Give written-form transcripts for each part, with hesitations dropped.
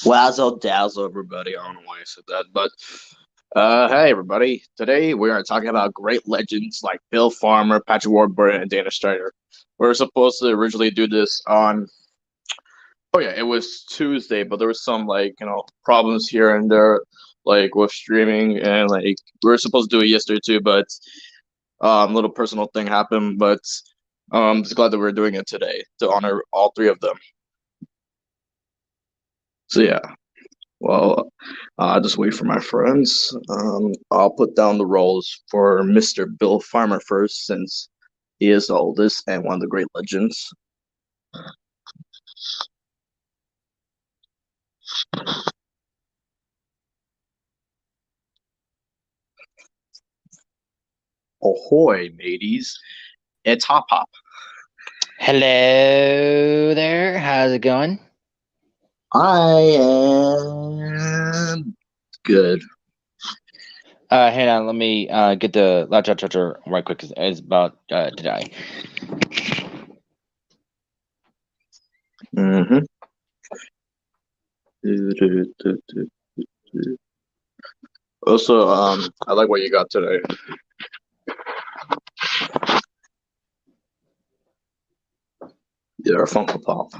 Wazzle dazzle, everybody. I don't know why I said that, but hey, everybody. Today we are talking about great legends like Bill Farmer, Patrick Warburton, and Dana Snyder. We were supposed to originally do this on, oh yeah, it was Tuesday, but there was some problems here and there, like with streaming, and like we were supposed to do it yesterday too, but little personal thing happened. But I'm just glad that we're doing it today to honor all three of them. So yeah. Well, I'll just wait for my friends. I'll put down the roles for Mr. Bill Farmer first, since he is the oldest and one of the great legends. Ahoy, mateys! It's Hop Hop. Hello there. How's it going? I am good. Hang on. Let me get the laptop charger right quick. 'Cause it's about to die. Mm-hmm. Also, I like what you got today. You're a Funko Pop.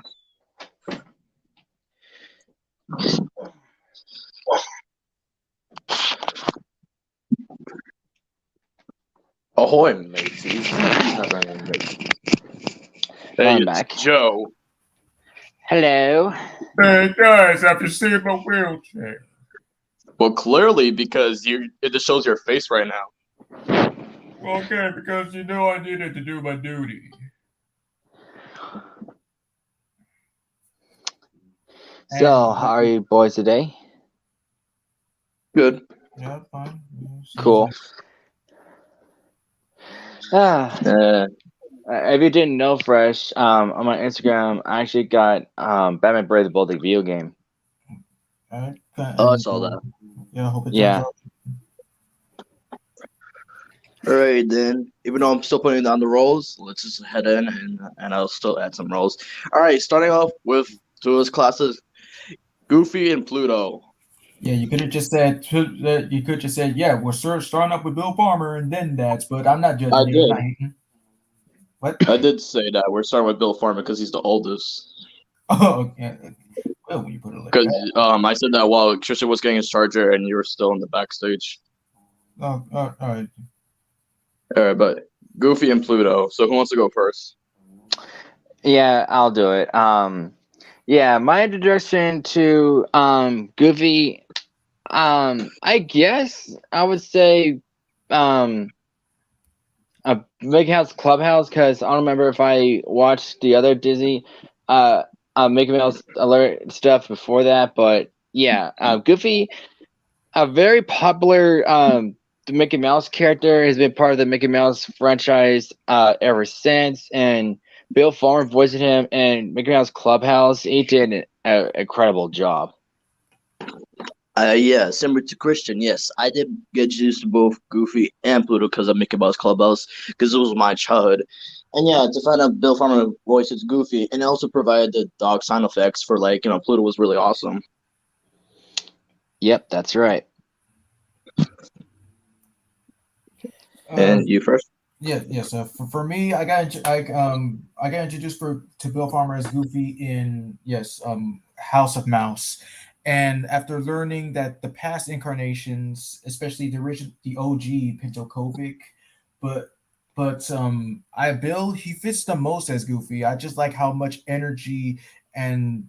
Ahoy, mateys! Hey, I'm it's back. Joe. Hello. Hey guys, after seeing my wheelchair. Well, clearly because it just shows your face right now. Okay, because you know I needed to do my duty. So, how are you boys today? Good. Yeah, fine. Cool. Uh, If you didn't know, Fresh, on my Instagram, I actually got Batman Brave the Bold video game. I saw that. Yeah, I hope it turns Yeah. out. All right, then. Even though I'm still putting down the rolls, let's just head in and I'll still add some rolls. All right, starting off with those classes, Goofy and Pluto. Yeah, you could have just said yeah, we're starting up with Bill Farmer and then that's, but I'm not I judging you. I'm did. not hating. What? I did say that. We're starting with Bill Farmer because he's the oldest. Oh, yeah. Well, when you put it like Because that. I said that while Trisha was getting his charger and you were still in the backstage. Oh, all right. All right, but Goofy and Pluto. So who wants to go first? Yeah, I'll do it. Yeah, my introduction to Goofy, I guess I would say Mickey Mouse Clubhouse, because I don't remember if I watched the other Disney Mickey Mouse alert stuff before that, but yeah, Goofy, a very popular the Mickey Mouse character, has been part of the Mickey Mouse franchise ever since, and Bill Farmer voiced him in Mickey Mouse Clubhouse. He did an incredible job. Yeah, similar to Christian. Yes, I did get used to both Goofy and Pluto because of Mickey Mouse Clubhouse, because it was my childhood. And yeah, to find out Bill Farmer voices Goofy, and it also provided the dog sound effects for Pluto was really awesome. Yep, that's right. And you first? Yeah. So for me, I got introduced to Bill Farmer as Goofy in House of Mouse, and after learning that the past incarnations, especially the OG Pinto Kovic, but I Bill, he fits the most as Goofy. I just like how much energy and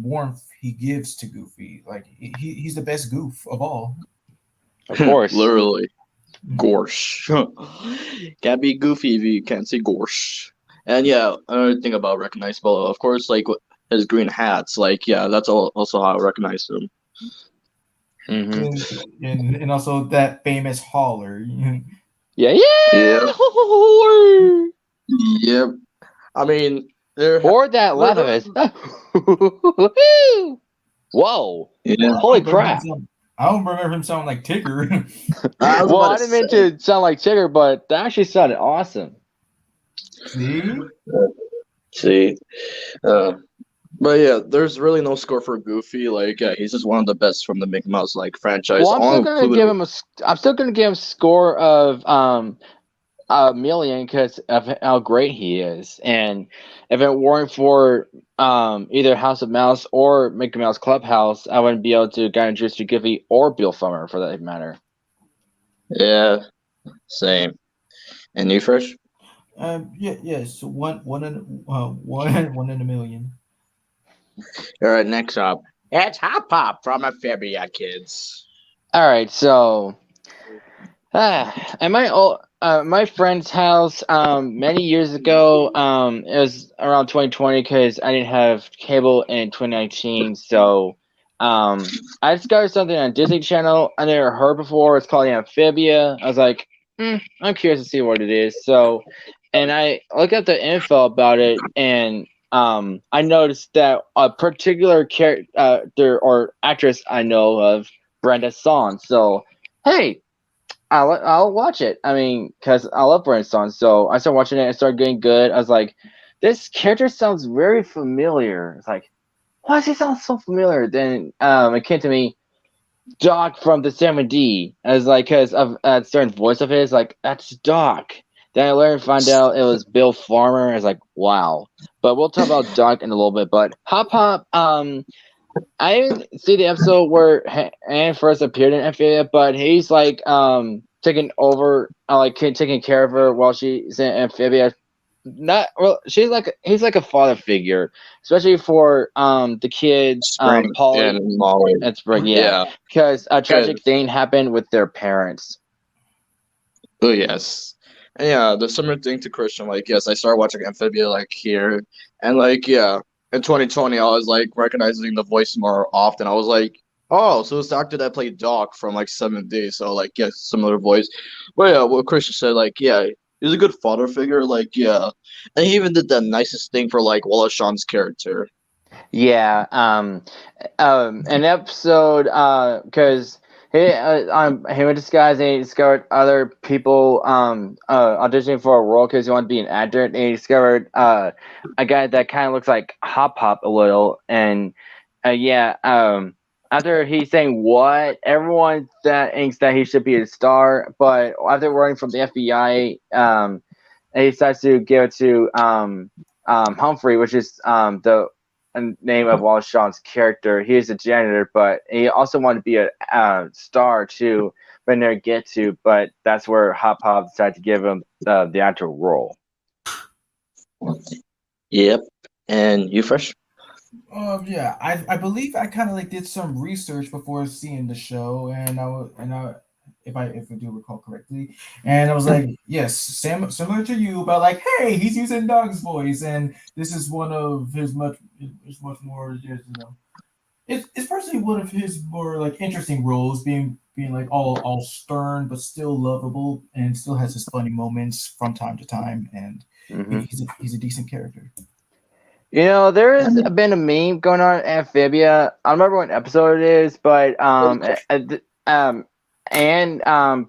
warmth he gives to Goofy. Like he's the best goof of all. Of course. Literally. Gorsh. Can't be Goofy if you can't say Gorsh. And yeah, another thing about recognizable, of course, like his green hats. That's also how I recognize him. Mm-hmm. And also that famous holler. Yeah. Yep. I mean, Or that laugh of his. Whoa! Yeah. Holy crap! I don't remember him sounding like Tigger. Well, I didn't mean to sound like Tigger, but that actually sounded awesome. See? See, But yeah, there's really no score for Goofy. Like, yeah, he's just one of the best from the Mickey Mouse like franchise. Well, I'm All still gonna included. give him I'm still gonna give him score of a million because of how great he is. And if it weren't for either House of Mouse or Mickey Mouse Clubhouse, I wouldn't be able to get introduced to Goofy or Bill Farmer for that matter. Yeah, same. And you first? Yes, one in a million. All right, next up. It's Hop Pop from Amphibia Kids. All right, so at my friend's house many years ago, it was around 2020 because I didn't have cable in 2019, so I discovered something on Disney Channel I never heard before. It's called Amphibia. I was like, I'm curious to see what it is. So, and I looked up the info about it, and I noticed that a particular character or actress I know of, Brenda Song. So, hey, I'll watch it. I mean, because I love Brenda Song. So I started watching it and started getting good. I was like, this character sounds very familiar. It's like, why does he sound so familiar? Then it came to me, Doc from the 7D. I was like, because of a certain voice of his, like, that's Doc. Then I learned, find out it was Bill Farmer. I was like, wow. But we'll talk about Doc in a little bit. But Hop Hop, I didn't see the episode where Anne first appeared in Amphibia, but he's like taking over, like taking care of her while she's in Amphibia. Not well, he's like a father figure, especially for the kids, Spring Polly and Molly. and Spring. Yeah, Yeah. because a tragic Good. thing happened with their parents. Oh yes. And yeah, the similar thing to Christian, like yes, I started watching Amphibia like here. And like yeah, in 2020 I was like recognizing the voice more often. I was like, oh, so it's the actor that played Doc from like 7 Days. So like yeah, similar voice. But yeah, what Christian said, like, yeah, he's a good father figure, like yeah. And he even did the nicest thing for like Wallace Shawn's character. Yeah, an episode, because he went disguised and he discovered other people auditioning for a role because he wanted to be an actor, and he discovered a guy that kind of looks like Hop Hop a little, and yeah, after he's saying what everyone that thinks that he should be a star, but after running from the FBI, he decides to give it to Humphrey, which is the name of Wallace Shawn's character. He is a janitor, but he also wanted to be a star too, but never get to. But that's where Hop Hop decided to give him the actual role. Yep. And you first? Yeah, I believe I kind of like did some research before seeing the show, and if I do recall correctly, and I was like, yes, similar to you, but like, hey, he's using Dog's voice, and this is one of his much more, just, it's personally one of his more like interesting roles, being like all stern but still lovable, and still has his funny moments from time to time, and Mm-hmm. he's a decent character. You know, there has been a meme going on at Amphibia. I don't remember what episode it is, but and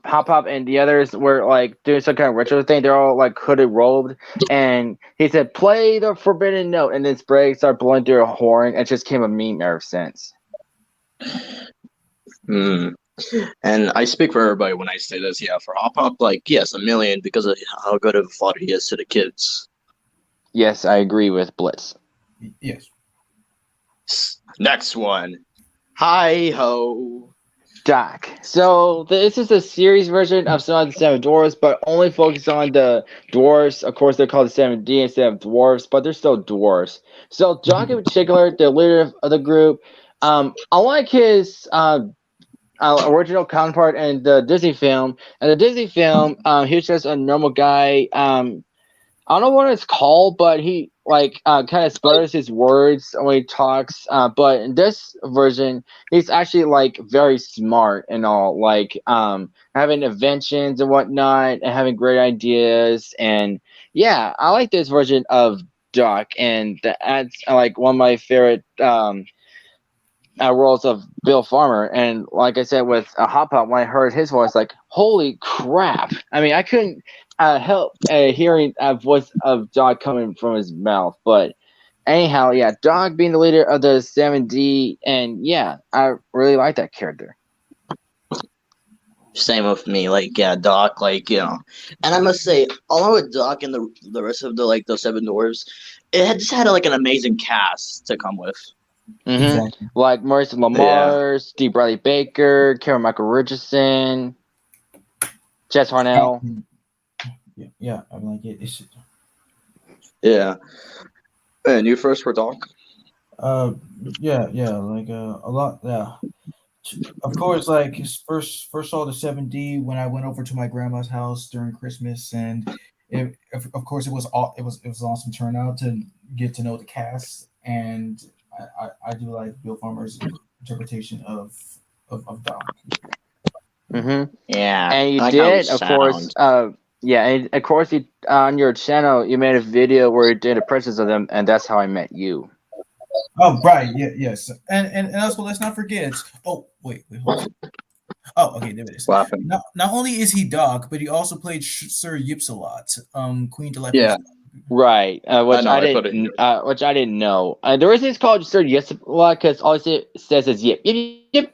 Pop Pop and the others were like doing some kind of ritual thing. They're all like hooded robed, and he said, "Play the forbidden note," and then Sprague started blowing through a horn, and it just came a meme ever since. Hmm. And I speak for everybody when I say this. Yeah, for Hop Hop, like yes, a million because of how good of a father he is to the kids. Yes, I agree with Blitz. Yes. Next one, Hi Ho. Doc. So this is a series version of Son of the Seven Dwarfs, but only focused on the dwarfs. Of course, they're called the 7D instead of dwarfs, but they're still dwarfs. So Doc in particular, the leader of the group, unlike his original counterpart in the Disney film, he was just a normal guy. I don't know what it's called, but he like kind of sputters his words when he talks. But in this version, he's actually like very smart and all, like having inventions and whatnot, and having great ideas. And yeah, I like this version of Doc, and that's like one of my favorite roles of Bill Farmer. And like I said with Hop Hop, when I heard his voice, like holy crap! I mean, I couldn't help hearing a voice of Doc coming from his mouth. But Anyhow, yeah, Doc being the leader of the 7D, and yeah, I really like that character. Same with me, like yeah, Doc, like and I must say, along with Doc and the rest of the like the seven dwarves, it had just had like an amazing cast to come with. Exactly. Like Maurice Yeah, Lamar, Steve Bradley Baker, Karen Michael Richardson, Jess Harnell. Yeah. I'm like it's yeah. And you first for Doc? uh yeah like a lot yeah. Of course, like first saw the 7D when I went over to my grandma's house during Christmas, and of course it was an awesome turnout to get to know the cast, and I do like Bill Farmer's interpretation of Doc. Mm-hmm. Yeah, And you I like how he did, of course. sounds. Yeah, and of course, you on your channel you made a video where you did impressions of them, and that's how I met you. Oh right, yeah, yes, and also let's not forget. Oh wait, hold on. Oh, okay, there it is. Laughing. Not only is he Doc, but he also played Sir Yipsalot, Queen Delightful's Yeah, dog. Right, I know. I put it here. which I didn't know. The reason it's called Sir Yes a lot because all it says is yip, yip,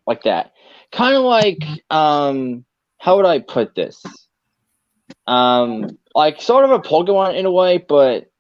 like that. Kind of like how would I put this? Like sort of a Pokemon in a way, but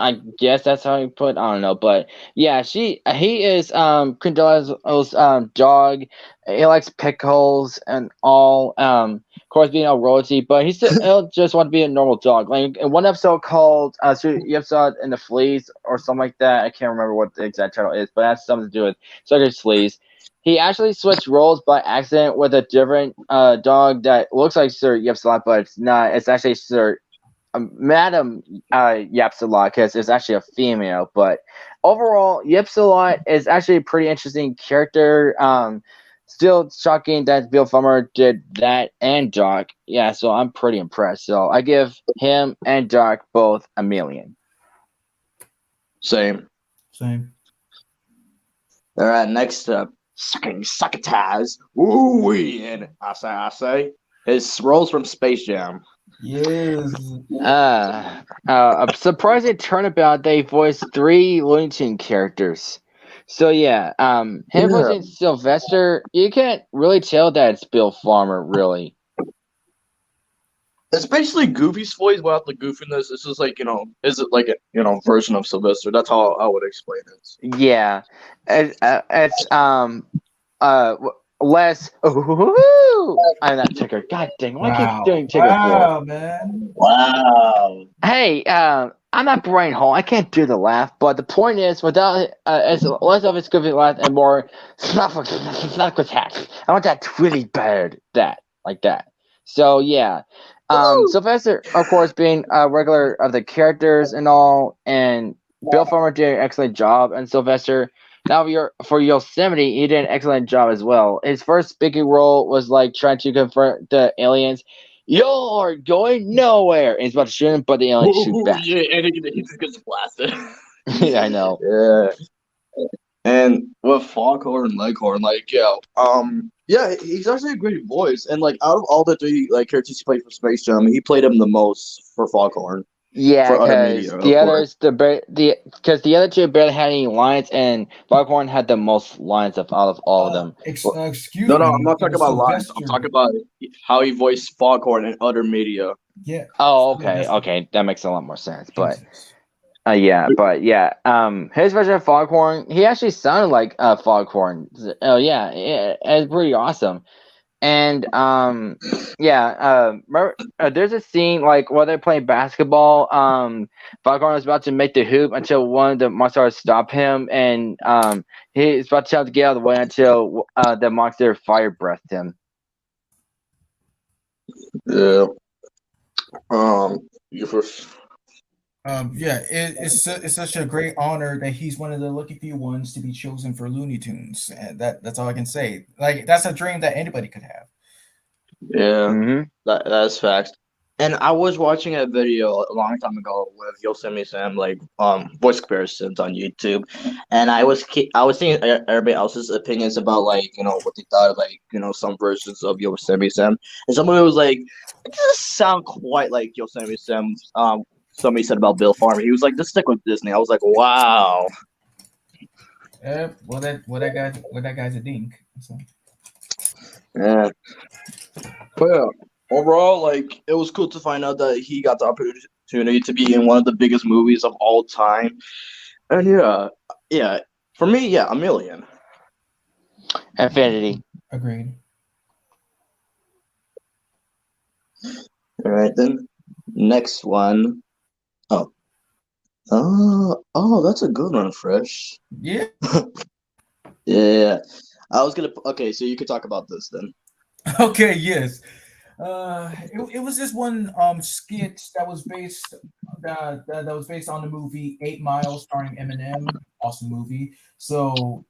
I guess that's how you put. I don't know, but yeah, he is Quintella's dog. He likes pickles and all. Of course, being a royalty, but he'll just want to be a normal dog. Like in one episode called episode in the Fleas or something like that. I can't remember what the exact title is, but it has something to do with Circus Fleas. He actually switched roles by accident with a different dog that looks like Sir Yipsalot, but it's not. It's actually Sir Madam yaps a lot because it's actually a female, but overall, yips a lot is actually a pretty interesting character. Still shocking that Bill Farmer did that and Doc. Yeah, so I'm pretty impressed. So I give him and Doc both a million. Same. Same. All right, next up, Succotash. Ooh, and I say, his roles from Space Jam. Yes. A surprising turnabout. They voiced 3 Looney Tune characters. So yeah, him Yeah. voicing Sylvester, you can't really tell that it's Bill Farmer, really. It's basically Goofy's voice without the goofiness. It's just like is it like a version of Sylvester? That's how I would explain it. Yeah, it's less. Ooh, I'm not Ticker. God dang, why keep Wow. doing Ticker for? Wow, man. Wow. Hey, I'm not Brian Hall. I can't do the laugh, but the point is, without it's less of its goofy laugh and more snuff with hat. I want that really bad, that like that. So yeah, Sylvester, of course, being a regular of the characters and all, and Bill Farmer did an excellent job, and Sylvester. Now for Yosemite, he did an excellent job as well. His first speaking role was like trying to confront the aliens. You're going nowhere. And he's about to shoot him, but the aliens shoot back. Yeah, and he just gets blasted. Yeah, I know. Yeah. And with Foghorn and Leghorn, like yeah, he's actually a great voice. And like out of all the 3 like characters he played for Space Jam, he played him the most for Foghorn Yeah, for other because media, of the course. others, because the other 2 barely had any lines, and Foghorn had the most lines of out of all of them. Excuse No, I'm me. not talking about lines. I'm talking about how he voiced Foghorn in other media. Yeah. Oh, Yeah, that's okay, that makes a lot more sense. But Jesus. his version of Foghorn, he actually sounded like Foghorn. Oh yeah, it's pretty awesome. And there's a scene like while they're playing basketball. Foghorn was about to make the hoop until one of the monsters stopped him, and he's about to try to get out of the way until the monster fire breathed him. Yeah. You first. It's such a great honor that he's one of the lucky few ones to be chosen for Looney Tunes, and that's all I can say. Like that's a dream that anybody could have. Yeah, Mm-hmm. that's facts. And I was watching a video a long time ago with Yosemite Sam, like voice comparisons on YouTube, and I was seeing everybody else's opinions about like what they thought of like some versions of Yosemite Sam, and somebody was like, it doesn't sound quite like Yosemite Sam somebody said about Bill Farmer. He was like, "Just stick with Disney." I was like, "Wow." That guy's a dink. So. Yeah. But yeah, overall, like it was cool to find out that he got the opportunity to be in one of the biggest movies of all time. And yeah, for me, yeah, a million. Infinity. Agreed. All right, then next one. Oh, that's a good one, Fresh. Yeah. Yeah, I was gonna. Okay, so you could talk about this then. Okay. Yes. It was this one skit that was based on the movie 8 Mile starring Eminem. Awesome movie. So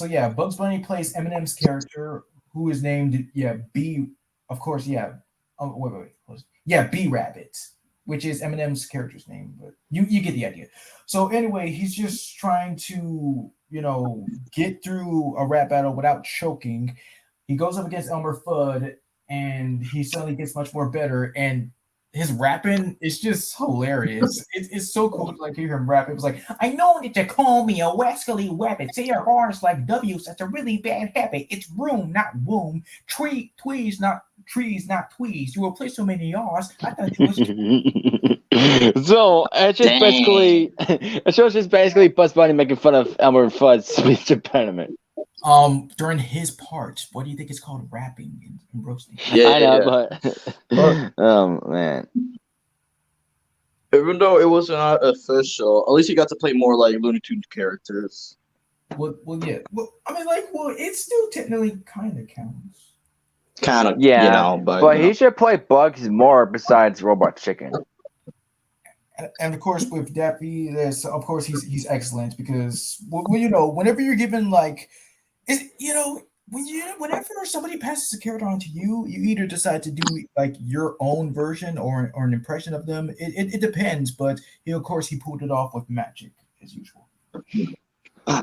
yeah, Bugs Bunny plays Eminem's character, who is named B. Of course, yeah. Oh, wait. Yeah, B Rabbit, which is Eminem's character's name, but you get the idea. So anyway, he's just trying to get through a rap battle without choking. He goes up against Elmer Fudd, and he suddenly gets much more better. And his rapping is just hilarious. It's so cool to like hear him rap. It was like, I know that you call me a wascally wabbit. Say your R's like W's. That's a really bad habit. It's room, not womb. Tweez, not trees, not tweez. You will play so many R's. I thought you was. So it's just basically, the show's just basically Bugs Bunny making fun of Elmer Fudd's speech impediment. During his parts, what do you think it's called? Rapping and roasting. Yeah, I know, but oh man. Even though it was not official, at least you got to play more like Looney Tunes characters. Well, yeah. Well, I mean, it still technically kind of counts. Kind of, yeah, but he should play Bugs more besides Robot Chicken. And of course, with Daffy, of course he's excellent because whenever you're given whenever somebody passes a character on to you, you either decide to do like your own version or an impression of them. It depends, but of course he pulled it off with magic as usual.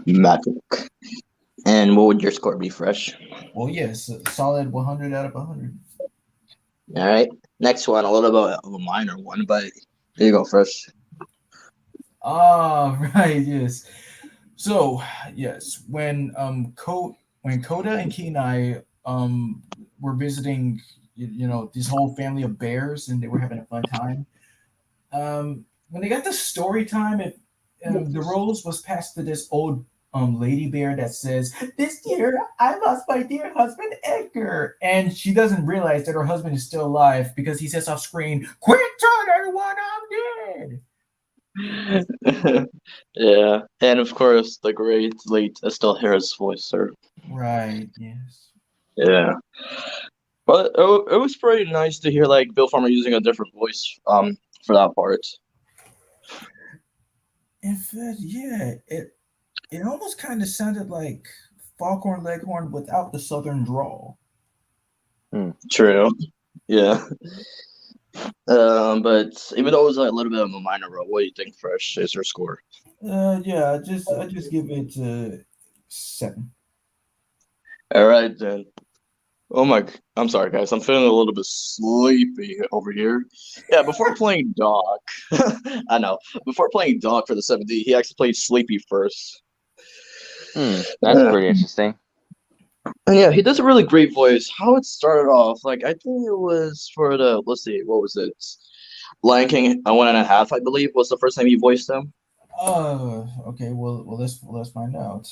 Magic. And what would your score be, Fresh? Well, yes, a solid 100 out of 100. All right, next one, a little bit of a minor one, but here you go, Fresh. Right, yes. So yes, when Coda and Kenai were visiting, this whole family of bears, and they were having a fun time. When they got to story time, the rose was passed to this old lady bear that says, "This year I lost my dear husband Edgar," and she doesn't realize that her husband is still alive because he says off screen, "Quit telling everyone I'm dead." Yeah, and of course the great late Estelle Harris voice, sir. Right. Yes. Yeah, but it was pretty nice to hear like Bill Farmer using a different voice for that part. In fact, yeah, it almost kind of sounded like Foghorn Leghorn without the southern drawl. True. Yeah. But even though it was like, a little bit of a minor role, what do you think, Fresh, is her score? Yeah, I just give it 7. All right then. I'm sorry, guys. I'm feeling a little bit sleepy over here. Yeah, before playing Doc, I know. Before playing Doc for the 7D, he actually played Sleepy first. That's pretty interesting. And yeah, he does a really great voice. How it started off, like I think it was for let's see, what was it? Lion King, 1.5, I believe, was the first time he voiced him. Okay. Well, let's find out.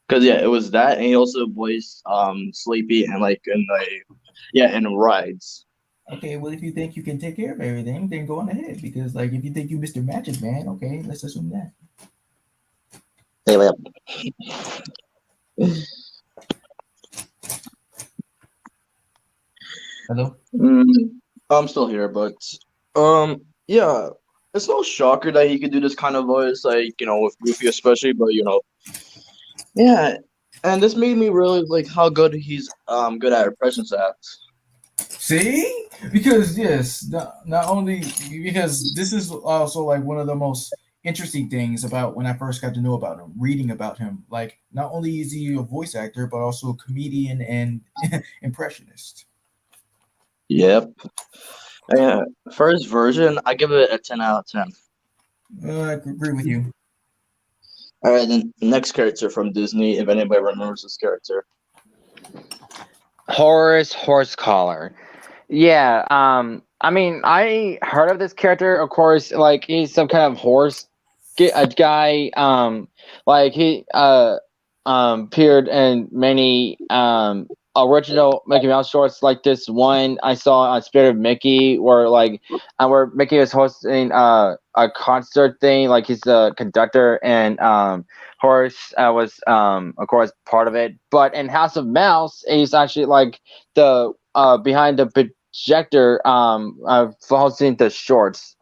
Cause yeah, it was that, and he also voiced Sleepy and in Rides. Okay, well, if you think you can take care of everything, then go on ahead. Because if you think you Mr. Magic Man, okay, let's assume that. Anyway. Hello? I'm still here, but yeah, it's no shocker that he could do this kind of voice, with Goofy especially, but yeah, and this made me really like how good he's good at impressions at. See? Because yes, not only because this is also like one of the most interesting things about when I first got to know about him, reading about him. Like, not only is he a voice actor, but also a comedian and impressionist. Yep. Yeah, first version, I give it a 10 out of 10. I agree with you. All right, then next character from Disney, if anybody remembers this character. Horace Horsecollar. Yeah, I mean, I heard of this character, of course, like he's some kind of a guy, like he appeared in many original Mickey Mouse shorts, like this one I saw on Spirit of Mickey, where Mickey was hosting a concert thing, like he's the conductor, and Horace was of course part of it. But in House of Mouse, he's actually like the behind the projector hosting the shorts,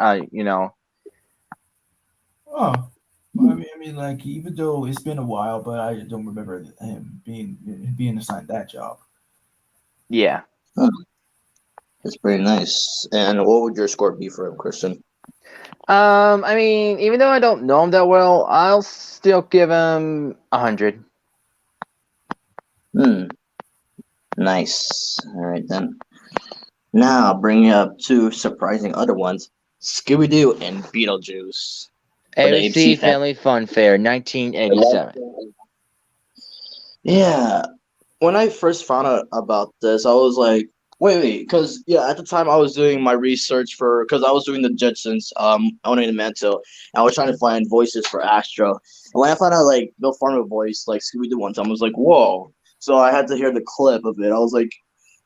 Oh, I mean, like even though it's been a while, but I don't remember him being assigned that job. Yeah. Huh, that's pretty nice. And what would your score be for him, Christian? I mean, even though I don't know him that well, I'll still give him 100. Hmm, nice. All right, then. Now, bringing up two surprising other ones, Scooby Doo and Beetlejuice for the ABC ABC Family. Family Fun Fair, 1987. Yeah, when I first found out about this, I was like, wait, because yeah, at the time I was doing my research because I was doing the Jetsons, owning the mantle, and I was trying to find voices for Astro. And when I found out like Bill Farmer voice like Scooby Doo one time, I was like, whoa! So I had to hear the clip of it. I was like,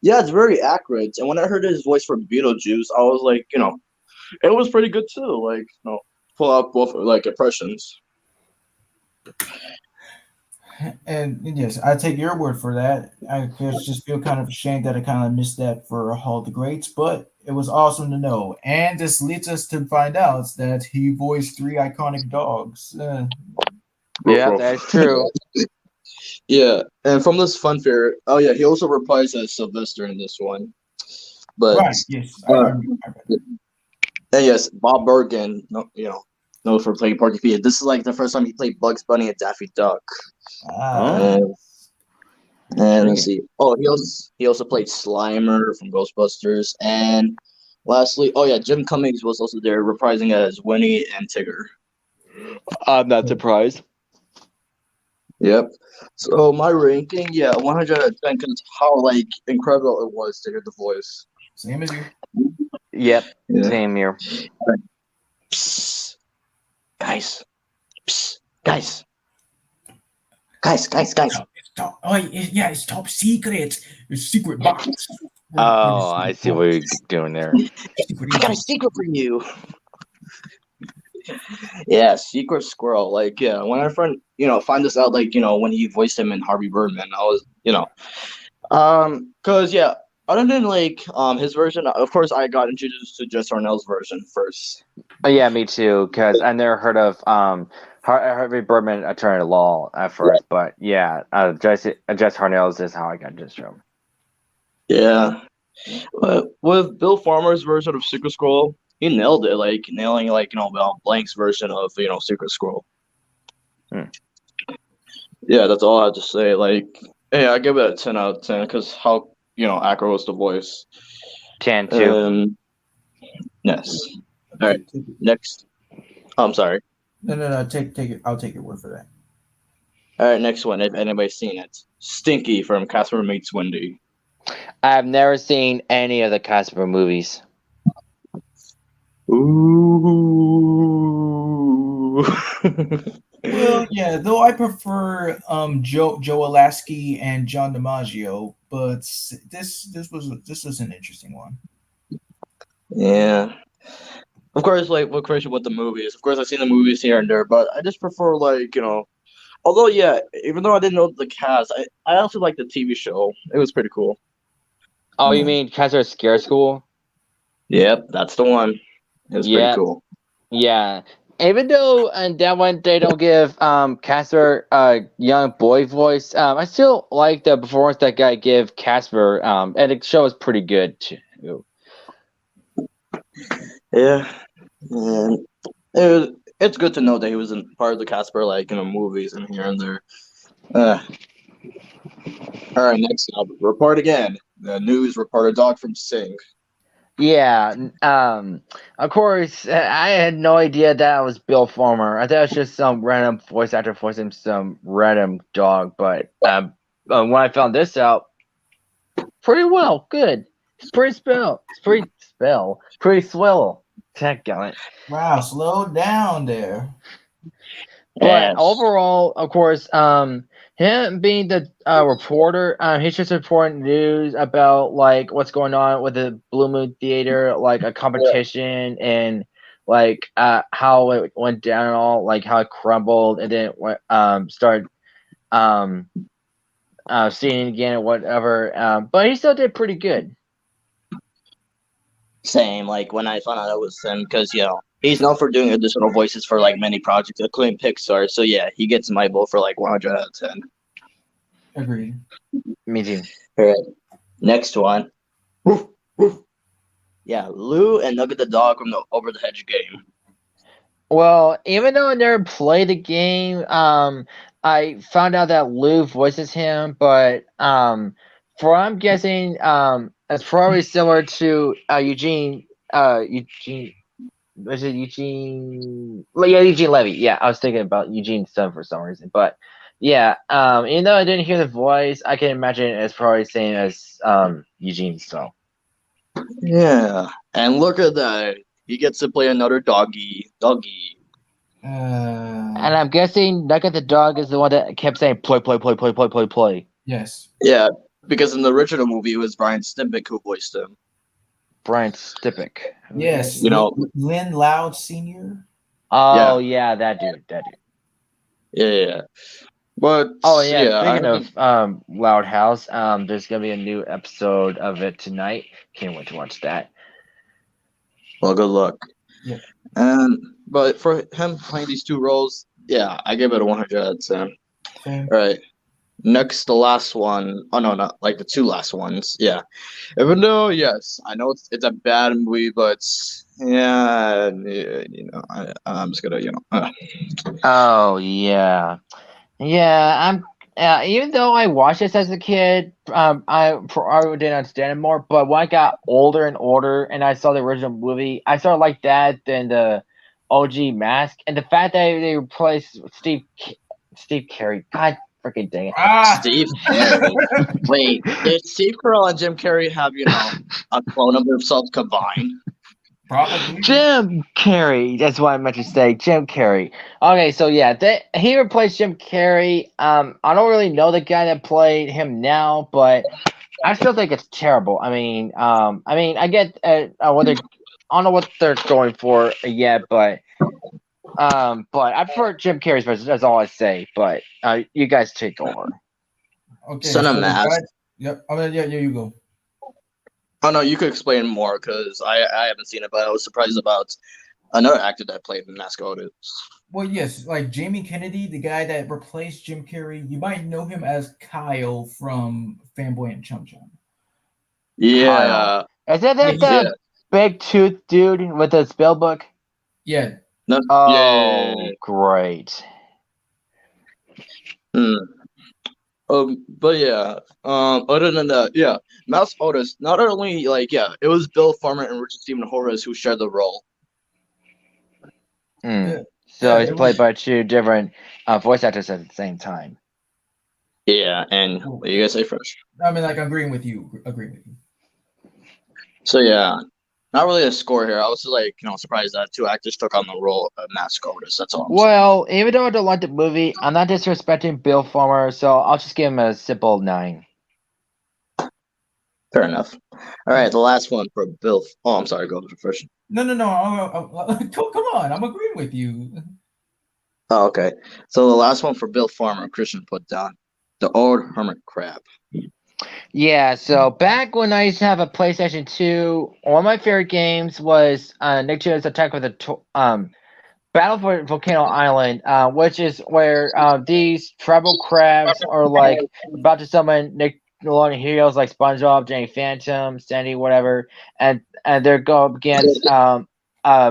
yeah, it's very accurate. And when I heard his voice for Beetlejuice, I was like, it was pretty good too. Like, pull out both like impressions. And yes, I take your word for that. I just feel kind of ashamed that I kind of missed that for Hall of the Greats, but it was awesome to know. And this leads us to find out that he voiced three iconic dogs. Yeah, that's true. Yeah, and from this fun fair, oh yeah, he also reprised as Sylvester in this one. But Right, yes. uh, and yes, Bob Bergen, known for playing Porky Pig. This is like the first time he played Bugs Bunny and Daffy Duck. Oh. And let's see. Oh, he also played Slimer from Ghostbusters. And lastly, oh yeah, Jim Cummings was also there reprising as Winnie and Tigger. I'm not surprised. Yep. So my ranking, yeah, 100 out of 10, because how like incredible it was to hear the voice. Same as you. Yep, Yeah. same here. Psst. Guys. Psst. Guys. Oh, yeah, it's top secret. It's secret box. Oh, I see what you're doing there. I got a secret for you. Yeah, Secret Squirrel. Like, yeah, when our friend, find this out, like, when he voiced him in Harvey Birdman, I was, because yeah, other than like his version, of course, I got introduced to Jess Arnell's version first. Oh, yeah, me too, because I never heard of Harvey Birdman Attorney at Law at first, but yeah, Jess Harnell's is how I got this show. Yeah, but with Bill Farmer's version of Secret Squirrel, he nailed it, like nailing like Mel Blanc's version of Secret Squirrel. Yeah, that's all I have to say. Like, hey, I give it a 10 out of 10 because how accurate was the voice. 10 too. Yes. All right. Next. Oh, I'm sorry. No. Take it. I'll take your word for that. All right. Next one. If anybody's seen it, Stinky from Casper Meets Wendy. I've never seen any of the Casper movies. Ooh. Well, yeah, though I prefer Joe Alasky and John DiMaggio, but this was an interesting one. Yeah. Of course, like what question with the movies. Of course, I've seen the movies here and there, but I just prefer like Although yeah, even though I didn't know the cast, I also like the TV show. It was pretty cool. Oh, you mean Casper Scare School? Yep, that's the one. It was pretty cool. Yeah. Even though in that one they don't give Casper a young boy voice, I still like the performance that guy gave Casper, and the show is pretty good too. Yeah, and it's good to know that he was in part of the Casper movies and here and there. All right, next up, report again. The news reporter dog from Sing. Yeah. Of course, I had no idea that was Bill Farmer. I thought it was just some random voice actor voicing some random dog. But when I found this out, pretty well, good. It's pretty spell. It's pretty spell. Pretty swell. Tech got it. Wow, slow down there. But Yes. overall, of course, him being the reporter, he's just reporting news about like what's going on with the Blue Moon Theater, like a competition and like how it went down and all, like how it crumbled and then started um seeing it again or whatever. But he still did pretty good. Same, like when I found out it was him, because he's known for doing additional voices for like many projects, including Pixar. So yeah, he gets my vote for like 100 out of 10. Agreed. Me too. All right, next one. Yeah, Lou and Nugget the dog from the Over the Hedge game. Well, even though I never played the game, I found out that Lou voices him, but for what I'm guessing, it's probably similar to Eugene. Was it Eugene? Well, yeah, Eugene Levy. Yeah, I was thinking about Eugene's son for some reason, but yeah, even though I didn't hear the voice, I can imagine it's probably the same as Eugene's. So Yeah, and look at that. He gets to play another doggy. and I'm guessing Nugget the dog is the one that kept saying play, play, play, play, play, play, play. Yes. Yeah, because in the original movie, it was Brian Stimpick who voiced him. Brian Stippick. Yes. You know- Lynn Loud Sr. Oh yeah, that dude. Yeah. But Oh yeah, yeah, speaking of Loud House, there's gonna be a new episode of it tonight. Can't wait to watch that. well, good luck. Yeah. But for him playing these two roles, yeah, I give it a 100 out of 10. Same. All right. Next, the last one. Oh no, not like the two last ones. Yeah. Even though, yes, I know it's a bad movie, but yeah, I'm just gonna, Oh yeah, I'm. Even though I watched this as a kid, I didn't understand it more. But when I got older and older, and I saw the original movie, I sort of like that than the OG Mask, and the fact that they replaced Steve Carey. God freaking dang it! Steve Carey. Wait, did Steve Carell and Jim Carrey have, a clone of themselves combined? Probably. Jim Carrey. That's what I meant to say. Jim Carrey. Okay, so yeah, he replaced Jim Carrey. I don't really know the guy that played him now, but I still think it's terrible. I mean, I get what they're. I don't know what they're going for yet, but I prefer Jim Carrey's version. That's all I say. But you guys take over. Okay. Son of Mask. Yep. I mean, yeah, you go. Oh no, you could explain more because I haven't seen it, but I was surprised about another actor that played in Mascotas. Well, yes, like Jamie Kennedy, the guy that replaced Jim Carrey. You might know him as Kyle from Fanboy and Chum Chum. Yeah. Is that the big tooth dude with the spell book? Yeah. No, Oh, yeah. great. But yeah. Other than that, yeah, Mouse Otis. Not only it was Bill Farmer and Richard Stephen Horace who shared the role. Yeah. So Yeah, he's played by two different voice actors at the same time. Yeah, and what do you guys say first? I mean, like, agreeing with you. So yeah, not really a score here. I was just surprised that two actors took on the role of Mask Otis. That's all. Well, even though I don't like the movie, I'm not disrespecting Bill Farmer, so I'll just give him a simple 9. Fair enough. All right, the last one for Bill. Oh, I'm sorry. Go first. No. Come on, I'm agreeing with you. Oh, okay. So the last one for Bill Farmer, Christian put down the old hermit crab. Yeah, so back when I used to have a PlayStation 2, one of my favorite games was Nicktoons Attack with a Battle for Volcano Island, which is where these tribal crabs are like about to summon Nickelodeon heroes like SpongeBob, Danny Phantom, Sandy, whatever, and they're go up against a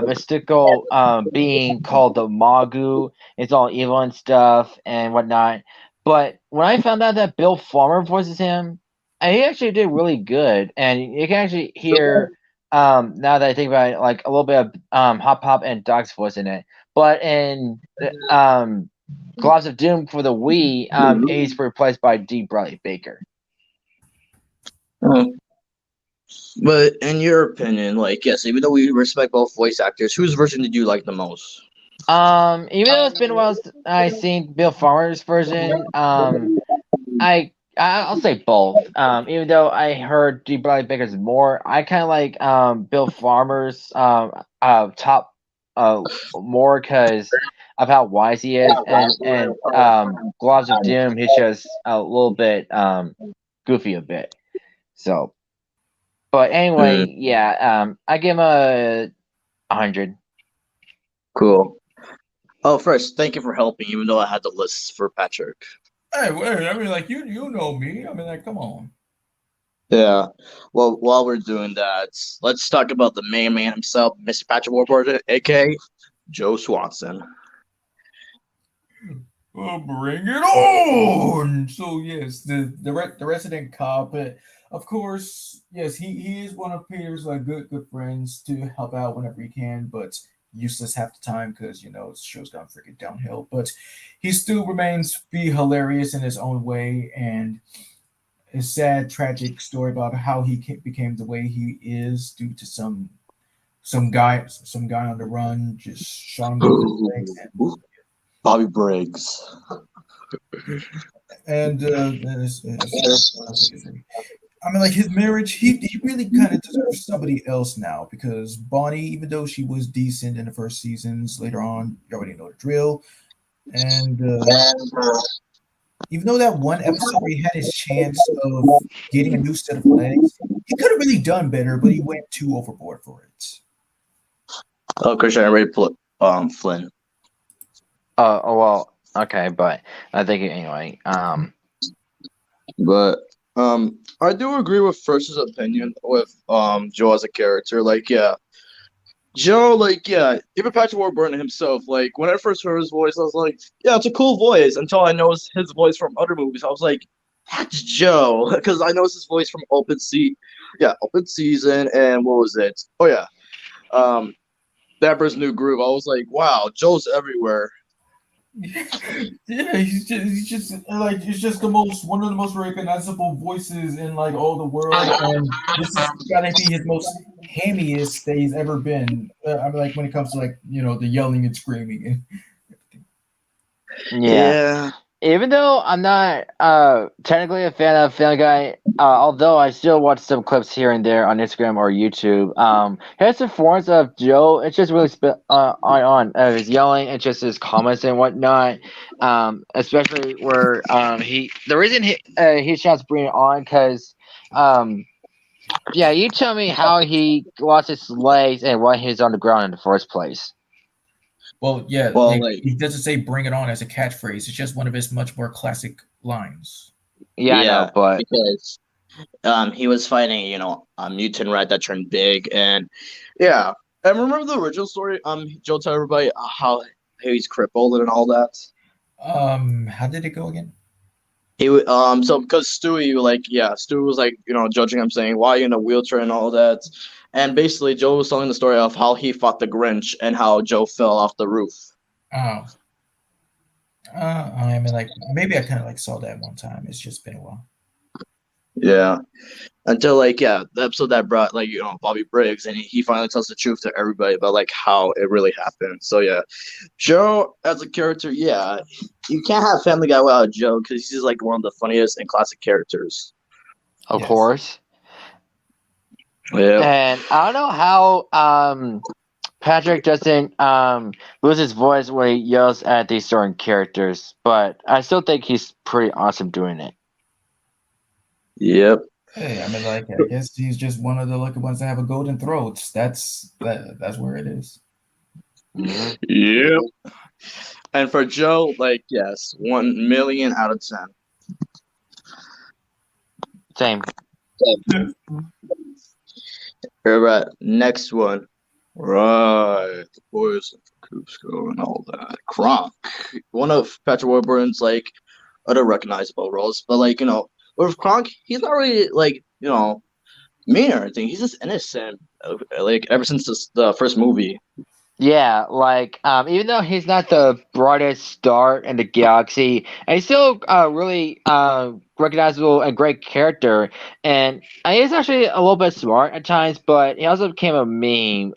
mystical being called the Magu. It's all evil and stuff and whatnot. But when I found out that Bill Farmer voices him, he actually did really good, and you can actually hear Now that I think about it, like a little bit of Hop Pop and Doc's voice in it. But in Gloves of Doom for the Wii, he's replaced by D. Bradley Baker. Hmm. But in your opinion, like, yes, even though we respect both voice actors, whose version did you like the most? Even though it's been a while since I seen Bill Farmer's version, I'll say both. Even though I heard D. Bradley Baker's more, I kind of like Bill Farmer's top more because of how wise he is, and Gloves of Doom he's just a little bit goofy a bit. So, but anyway, yeah, I give him a 100. Cool. Oh, first, thank you for helping, even though I had the list for Patrick. Hey, wait, I mean, like you know me. I mean, like, come on. Yeah. Well, while we're doing that, let's talk about the main man himself, Mr. Patrick Warburton, aka Joe Swanson. Well, bring it on. So yes, the resident cop. Of course, yes, he is one of Peter's like good friends to help out whenever he can, but useless half the time because the show's gone freaking downhill. But he still remains to be hilarious in his own way, and a sad, tragic story about how he became the way he is due to some guy on the run just shot him through the legs. Bobby Briggs. And I mean, like his marriage, he really kind of deserves somebody else now because Bonnie, even though she was decent in the first seasons, later on, you already know the drill. And even though that one episode where he had his chance of getting a new set of legs, he could have really done better, but he went too overboard for it. Oh, Christian, I already put Flynn. Oh well, okay, but I think anyway. But I do agree with First's opinion with Joe as a character. Like, yeah, Joe, like, yeah, even Patrick Warburton himself. Like, when I first heard his voice, I was like, yeah, it's a cool voice. Until I noticed his voice from other movies, I was like, that's Joe, because I noticed his voice from Open Season, and what was it? Oh yeah, Dapper's New Groove. I was like, wow, Joe's everywhere. Yeah, he's just like he's just one of the most recognizable voices in like all the world, and this is gotta be his most hammiest that he's ever been. I mean, like when it comes to like the yelling and screaming and Yeah. Even though I'm not technically a fan of Family Guy, although I still watch some clips here and there on Instagram or YouTube, his performance of Joe, it's just really on his yelling and just his comments and whatnot. Especially where the reason he shouts "Bring It On" because yeah, you tell me how he lost his legs and why he's on the ground in the first place. Well, yeah, Well, he doesn't say "bring it on" as a catchphrase. It's just one of his much more classic lines. Yeah, I know, but because he was fighting, a mutant rat that turned big, and yeah, I remember the original story. Joe tell everybody how he's crippled and all that. How did it go again? So because Stewie was like, judging him, saying, why are you in a wheelchair and all that. And basically, Joe was telling the story of how he fought the Grinch and how Joe fell off the roof. Oh. I mean, like, maybe I kind of like saw that one time. It's just been a while. Yeah. Until, the episode that brought, Bobby Briggs, and he finally tells the truth to everybody about, how it really happened. So, yeah. Joe, as a character, yeah, you can't have Family Guy without Joe, because he's, one of the funniest and classic characters. Of course. Yeah. And I don't know how Patrick doesn't lose his voice when he yells at these certain characters, but I still think he's pretty awesome doing it. Yep. Hey, I mean, like, I guess he's just one of the lucky ones that have a golden throat. That's where it is. Mm-hmm. Yep. And for Joe, yes, 1 million out of 10. Same. All right, next one. Right, the boys of Cusco and all that. Kronk, one of Patrick Warburton's other recognizable roles, but with Kronk, he's not really mean or anything. He's just innocent. like ever since the first movie. Yeah, like even though he's not the brightest star in the galaxy, and he's still really recognizable and great character, and he's actually a little bit smart at times, but he also became a meme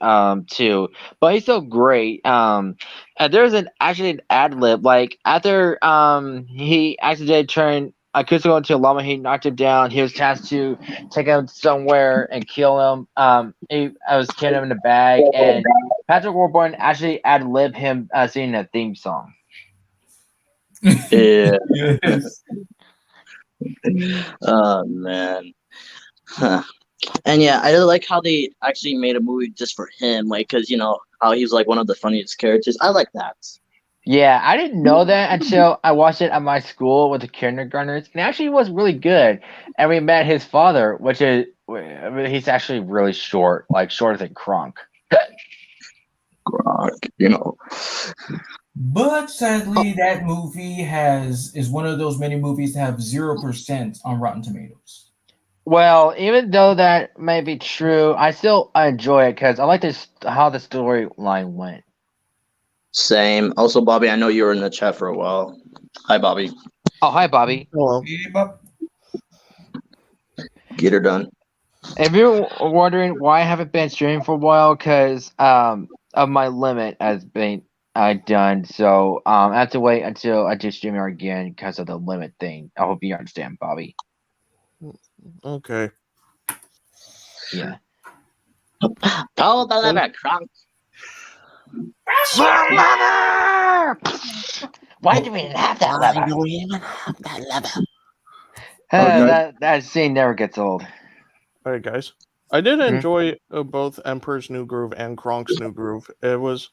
too. But he's still great. And there's actually an ad lib like after he accidentally turned Kuzco into a llama, he knocked him down. He was tasked to take him somewhere and kill him. I was carrying him in a bag and. Patrick Warburton actually ad lib him singing a theme song. Yeah. Yes. Oh man. Huh. And yeah, I really like how they actually made a movie just for him, like because how he's like one of the funniest characters. I like that. Yeah, I didn't know that until I watched it at my school with the kindergartners, and it actually was really good. And we met his father, which is he's actually really short, like shorter than Kronk. Gronk. But sadly, that movie is one of those many movies that have 0% on Rotten Tomatoes. Well, even though that may be true, I still enjoy it because I like this how the storyline went. Same. Also, Bobby, I know you were in the chat for a while. Hi, Bobby. Oh, hi, Bobby. Hello. Get her done. If you're wondering why I haven't been streaming for a while, because of my limit has been done, so I have to wait until I do streaming again because of the limit thing. I hope you understand, Bobby. Okay. Yeah. Pull the lever, Kronk. Why do we even have that lever? do we even have that lever? That scene never gets old. All right, guys. I did Mhm. enjoy both Emperor's New Groove and Kronk's New Groove. It was,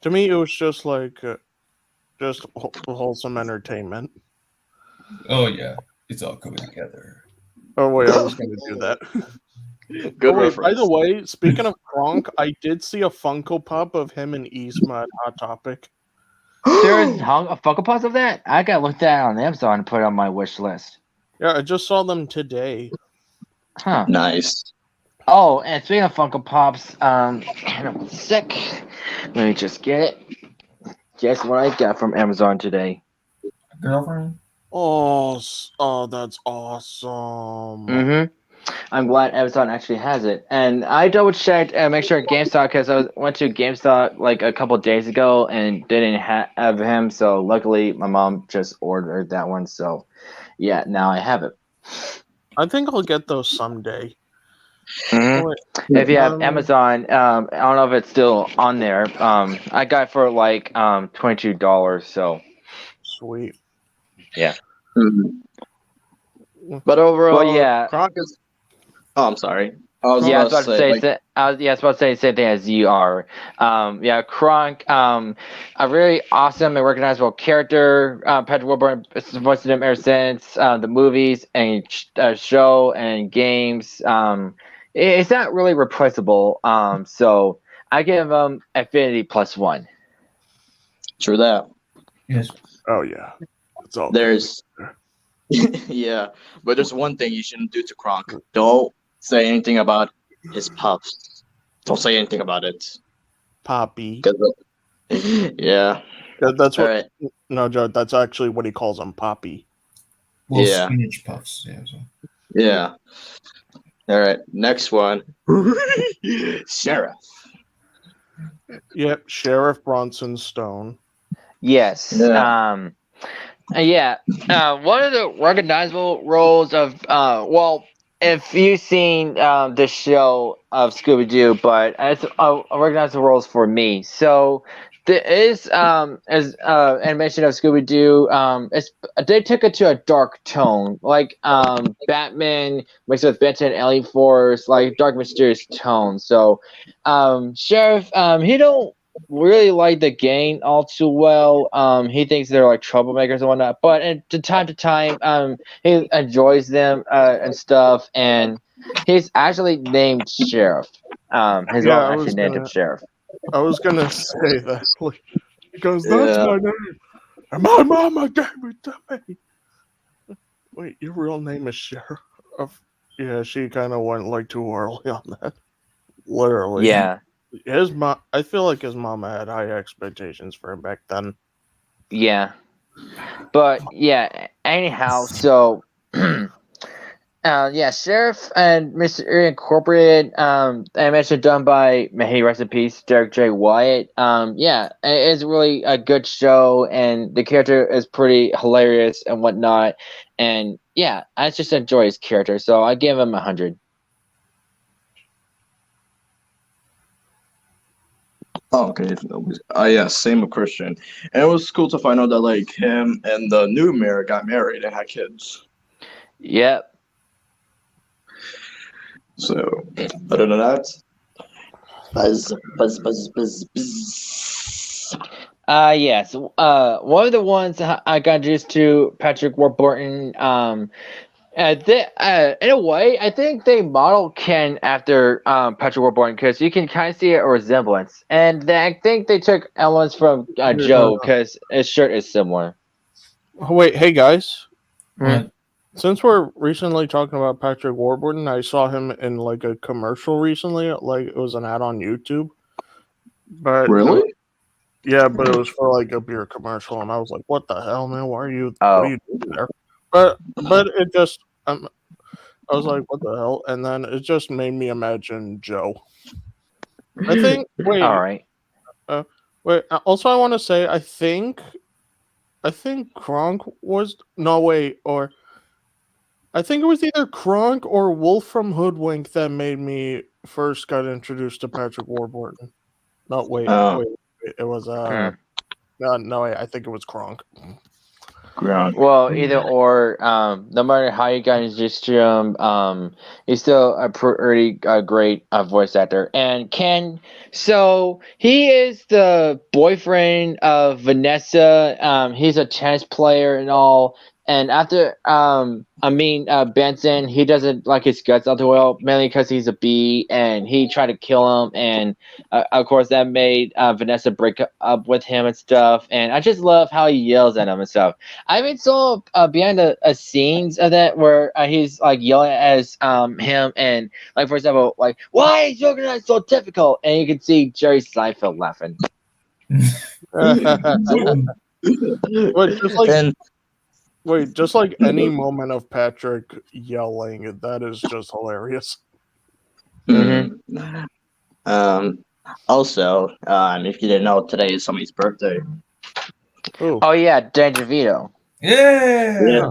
to me, it was just like just wholesome entertainment. Oh yeah, it's all coming together. Oh wait, I was going to do that. Good Oh, wait, reference. by the way, speaking of Kronk, I did see a Funko Pop of him and Yzma at Hot Topic. There's a Funko Pops of that? I gotta look that on Amazon and put it on my wish list. Yeah, I just saw them today. Huh. Nice. Oh, and speaking of Funko Pops, hang on a sec. Let me just get it. Guess what I got from Amazon today? Girlfriend? Oh, that's awesome. Mm-hmm. I'm glad Amazon actually has it. And I double checked and make sure GameStop because went to GameStop like a couple days ago and didn't have him. So luckily my mom just ordered that one. So yeah, now I have it. I think I'll get those someday. Mhm. If you have Amazon, I don't know if it's still on there. I got it for like $22. So Sweet. yeah. Mhm. But overall, Well, yeah. Kronk is. Oh, I'm sorry. I was Yeah, I about was to about to say, say. like, I was about to say the same thing as you are. Yeah, Kronk. A really awesome and recognizable character. Patrick Warburton has voiced him ever since the movies and show and games. It's not really replaceable. So I give him Affinity +1. true that. Yes. Oh yeah, it's all There's. Yeah, but there's one thing you shouldn't do to Kronk. Don't say anything about his puffs. Don't say anything about it. Poppy. 'Cause, yeah. That's All what. right. No, Joe. That's actually what he calls them, Poppy. Well, Yeah. spinach puffs. Yeah. So. Yeah. All right. Next one. Sheriff. Yep, Sheriff Bronson Stone. Yes. Yeah. Yeah. One of the recognizable roles of well, if you've seen the show of Scooby Doo, but it's a recognizable roles for me. So there is as animation of Scooby Doo. It's they took it to a dark tone, like Batman mixed with Benton and Alien Force, like dark mysterious tone. So Sheriff, he don't really like the game all too well. He thinks they're like troublemakers and whatnot, but to time, he enjoys them and stuff. And he's actually named Sheriff. His Yeah, mom actually named him Sheriff. I was gonna say that. Like, because that's Yeah. my name, and my mama gave it to me. Wait, your real name is Sheriff? Yeah, she kind of went like too early on that. Literally. Yeah, His mom. I feel like his mama had high expectations for him back then. yeah. But yeah, anyhow, so yeah, Sheriff and Mystery Incorporated, I mentioned done by may he rest in peace, Derek J. Wyatt. Yeah, it's really a good show, and the character is pretty hilarious and whatnot. And yeah, I just enjoy his character, so I give him 100. Oh, okay. Yeah, same with Christian. And it was cool to find out that like him and the new mayor got married and had kids. Yep. So, other than that, buzz, buzz, buzz, buzz, buzz. Yes. One of the ones I got introduced to Patrick Warburton. In a way, I think they model Ken after Patrick Warburton because you can kind of see a resemblance, and I think they took elements from Joe because his shirt is similar. Oh, wait, hey guys. But Since we're recently talking about Patrick Warburton, I saw him in like a commercial recently. Like it was an ad on YouTube. But Really? yeah, but it was for like a beer commercial, and I was like, "What the hell, man? What are you Oh. doing there?" But it just, I was like, "What the hell?" And then it just made me imagine Joe. I think. Wait, All right. wait. Also, I want to say, I think Kronk was no wait, or I think it was either Kronk or Wolf from Hoodwink that made me first got introduced to Patrick Warburton. No, wait. It was no, wait, I think it was Kronk. Ground. Well, either or, no matter how you got introduced to him, he's still a pretty great voice actor. And Ken, so he is the boyfriend of Vanessa. He's a tennis player and all. And after, Benson, he doesn't like his guts out too well, mainly because he's a bee, and he tried to kill him. And of course, that made Vanessa break up with him and stuff. And I just love how he yells at him and stuff. I even saw behind the scenes of that where he's like yelling as him and like for example like why is yoga so difficult, and you can see Jerry Seinfeld laughing. Just like any moment of Patrick yelling, that is just hilarious. Mm-hmm. Also, if you didn't know, today is somebody's birthday. Ooh. Oh yeah, Dan DeVito. yeah.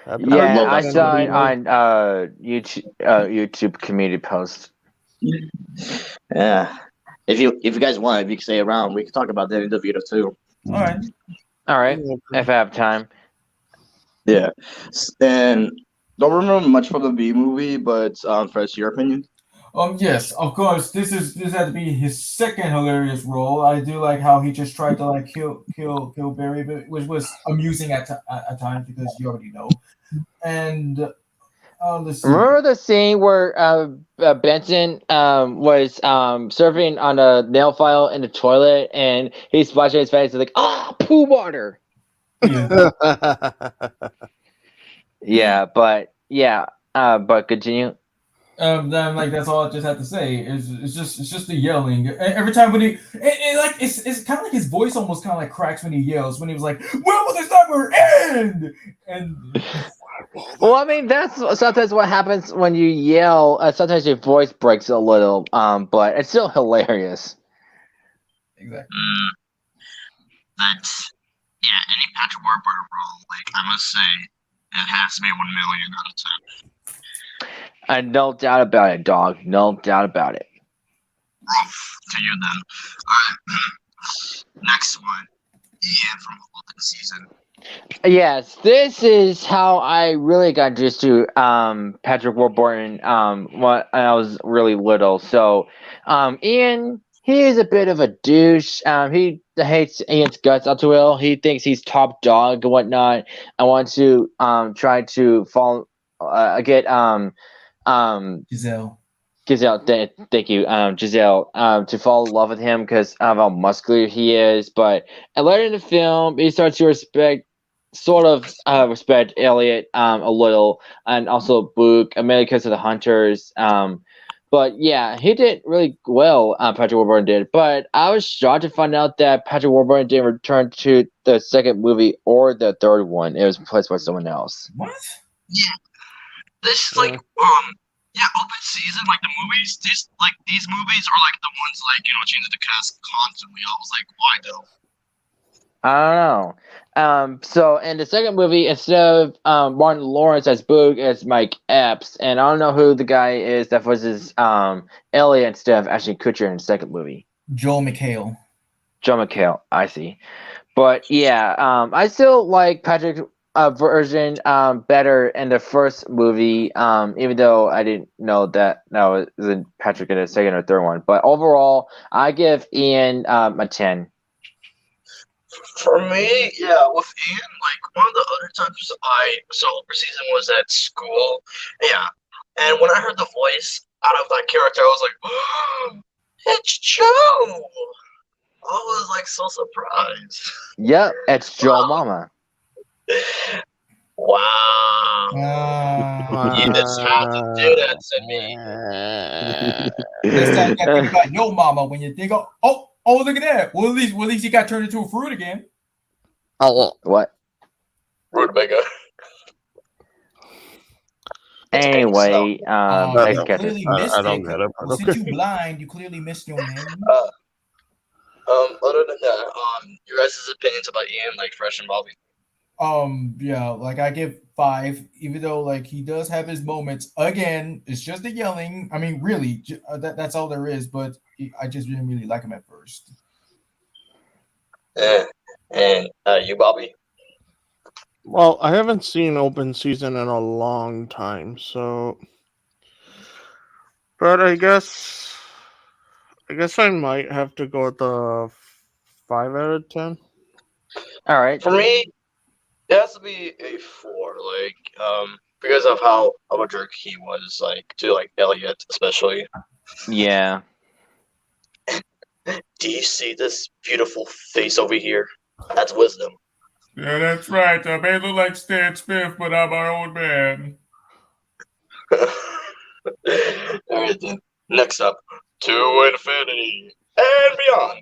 Happy Yeah, love I that saw it movie. on YouTube community post. Yeah. If you guys want, if you can stay around, we can talk about Danny DeVito too. All right. All right, if I have time. Yeah. And don't remember much from the B movie, but first, your opinion. Yes, of course. This had to be his second hilarious role. I do like how he just tried to like kill Barry, but which was amusing at times because you already know. And let's see. Remember the scene where Benson was surfing on a nail file in the toilet, and he's washing his face, and like, poo water. Yeah. But continue. Then like that's all I just had to say. It's just the yelling. Every time when it's kind of like his voice almost kind of like cracks when he yells. When he was like, "When will this ever end?" And well, I mean that's sometimes what happens when you yell. Sometimes your voice breaks a little, but it's still hilarious. Exactly. That's any Patrick Warburton role, like I must say, it has to be 1 million out of 10. No doubt about it, dog. No doubt about it. To you then. Alright. Next one. Ian from Golden Season. Yes, this is how I really got introduced to Patrick Warburton when I was really little. So Ian, he is a bit of a douche. He hates Ian's guts out too well. He thinks he's top dog and whatnot. I want to try to get Giselle. Thank you, Giselle, to fall in love with him because of how muscular he is. But later in the film, he starts to respect Elliot a little, and also Book, mainly because of the hunters. But yeah, he did really well. Patrick Warburton did, but I was shocked to find out that Patrick Warburton didn't return to the second movie or the third one. It was replaced by someone else. What? Yeah, this is Yeah. yeah, open season, like the movies, these movies are like the ones like, changing the cast constantly. I was like, why though? I don't know. So in the second movie, instead of Martin Lawrence as Boog, it's Mike Epps, and I don't know who the guy is that voices Elliot instead of Ashton Kutcher in the second movie. Joel McHale. Joe McHale, I see. But yeah, I still like Patrick's version better in the first movie, even though I didn't know that was in Patrick in the second or third one. But overall, I give Ian a 10. For me, yeah, with Ian, like one of the other times I saw open season was at school. Yeah, and when I heard the voice out of that character, I was like, oh, it's Joe. I was like so surprised. Yep, it's Joe Wow. Mama. Wow. You just had to do that to me. Next time you gotta think about your mama when you think, oh, look at that. Well, at least he got turned into a fruit again. What? Rutabaga. Anyway, next You character. clearly missed I don't it. get it, but Well, since okay. you blind, you clearly missed your name. Other than that, your guys' opinions about Ian, like Fresh and Bobby. Yeah, like I give 5, even though like he does have his moments. Again, it's just the yelling. I mean, really, that's all there is. But I just didn't really like him at first. And you, Bobby. Well, I haven't seen open season in a long time, so. But I guess I might have to go with the 5 out of 10. All right. For me, it has to be a 4, because of how of a jerk he was, to Elliot especially. Yeah. Do you see this beautiful face over here? That's wisdom. Yeah, that's right. I may look like Stan Smith, but I'm my own man. Alright then. Next up, To Infinity and Beyond.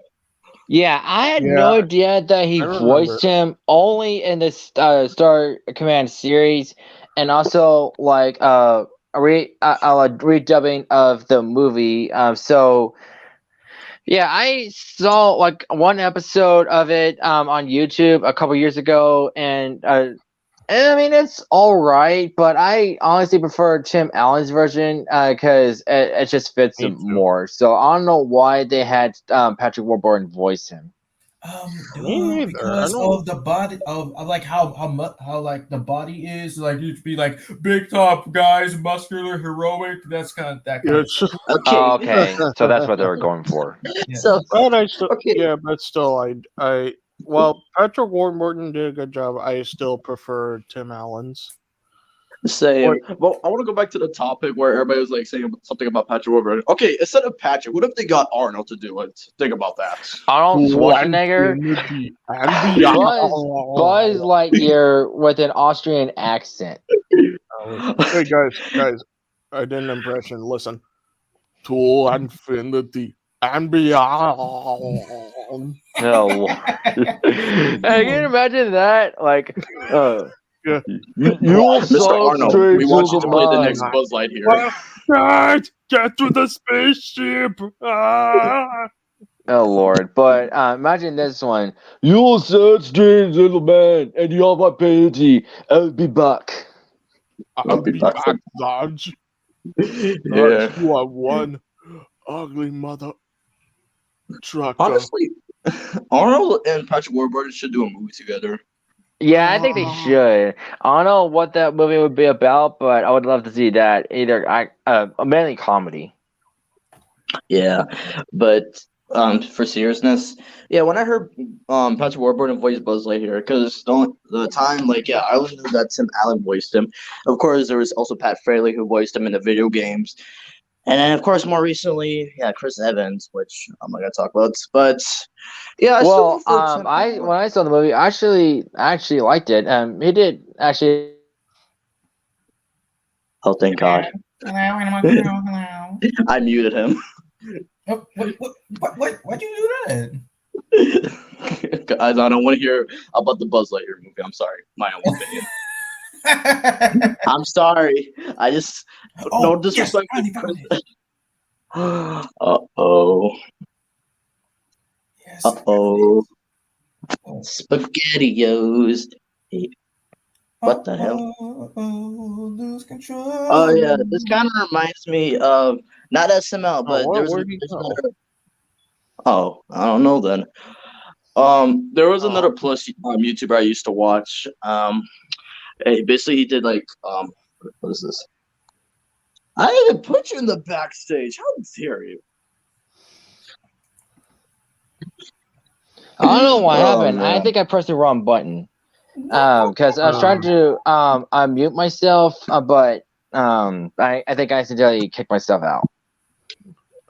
Yeah, I had Yeah, no idea that he I remember. voiced him only in the Star Command series, and also like a redubbing of the movie. So yeah, I saw like one episode of it on YouTube a couple years ago, and I mean it's all right, but I honestly prefer Tim Allen's version because it just fits Me him too. more. So I don't know why they had Patrick Warburton voice him. Me neither. Because I don't- of the body of like how like the body is like you'd be like big top guys, muscular, heroic. That's kind of that kind Yeah, of. it's- Okay. Oh, okay, so that's what they were going for. Yeah. So but I still, Okay. yeah, but still, well, Patrick Warburton did a good job. I still prefer Tim Allen's. same. Well, I want to go back to the topic where everybody was saying something about Patrick Warburton. Okay, instead of Patrick, what if they got Arnold to do it? Think about that. Arnold Schwarzenegger, Infinity and Buzz beyond. Lightyear with an Austrian accent. Hey guys, I did an impression. Listen, to infinity and beyond. Oh, hey, can you imagine that? Like, Yeah. you Mr. Arnold, we want you to play the next Buzz Lightyear. Guys, get to the spaceship. Ah. Oh Lord! But imagine this one. You're such strange little man, and you're my baby. I'll be back. I'll be back, Dodge. Yeah. You are one ugly mother trucker. Honestly, Arnold and Patrick Warburton should do a movie together. Yeah, I think they should. I don't know what that movie would be about, but I would love to see that. Either mainly comedy. Yeah, but for seriousness, yeah, when I heard Patrick Warburton voice Buzz Lightyear, because the time, I only knew that Tim Allen voiced him. Of course, there was also Pat Fraley who voiced him in the video games. And then, of course, more recently, Chris Evans, which I'm not gonna talk about. But yeah, I still prefer Tim Allen. when I saw the movie, I actually liked it. He did actually. Oh, thank God. Hello. I muted him. Why'd you do that? I don't want to hear about the Buzz Lightyear movie. I'm sorry. My own opinion. I'm sorry. I just no disrespect. Yes, finally found it. Uh-oh. Yes. Uh-oh. SpaghettiOs. What the hell? Lose control. Oh yeah, this kind of reminds me of not SML, but where'd he go? another. Oh, I don't know then. There was another plus YouTuber I used to watch. Basically he did like what is this? I didn't even put you in the backstage. How dare you? I don't know what Oh, happened. I man. think I pressed the wrong button. Because I was trying to unmute myself, but I think I accidentally kicked myself out.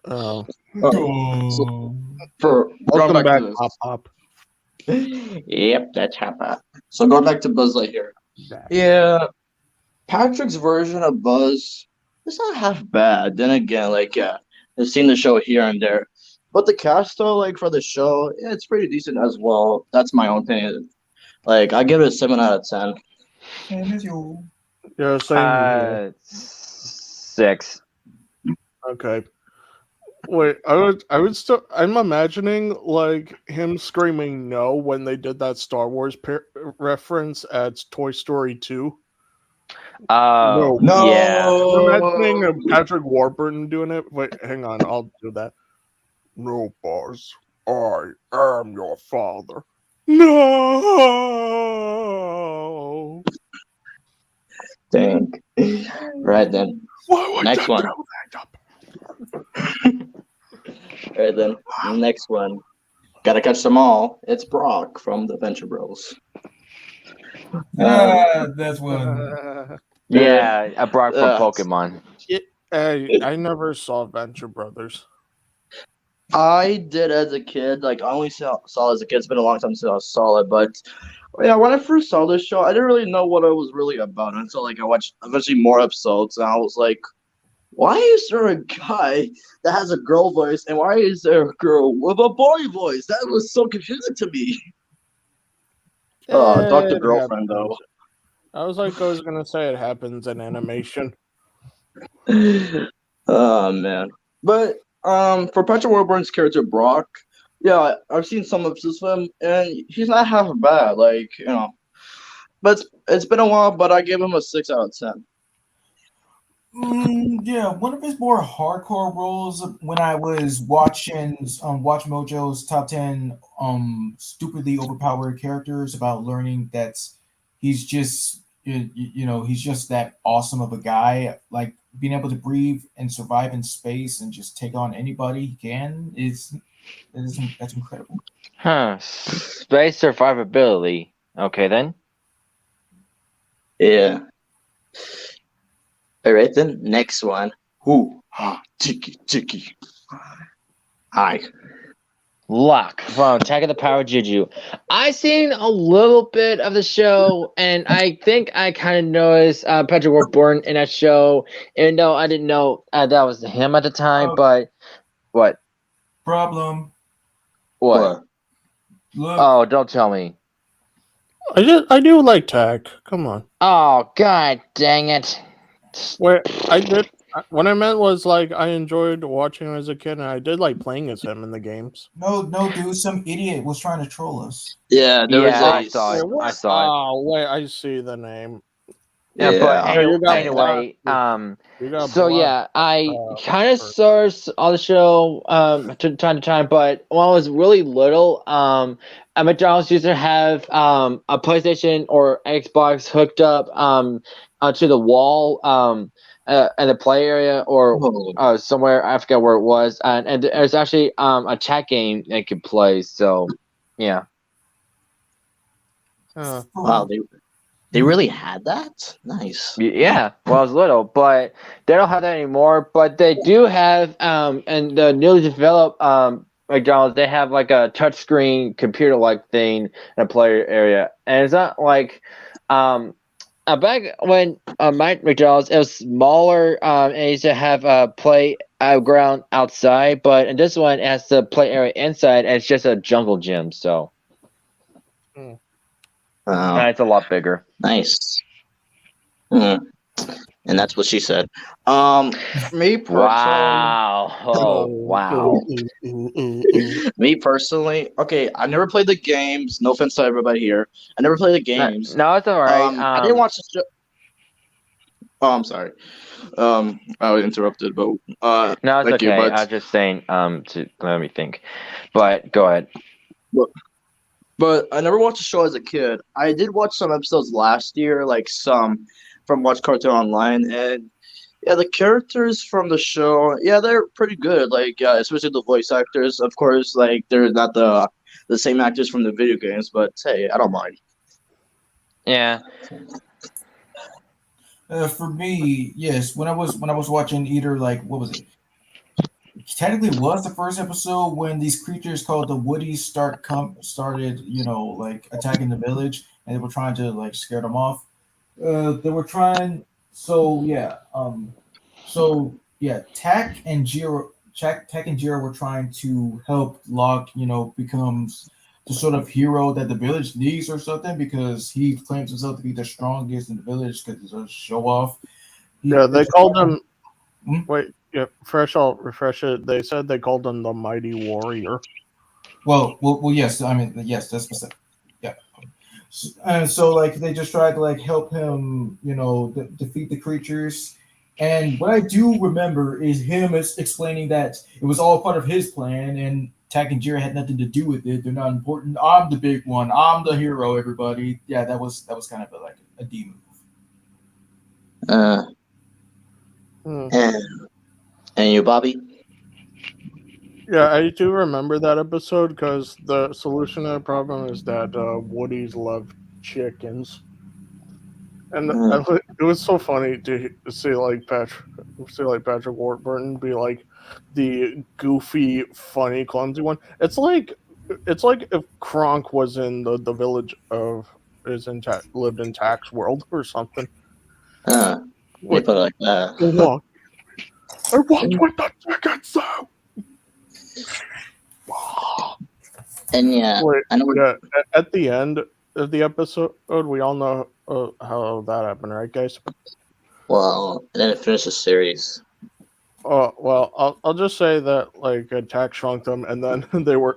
Oh, Oh. For welcome going back, to this. Pop Pop. Yep, that's happened. So going back to Buzz Lightyear. Yeah, Patrick's version of Buzz is not half bad. Then again, like I've seen the show here and there, but the cast though, like for the show, yeah, it's pretty decent as well. That's my own opinion. Like I give it a 7 out of 10. Same as you. Yeah, same here. 6. Okay. Wait, I'm imagining like him screaming no when they did that Star Wars reference at Toy Story 2. Oh, No. yeah. I'm imagining Patrick Warburton doing it. Wait, hang on, I'll do that. No, Buzz, I am your father. No. Dang. Right then. Why would Next you one. do that? Right then. Next one. Gotta catch them all. It's Brock from the Venture Bros. Yeah, that's one. Yeah, I brought from Pokemon. I never saw Venture Brothers. I did as a kid. Like I only saw it as a kid. It's been a long time since I saw it, but yeah, when I first saw this show, I didn't really know what it was really about until like I watched eventually more episodes, and I was like, why is there a guy that has a girl voice, and why is there a girl with a boy voice? That was so confusing to me. Dr. It Girlfriend happens. though. I was gonna say it happens in animation. Oh man, but for Patrick Warburton's character Brock, yeah, I've seen some episodes of him, and he's not half bad. Like but it's been a while. But I gave him a 6 out of 10. Yeah, one of his more hardcore roles when I was watching Watch Mojo's top 10 stupidly overpowered characters about learning that he's just he's just that awesome of a guy, like being able to breathe and survive in space and just take on anybody he can that's incredible. Huh. Space survivability. Okay, then. Yeah. All right then. Next one. Ooh, Tiki. Hi. Locke from Attack of the Power Juju. I seen a little bit of the show, and I think I kind of noticed Patrick Warburton in that show, even though I didn't know that was him at the time. But what? Problem. What? Look. Oh, don't tell me. I do like Tack. Come on. Oh, god dang it! Wait, I did. What I meant was like I enjoyed watching him as a kid, and I did like playing as him in the games. No, dude, some idiot was trying to troll us. Yeah, I saw it. I saw it. Oh wait, I see the name. Yeah, but Yeah. anyway, so yeah, I kind of saw all the show to time to time, but when I was really little, a McDonald's used to have a PlayStation or Xbox hooked up to the wall in the play area or somewhere, I forget where it was, and there's actually a chat game that could play. So yeah. Wow, they really had that? Nice. Yeah, well, I was little, but they don't have that anymore. But they do have, and the newly developed McDonald's, they have like a touchscreen computer-like thing in a player area, and it's not like back when Mike McDonald's, it was smaller, and it used to have play ground outside, but in this one, it has the play area inside, and it's just a jungle gym, so it's a lot bigger. Nice. Hmm. And that's what she said. Me personally, Wow! Oh, wow! me personally, okay, I never played the games. No offense to everybody here. I never played the games. No, it's all right. I didn't watch the show. Oh, I'm sorry. I was interrupted, but No, it's thank okay. you. But I was just saying to let me think. But go ahead. But I never watched the show as a kid. I did watch some episodes last year, like some from Watch Cartoon Online, and yeah, the characters from the show, yeah, they're pretty good. Like, yeah, especially the voice actors. Of course, like they're not the same actors from the video games, but hey, I don't mind. Yeah. For me, yes. When I was watching either like what was it? Technically, it was the first episode when these creatures called the Woodies started, like attacking the village, and they were trying to like scare them off. They were trying. So yeah. Tak and Jiro were trying to help Locke, becomes the sort of hero that the village needs or something because he claims himself to be the strongest in the village because he's a show off. Yeah, they called him. Hmm? Wait, yeah, I'll refresh it. They said they called him the Mighty Warrior. Well, yes. I mean, yes, that's specific. Yeah. And so, like, they just tried to like help him, defeat the creatures. And what I do remember is him explaining that it was all part of his plan, and Tak and Jira had nothing to do with it. They're not important. I'm the big one. I'm the hero. Everybody. Yeah, that was kind of like a D move. And you, Bobby? Yeah, I do remember that episode because the solution to the problem is that Woodies love chickens, and it was so funny to see like Patrick Warburton be like the goofy, funny, clumsy one. It's like if Kronk was in the village lived in Tax World or something. They put it like that. I walked with the chickens out. And yeah, Wait, I know. yeah, at the end of the episode, we all know how that happened, right, guys? Well, and then it finished the series. Oh well, I'll just say that like Attack shrunk them, and then they were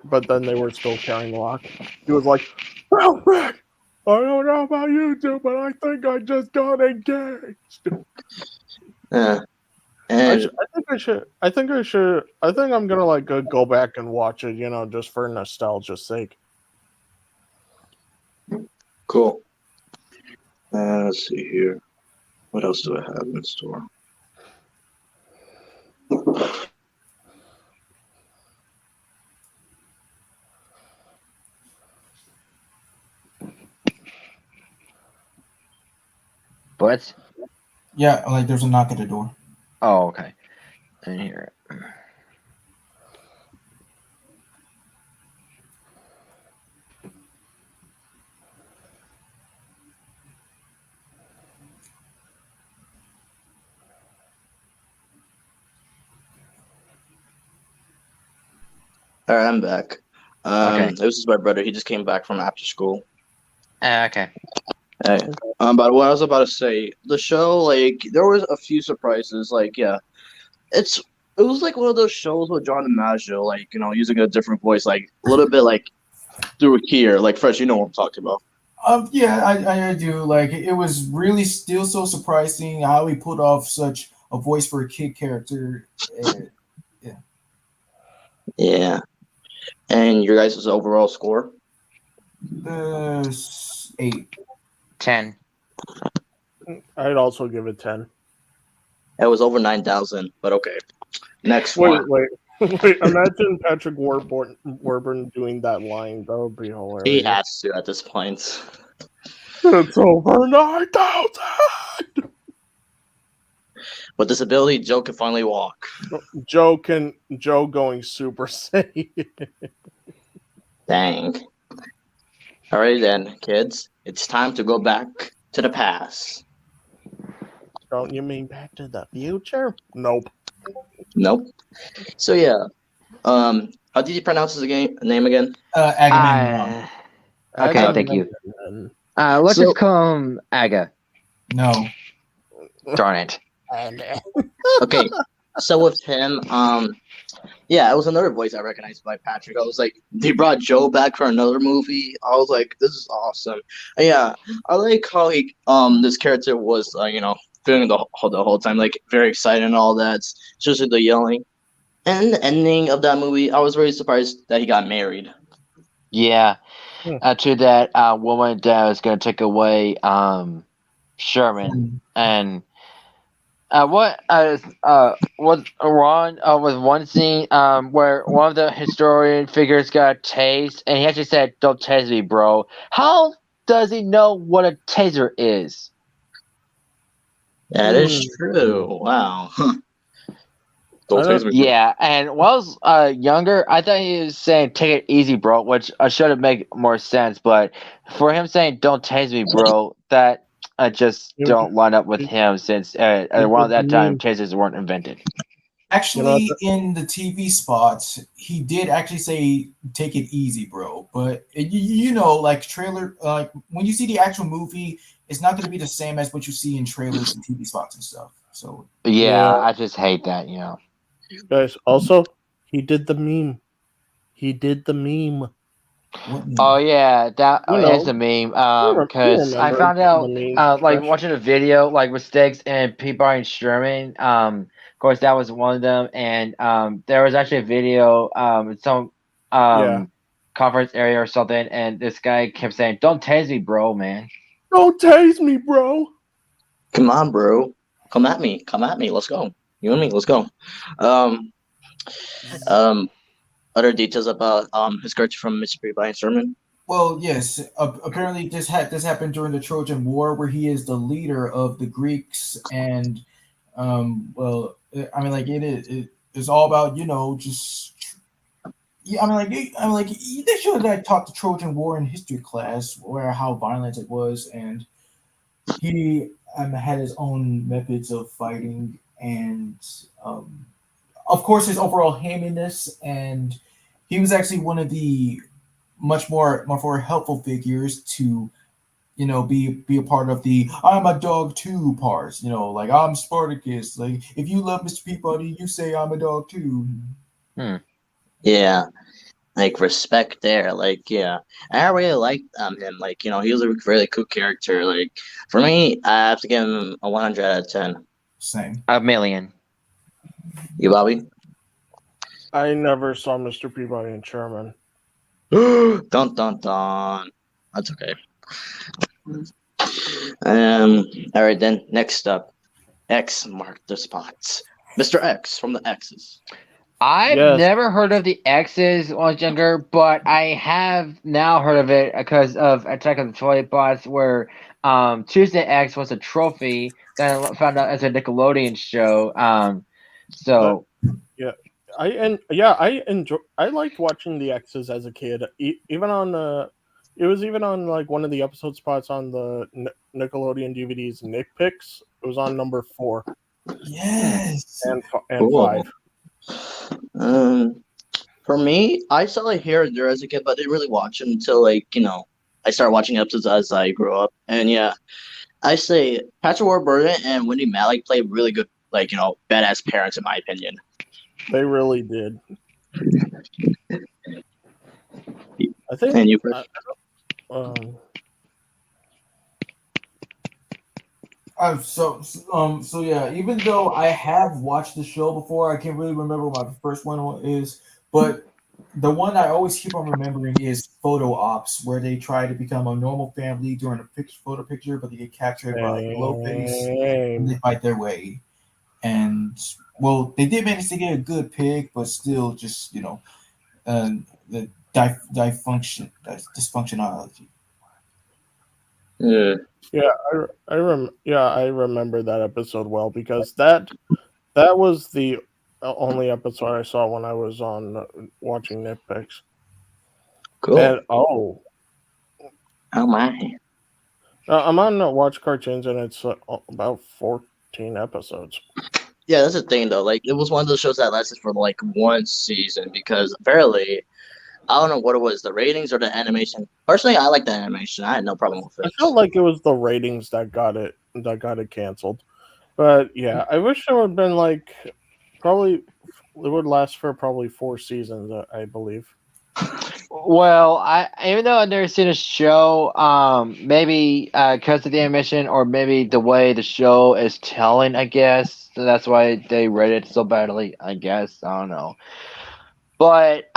still carrying Locke. He was like, "Well, Rick, I don't know about you two, but I think I just got engaged." And I think I'm gonna like go back and watch it, just for nostalgia's sake. Cool. Let's see here. What else do I have in store? What? Yeah, like there's a knock at the door. Oh, okay. I didn't hear it. All right, I'm back. Okay. This is my brother. He just came back from after school. Okay. But what I was about to say, the show, like, there was a few surprises. Like, yeah, it was like one of those shows with John DiMaggio, like, using a different voice, like a little bit like through here, like Fresh. You know what I'm talking about. Yeah, I do. Like, it was really still so surprising how he put off such a voice for a kid character. Yeah. Yeah. And your guys' overall score? 8. 10. I'd also give it 10. It was over 9,000, but okay. Next one. Wait. Imagine Patrick Warburton doing that line. That would be hilarious. He has to at this point. It's over 9,000. With this ability, Joe can finally walk. Joe going Super Saiyan. Dang. Alright then, kids. It's time to go back to the past. Don't you mean Back to the Future? Nope. Nope. So yeah. How did you pronounce his name again? Agamemnon. Okay, thank you. Agamemnon. Let's So- just call him Aga. No. Darn it. Okay. So with him, yeah, it was another voice I recognized by Patrick. I was like, they brought Joe back for another movie. I was like, this is awesome. And yeah, I like how he this character was feeling the whole time like very excited and all that, especially the yelling. And the ending of that movie, I was very surprised that he got married. Yeah. Hmm. To that woman that was going to take away Sherman. And what was wrong with one scene where one of the historian figures got tased, and he actually said, "Don't tase me, bro." How does he know what a taser is? That is true. Wow. Don't taste me. Yeah, and when I was younger, I thought he was saying "take it easy, bro," which should have made more sense. But for him saying "don't tase me, bro," that I just don't line up with him since around that time tasers weren't invented. Actually, in the TV spots, he did actually say "take it easy, bro." But like trailer, like when you see the actual movie, it's not going to be the same as what you see in trailers and TV spots and stuff. So Yeah, I just hate that. You know. Guys, also, he did the meme. He did the meme. Oh yeah, that You is know, a meme. you Because I remember found the out, meme, like Fresh? watching a video, like mistakes and Peabody and Sherman. Of course, that was one of them, and there was actually a video, in some Yeah. conference area or something, and this guy kept saying, "Don't tase me, bro, man." Don't tase me, bro. Come on, bro. Come at me. Come at me. Let's go. You and me. Let's go. Um, other details about his character from Mississippi by Sermon. well, yes. Apparently, this happened during the Trojan War, where he is the leader of the Greeks, and well, I mean, like it's all about just. Yeah, they should have like, taught the Trojan War in history class, where how violent it was, and he had his own methods of fighting, and of course his overall haminess, and he was actually one of the much more helpful figures to be a part of the "I'm a dog too" parts. Like I'm Spartacus. Like if you love Mr. Peabody, you say I'm a dog too. Yeah, like respect there. Like yeah, I really liked him. Like he was a really cool character. Like for me, I have to give him a 100 out of 10. Same. A million. You, Bobby? I never saw Mr. Peabody and Sherman. Dun dun dun. That's okay. All right then. Next up, X marked the spots. Mr. X from the X's. I've never heard of the X's when I was younger, but I have now heard of it because of Attack of the Toilet Bots, where Tuesday X was a trophy that I found out as a Nickelodeon show. So I liked watching the X's as a kid. Even on it was even on like one of the episode spots on the Nickelodeon DVDs, Nick Picks. It was on number 4. Yes. And Cool. 5. For me, I saw it here and there as a kid, but I didn't really watch it until I started watching episodes as I grew up. And yeah, I say Patrick Warburton and Wendy Malick play really good, badass parents in my opinion. They really did. I think. And you, so yeah. Even though I have watched the show before, I can't really remember what my first one is. But the one I always keep on remembering is Photo Ops, where they try to become a normal family during a photo picture, but they get captured by Glowface and they fight their way. And well, they did manage to get a good pick, but still, just the dysfunctionality. Yeah, I remember that episode well because that was the only episode I saw when I was on watching Nitpicks. cool. And oh my! I'm on Watch Cartoons, and it's about 14 episodes. Yeah, that's the thing though. Like, it was one of those shows that lasted for like one season because apparently, I don't know what it was, the ratings or the animation. Personally, I like the animation. I had no problem with I it. felt like it was the ratings that got it canceled. But yeah, I wish there would have been like probably it would last for probably 4 seasons, I believe. Well, I even though I've never seen a show, maybe because of the animation or maybe the way the show is telling, I guess so that's why they rate it so badly. I guess I don't know, but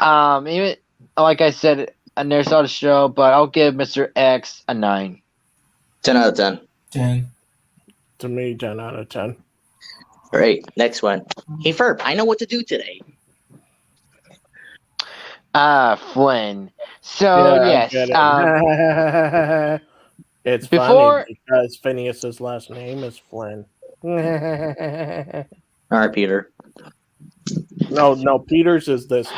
even like I said, I never saw the show, but I'll give Mr. X a 9. 10 out of 10. 10. To me, 10 out of 10. All right, next one. Hey, Ferb, I know what to do today. Flynn. So Yeah, I yes, get it. It's funny before because Phineas's last name is Flynn. No, All right, Peter. no, Peters is this.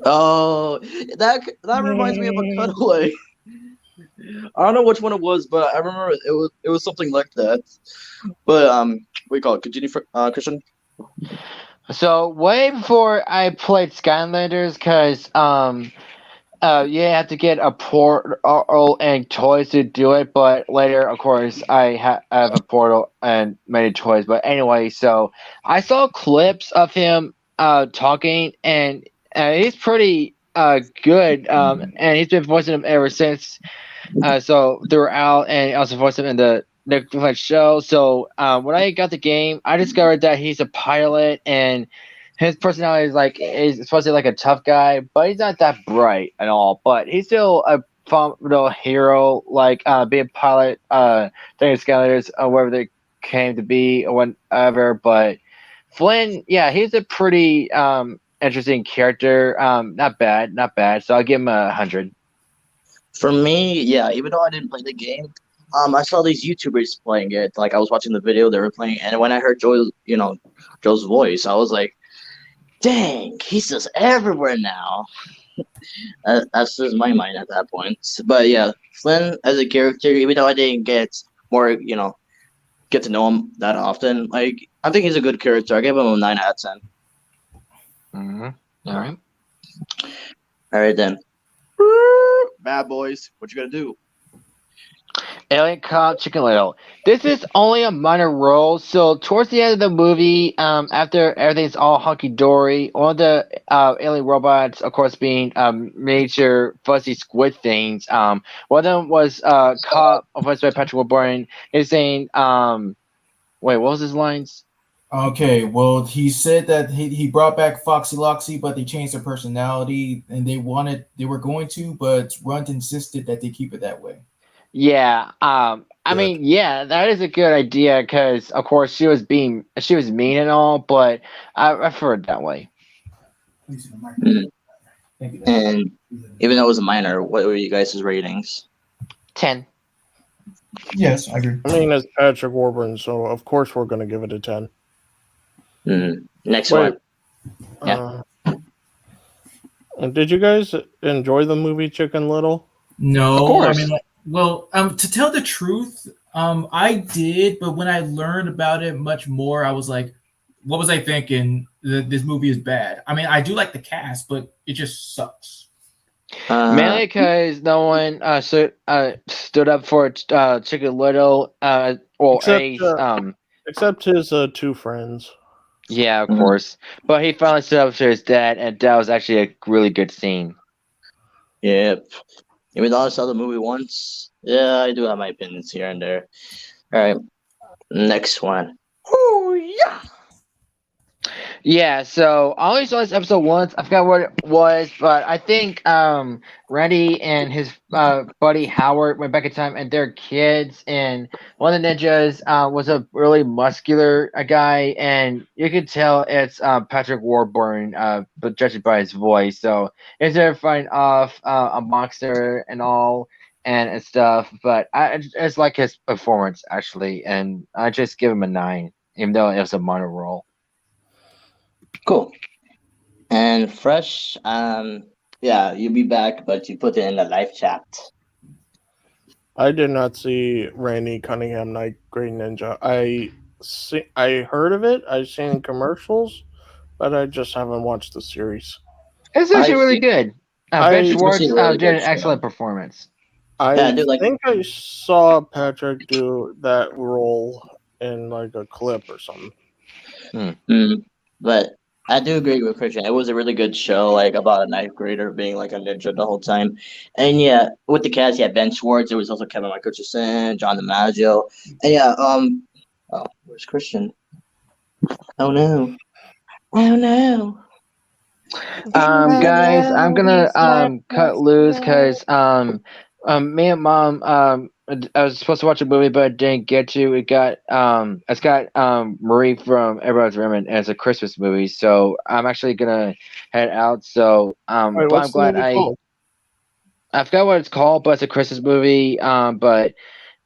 Oh, that reminds me of a cutaway. I don't know which one it was, but I remember it was something like that. But we call it. Continue, Christian. So way before I played Skylanders, because you have to get a portal and toys to do it. But later, of course, I have a portal and many toys. But anyway, so I saw clips of him talking, and he's pretty good. And he's been voicing him ever since. So throughout, and also voiced him in the Netflix show. So when I got the game, I discovered that he's a pilot, and his personality is supposed to be like a tough guy, but he's not that bright at all. But he's still a little hero, like being a pilot, taking Skylanders, wherever they came to be or whatever. But Flynn, yeah, he's a pretty interesting character. Not bad, not bad. So I'll give him 100. For me, yeah, even though I didn't play the game, I saw these YouTubers playing it. Like, I was watching the video they were playing, and when I heard Joe's voice, I was like, "Dang, he's just everywhere now." That's just my mind at that point. But yeah, Flynn as a character, even though I didn't get to know him that often, like, I think he's a good character. I give him a 9 out of 10. Mm-hmm. All right. All right then. Bad boys, what you gonna do? Alien Cop Chicken Little. This is only a minor role, so towards the end of the movie, after everything's all hunky dory, one of the alien robots, of course, being major fuzzy squid things. One of them was caught, voiced by Patrick Warburton. He's saying, wait, what was his lines? Okay, well, he said that he brought back Foxy Loxy, but they changed their personality, and they were going to, but Runt insisted that they keep it that way. Yeah, I Good. mean, yeah, that is a good idea because, of course, she was mean and all, but I prefer it that way. Mm. Thank you. And even though it was a minor, what were you guys' ratings? 10. Yes, I agree. I mean, it's Patrick Warburton, so of course we're going to give it a 10. Next Wait. one. Yeah. Did you guys enjoy the movie Chicken Little? No, Of course. I mean, to tell the truth, I did, but when I learned about it much more, I was like, what was I thinking? This movie is bad. I mean, I do like the cast, but it just sucks. Mainly because no one stood up for Chicken Little. Except his two friends. Yeah, of course. But he finally stood up to his dad, and that was actually a really good scene. Yep. Even though I saw the movie once, yeah, I do have my opinions here and there. All right, next one. Oh yeah. Yeah, so I only saw this episode once. I forgot what it was, but I think Randy and his buddy Howard went back in time and they're kids, and one of the ninjas was a really muscular guy, and you could tell it's Patrick Warburton, but judging by his voice. So is there fighting off a monster and all and stuff, but I just like his performance actually, and I just give him a 9, even though it was a minor role. Cool. And fresh. Yeah, you'll be back, but you put it in the live chat. I did not see Randy Cunningham Night Great Ninja. I heard of it. I've seen in commercials, but I just haven't watched the series. It's actually I really see. good. Ben I It's Schwartz actually a really did good an show. excellent performance. Yeah, I dude, like, think I saw Patrick do that role in like a clip or something. but I do agree with Christian. It was a really good show, like about a ninth grader being like a ninja the whole time. And yeah, with the cast, yeah, Ben Schwartz. There was also Kevin Michael Richardson, John DiMaggio, and yeah, oh, where's Christian? Oh no, oh no. Guys, I'm gonna cut loose because me and mom I was supposed to watch a movie but I didn't get to. It's got Marie from Everybody's Raymond and it's a Christmas movie, so I'm actually gonna head out. So Wait, but I'm what's the glad movie called? I forgot what it's called, but it's a Christmas movie. But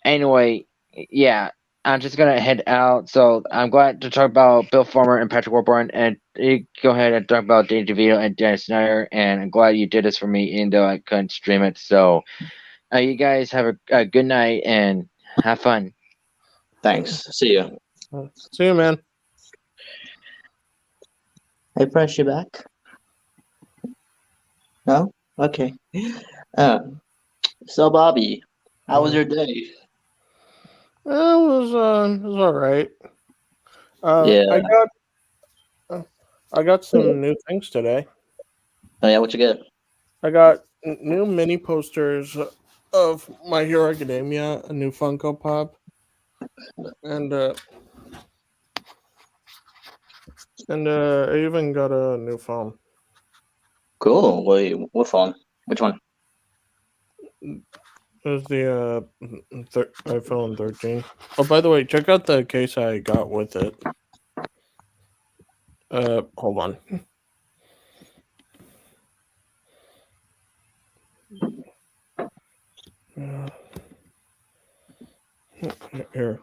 anyway, yeah, I'm just gonna head out. So I'm glad to talk about Bill Farmer and Patrick Warburton, and you go ahead and talk about Danny DeVito and Dana Snyder. And I'm glad you did this for me, even though I couldn't stream it. So you guys have a good night and have fun. Thanks. See you. See you, man. I press you back. No? Okay. Uh, so Bobby, how was your day? It was all right. Yeah. I got some new things today. Oh yeah, what you get? I got new mini posters of My Hero Academia, a new Funko Pop, and I even got a new phone. Cool. Wait, what phone? Which one? It was the iPhone 13. Oh, by the way, check out the case I got with it. Hold on. Here.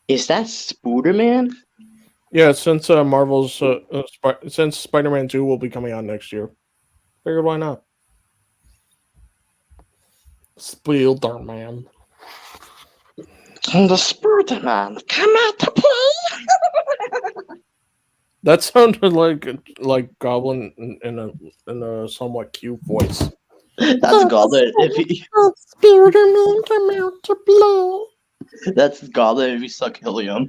Is that Spooderman? Yeah, since Marvel's since Spider-Man 2 will be coming out next year, figured why not? Spider-Man. The Spooderman, come out to play. That sounded like Goblin in a somewhat cute voice. That's Goblin. If he, Spider-Man come out to play. that's Goblin if he suck helium.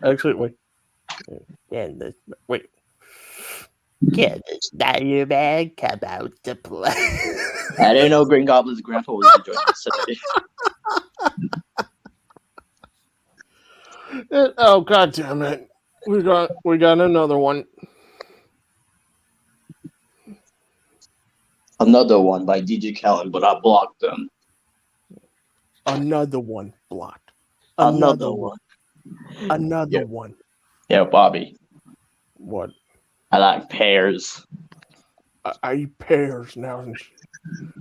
Actually, wait. Wait. Can the Spider-Man come out to play? I didn't know Green Goblin's grandpa was joining us today. Oh, god damn it. We got another one. Another one by DJ Khaled, but I blocked them. Another one blocked. Another one. Another Yeah. one. Yeah, Bobby. What? I like pears. I eat pears now.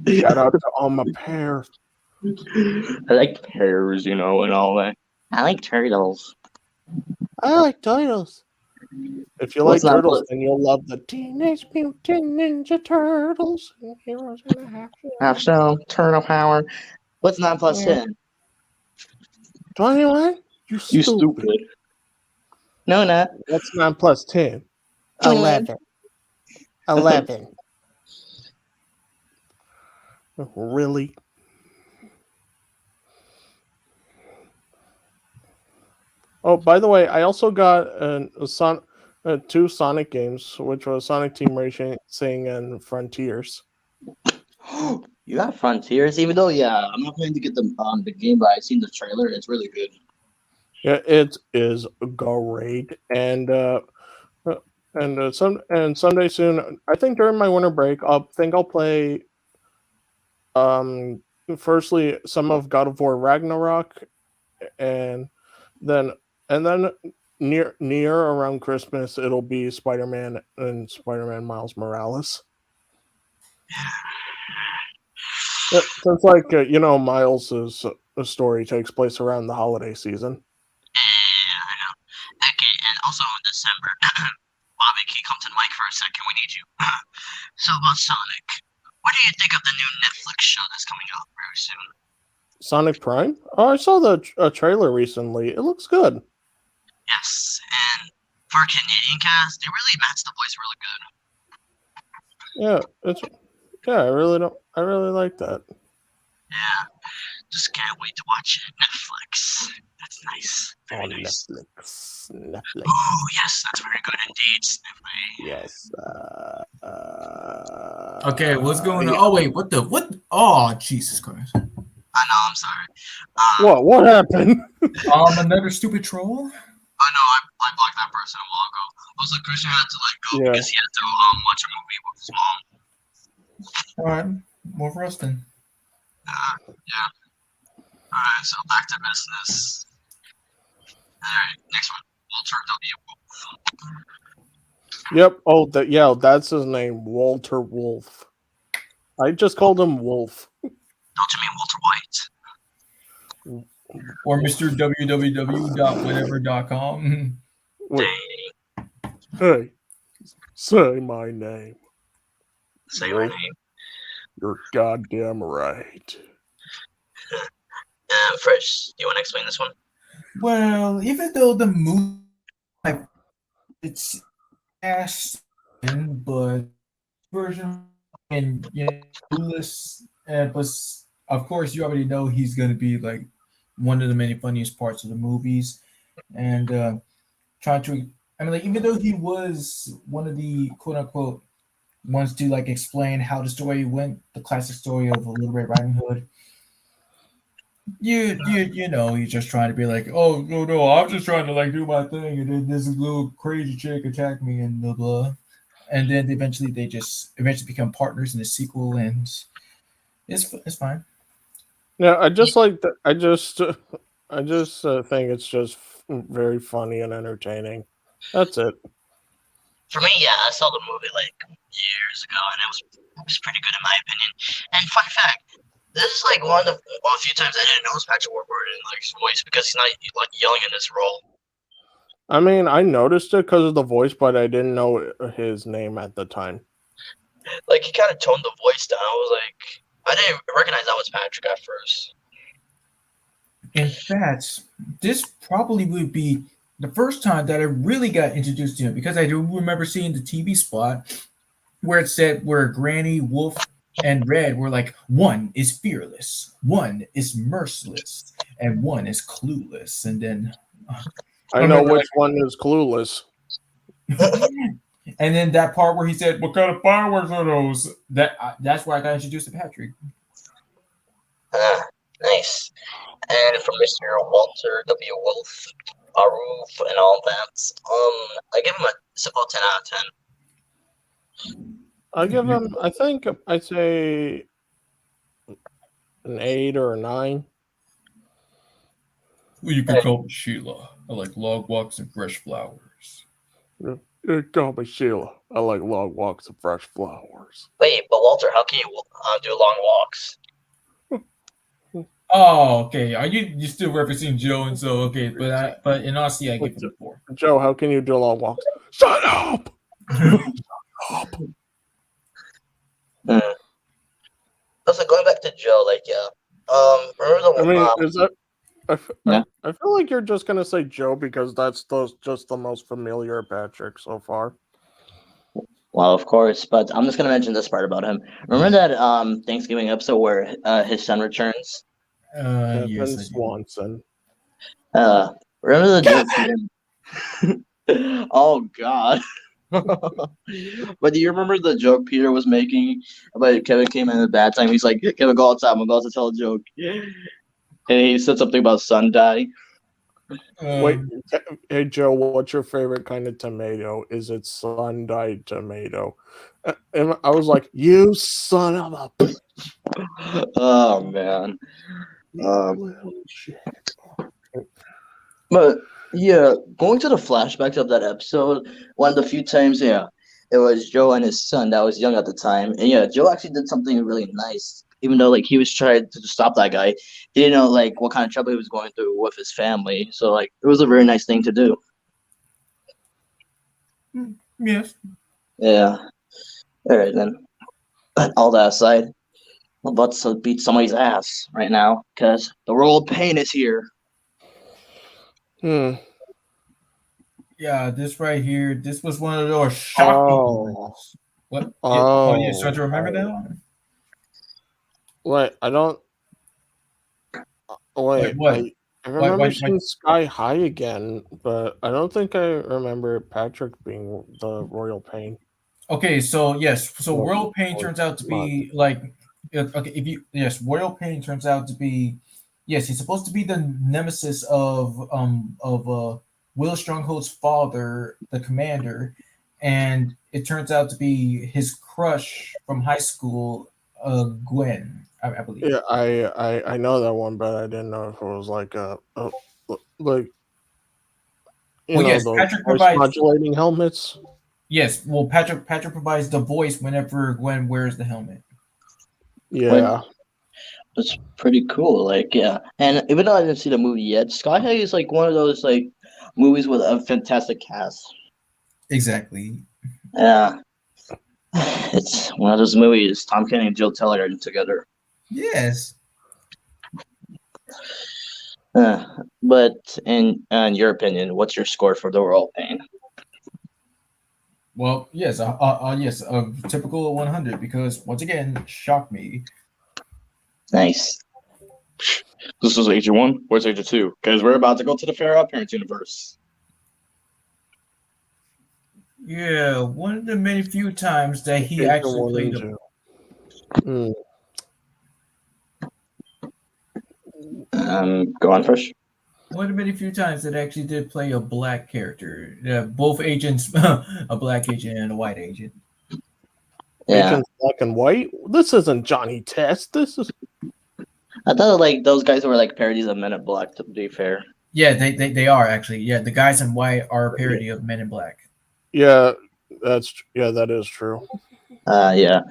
Shout out to all my pears. I like pears, and all that. I like turtles. I like turtles. If you What's like not turtles, plus- then you'll love the Teenage Mutant Ninja Turtles and Heroes in a Half Half shell, turtle power. What's 9 plus 10? 21? You You stupid. stupid. No, not. What's 9 plus 10? 11. 11. Really? Oh, by the way, I also got two Sonic games, which was Sonic Team Racing and Frontiers. You got Frontiers, even though, yeah, I'm not planning to get the game, but I've seen the trailer. It's really good. Yeah, it is great, and someday soon, I think during my winter break, I'll play firstly some of God of War Ragnarok, and then near around Christmas it'll be Spider-Man and Spider-Man Miles Morales. Since Miles' story takes place around the holiday season. Yeah, I know. Okay, and also in December, Bobby, can you come to the mic? for a second. We need you. So about Sonic, what do you think of the new Netflix show that's coming out very soon? Sonic Prime? Oh, I saw the trailer recently. It looks good. Yes, and for a Canadian cast, they really matched the voice really good. I really like that. Yeah, just can't wait to watch it. Netflix. That's nice. Very nice. Netflix. Oh, yes, that's very good indeed, Sniffy. Yes. Okay, what's going on? Oh wait, what? Oh, Jesus Christ! I know, I'm sorry. What happened? Another stupid troll. I know, I blocked that person a while ago. I was like, Christian had to go Yeah. because he had to watch a movie with his mom. All right, more for us then. Yeah. Alright, so back to business. Alright, next one. Walter W. Yep. Oh, that's his name, Walter Wolf. I just called him Wolf. Don't you mean Walter White? Or Mr. www.whatever.com. Wait. Hey, say my name. Say your name. You're goddamn right. First, you want to explain this one? Well, even though the movie, it's ass, but version and clueless, but of course you already know he's gonna be like one of the many funniest parts of the movies, and trying to. I mean, like even though he was one of the quote unquote ones to like explain how the story went, the classic story of Little Red Riding Hood. You know, he's just trying to be like, oh no, I'm just trying to like do my thing, and then this little crazy chick attacked me and blah blah, and then eventually they just become partners in the sequel, and it's fine. Yeah, I just like that. I just think it's just very funny and entertaining. That's it. For me, yeah, I saw the movie like years ago, and it was pretty good in my opinion. And fun fact, this is like one of the few times I didn't notice Patrick Warburton his voice because he's not like yelling in this role. I mean, I noticed it because of the voice, but I didn't know his name at the time. Like he kind of toned the voice down. I was like, I didn't recognize that was Patrick at first. In fact, this probably would be the first time that I really got introduced to him because I do remember seeing the TV spot where it said where Granny, Wolf, and Red were like, one is fearless, one is merciless, and one is clueless. And then I know which one is clueless. And then that part where he said, "What kind of fireworks are those?" That's where I got introduced to Patrick. Nice. And from Mr. Walter W. Wolf, Aruf, and all that, I give him a simple 10 out of 10. I give him, I think I'd say an 8 or a 9. Well, you can call me Sheila. I like log walks and fresh flowers. Call me Sheila. I like long walks and fresh flowers. Wait, but Walter, how can you do long walks? Oh, okay. Are you still referencing Joe and so okay? But in honesty, I give him a 4. Joe, how can you do long walks? Shut up! Also, going back to Joe, like remember the I mean, is that? I feel like you're just gonna say Joe because that's just the most familiar Patrick so far. Well, of course, but I'm just gonna mention this part about him. Remember that Thanksgiving episode where his son returns? Yes, Swanson. Remember the joke? Oh God! But do you remember the joke Peter was making about Kevin came in at a bad time? He's like, "Kevin, go outside. I'm about to tell a joke," and he said something about son die. Wait, hey Joe, what's your favorite kind of tomato? Is it sun-dyed tomato? And I was like, you son of a bitch. Oh man. But yeah, going to the flashbacks of that episode, one of the few times, it was Joe and his son that was young at the time, and yeah, Joe actually did something really nice. Even though like he was trying to stop that guy, he didn't know like what kind of trouble he was going through with his family. So like it was a very nice thing to do. Yes. Yeah. All right then. All that aside, I'm about to beat somebody's ass right now because the Royal Pain is here. Hmm. Yeah, this right here. This was one of those shocking Oh. ones. What? Yeah, oh, you start Oh. to remember now? Wait, I don't. Wait, Wait, what? I Why? remember seeing Sky High again, but I don't think I remember Patrick being the Royal Pain. Okay, so yes, so Well, Royal Pain or turns out to not. be like, okay, if you yes, Royal Pain turns out to be, yes, he's supposed to be the nemesis of Will Stronghold's father, the commander, and it turns out to be his crush from high school, Gwen, I believe. Yeah, I know that one, but I didn't know if it was like like Well, yes, the Patrick voice provides. modulating helmets. Yes, well, Patrick provides the voice whenever Gwen wears the helmet. Yeah. It's pretty cool. Like, yeah. And even though I didn't see the movie yet, Sky High is like one of those like movies with a fantastic cast. Exactly. Yeah. It's one of those movies. Tom Kenny and Jill Teller are together. Yes. Uh, but in your opinion, what's your score for the Royal Pain? Well, yes, yes, a typical 100 because once again, shocked me. Nice. This is Agent 1. Where's Agent 2? Because we're about to go to the Fair Appearance universe. Yeah, one of the many few times that he Agent actually 1 played and a 2. Hmm. Go on first. one of the many few times that actually did play a black character. Both agents, a black agent and a white agent. Yeah. Agents Black and White. This isn't Johnny Test. This is I thought like those guys were like parodies of Men in Black, to be fair. Yeah, they are actually. Yeah, the guys in white are a parody of Men in Black. yeah. That is true. Yeah.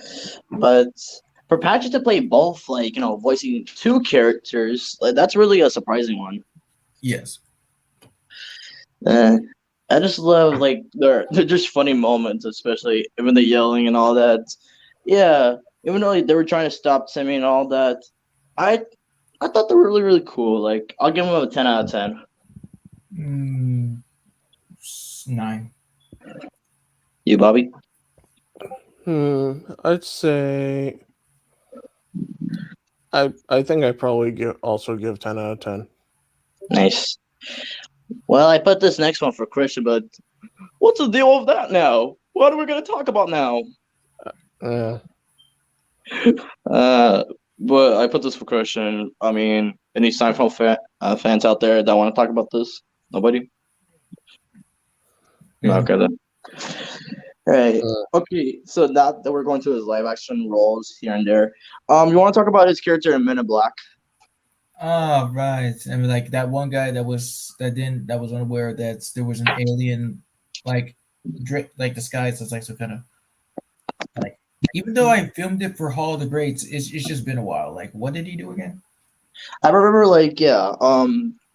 But for Patrick to play both, like, voicing two characters, like, that's really a surprising one. Yes. Uh, I just love like they're just funny moments, especially even the yelling and all that. Yeah, even though like, they were trying to stop Timmy and all that, I I thought they were really really cool. Like I'll give them a 10 out of 10. Mm, 9. You, Bobby? I'd say I think I probably give 10 out of 10. Nice. Well, I put this next one for Christian, but what's the deal with that now? What are we gonna talk about now? Yeah. But I put this for Christian. I mean, any Seinfeld fans out there that want to talk about this? Nobody? No, okay then. Right. Okay, so now that we're going to his live action roles here and there, you want to talk about his character in Men in Black? Ah, right. I mean, like that one guy that was unaware that there was an alien, like, like disguised as like some kind of like. Even though I filmed it for Hall of the Greats, it's just been a while. Like, what did he do again? I remember, like, yeah,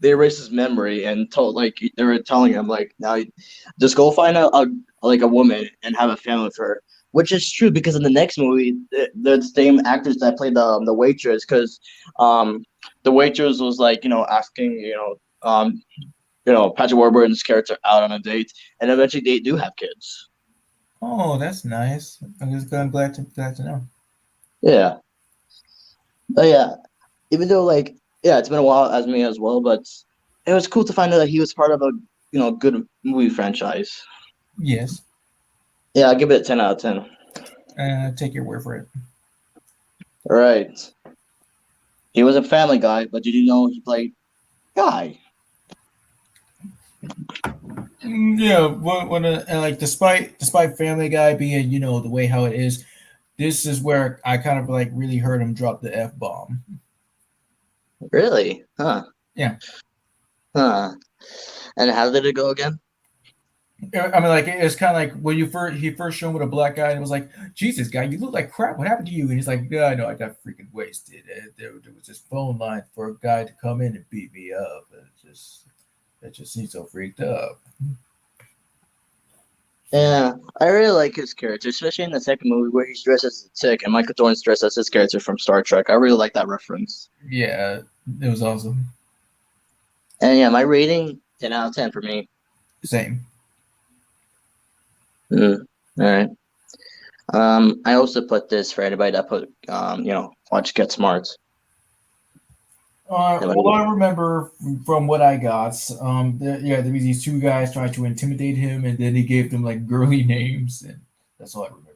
they erased his memory and told, like, they were telling him, like, now just go find a woman and have a family with her, which is true because in the next movie, the same actors that played the waitress, because the waitress was like, asking, Patrick Warburton's character out on a date, and eventually they do have kids. Oh, that's nice. I'm glad to know. Yeah, but yeah, even though like yeah, it's been a while as me as well, but it was cool to find out that he was part of a good movie franchise. Yes. Yeah, I'll give it a 10 out of 10. Take your word for it. All right, he was a Family Guy, but did you know he played Guy? Yeah, and like despite Family Guy being the way how it is, this is where I kind of like really heard him drop the F bomb. Really? Huh? Yeah. Huh? And how did it go again? I mean, like it's kind of like when he first shown with a black guy and it was like, Jesus, guy, you look like crap. What happened to you? And he's like, yeah, I know, I got freaking wasted. There was this phone line for a guy to come in and beat me up. It just seems so freaked up. Yeah, I really like his character, especially in the second movie where he's dressed as a tick and Michael Dorn's dressed as his character from Star Trek. I really like that reference. Yeah, it was awesome. And yeah, my rating 10 out of 10 for me. Same. All right. I also put this for anybody that put watch Get Smart. Well, I remember from what I got, there was these two guys trying to intimidate him, and then he gave them like girly names, and that's all I remember.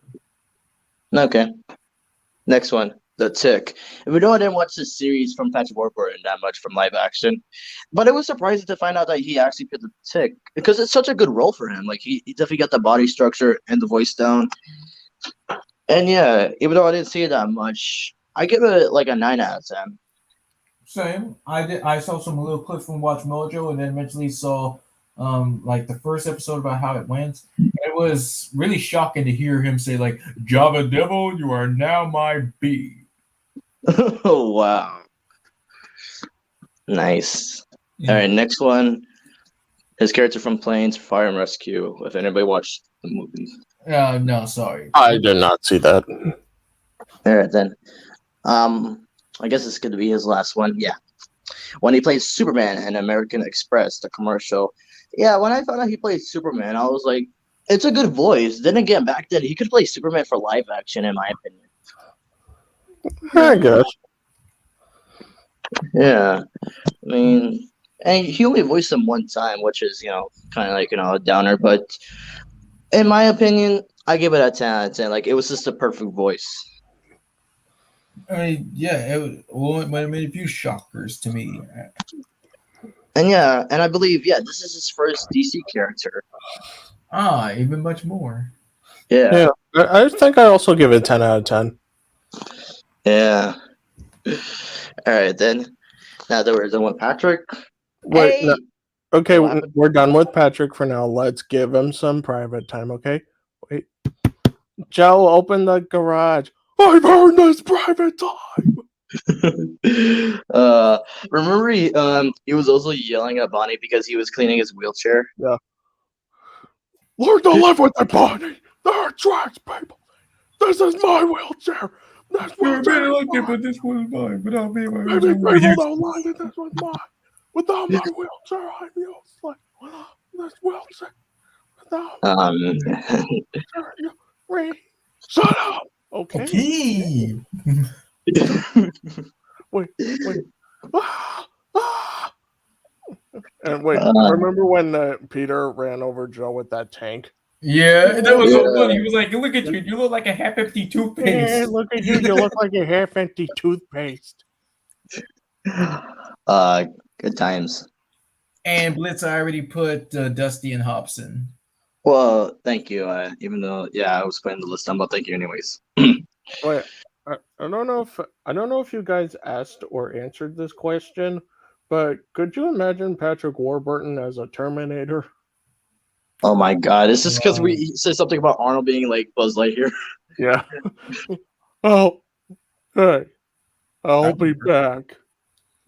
Okay. Next one, The Tick. If we know, I didn't watch this series from Patrick Warburton that much from live action, but it was surprising to find out that he actually played The Tick because it's such a good role for him. Like he definitely got the body structure and the voice down. And yeah, even though I didn't see it that much, I give it like a 9 out of 10. Same. I saw some little clips from Watch Mojo, and then eventually saw like the first episode about how it went. It was really shocking to hear him say like, "Java Devil, you are now my bee." Oh wow. Nice. Yeah. All right, next one. His character from Planes, Fire and Rescue. If anybody watched the movies. No, sorry. I did not see that. All right then. I guess it's going to be his last one. Yeah. When he plays Superman in American Express, the commercial. Yeah, when I found out he played Superman, I was like, it's a good voice. Then again, back then, he could play Superman for live action, in my opinion. I guess. Yeah. I mean, and he only voiced him one time, which is, kind of like, a downer. But in my opinion, I give it a 10 out of 10. Like, it was just a perfect voice. I mean, yeah, it made a few shockers to me. And yeah, and I believe, this is his first DC character. Even much more. Yeah. I think I also give it 10 out of 10. Yeah. All right, then. Now that we're done with Patrick. Wait, Hey! no. Okay, What happened? we're done with Patrick for now. Let's give him some private time, okay? Wait. Joe, open the garage. I've earned this private time. Remember he was also yelling at Bonnie because he was cleaning his wheelchair. Yeah. Learn to live with the body. There are tracks, people. This is my wheelchair. This wheelchair is mine. but this was mine. Without me, Maybe people don't like it. This was mine. Without my wheelchair, I'm useless. This wheelchair. Without shut up. Okay. Okay. Wait. And wait, remember when Peter ran over Joe with that tank? Yeah, that was so funny. He was like, "Look at you! You look like a half-empty Hey, toothpaste." look at you! You look like a half-empty toothpaste. Good times. And Blitz, I already put Dusty and Hobson. Well, thank you. Even though, I was putting the list down, but thank you anyways. Wait, I don't know if you guys asked or answered this question, but could you imagine Patrick Warburton as a Terminator? Oh my God! Is this because we said something about Arnold being like Buzz Lightyear? Yeah. Oh, hey, I'll be back.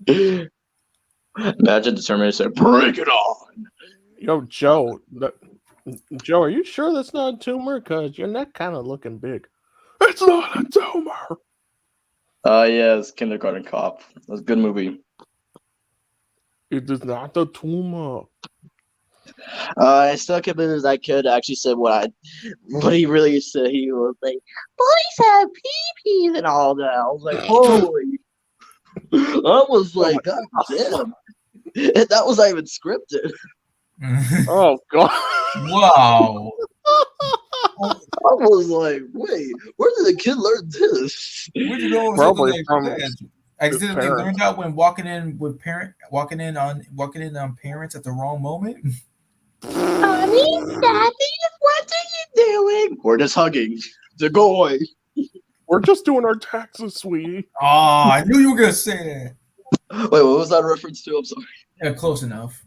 Imagine the Terminator said, "Break it on." Yo, Joe. Joe, are you sure that's not a tumor? Because your neck kind of looking big. It's not a tumor. Yes, Kindergarten Cop. That was a good movie. It is not a tumor. I still can't believe that kid actually said what he really said. He was like, "Boys have pee-pees and all that." I was like, "Holy!" I was like, "God damn!" And that was not even scripted. Oh God! Wow. I was like, "Wait, where did the kid learn this?" Where'd you know? Probably from accidentally parents. learned out when walking in on parents at the wrong moment. Mommy, Daddy, what are you doing? We're just hugging. To go away. We're just doing our taxes, sweetie. Oh, I knew you were gonna say Wait, what was that reference to? I'm sorry. that. Yeah, close enough.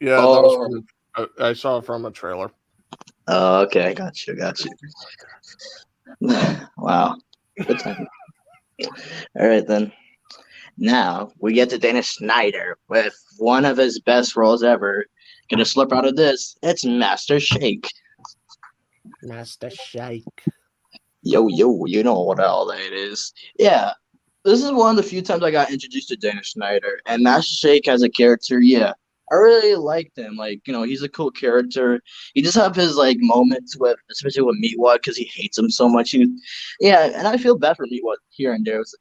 Yeah, that was from, I saw it from a trailer. Oh, okay, I got you. Wow, good time. All right then. Now we get to Dana Snyder with one of his best roles ever. Gonna slip out of this. It's Master Shake. Master Shake. Yo, you know what all that is. Yeah, this is one of the few times I got introduced to Dana Snyder. And Master Shake as a character, yeah, I really liked him. Like, he's a cool character. He just have his like moments with, especially with Meatwad, because he hates him so much. Yeah, and I feel bad for Meatwad here and there. It's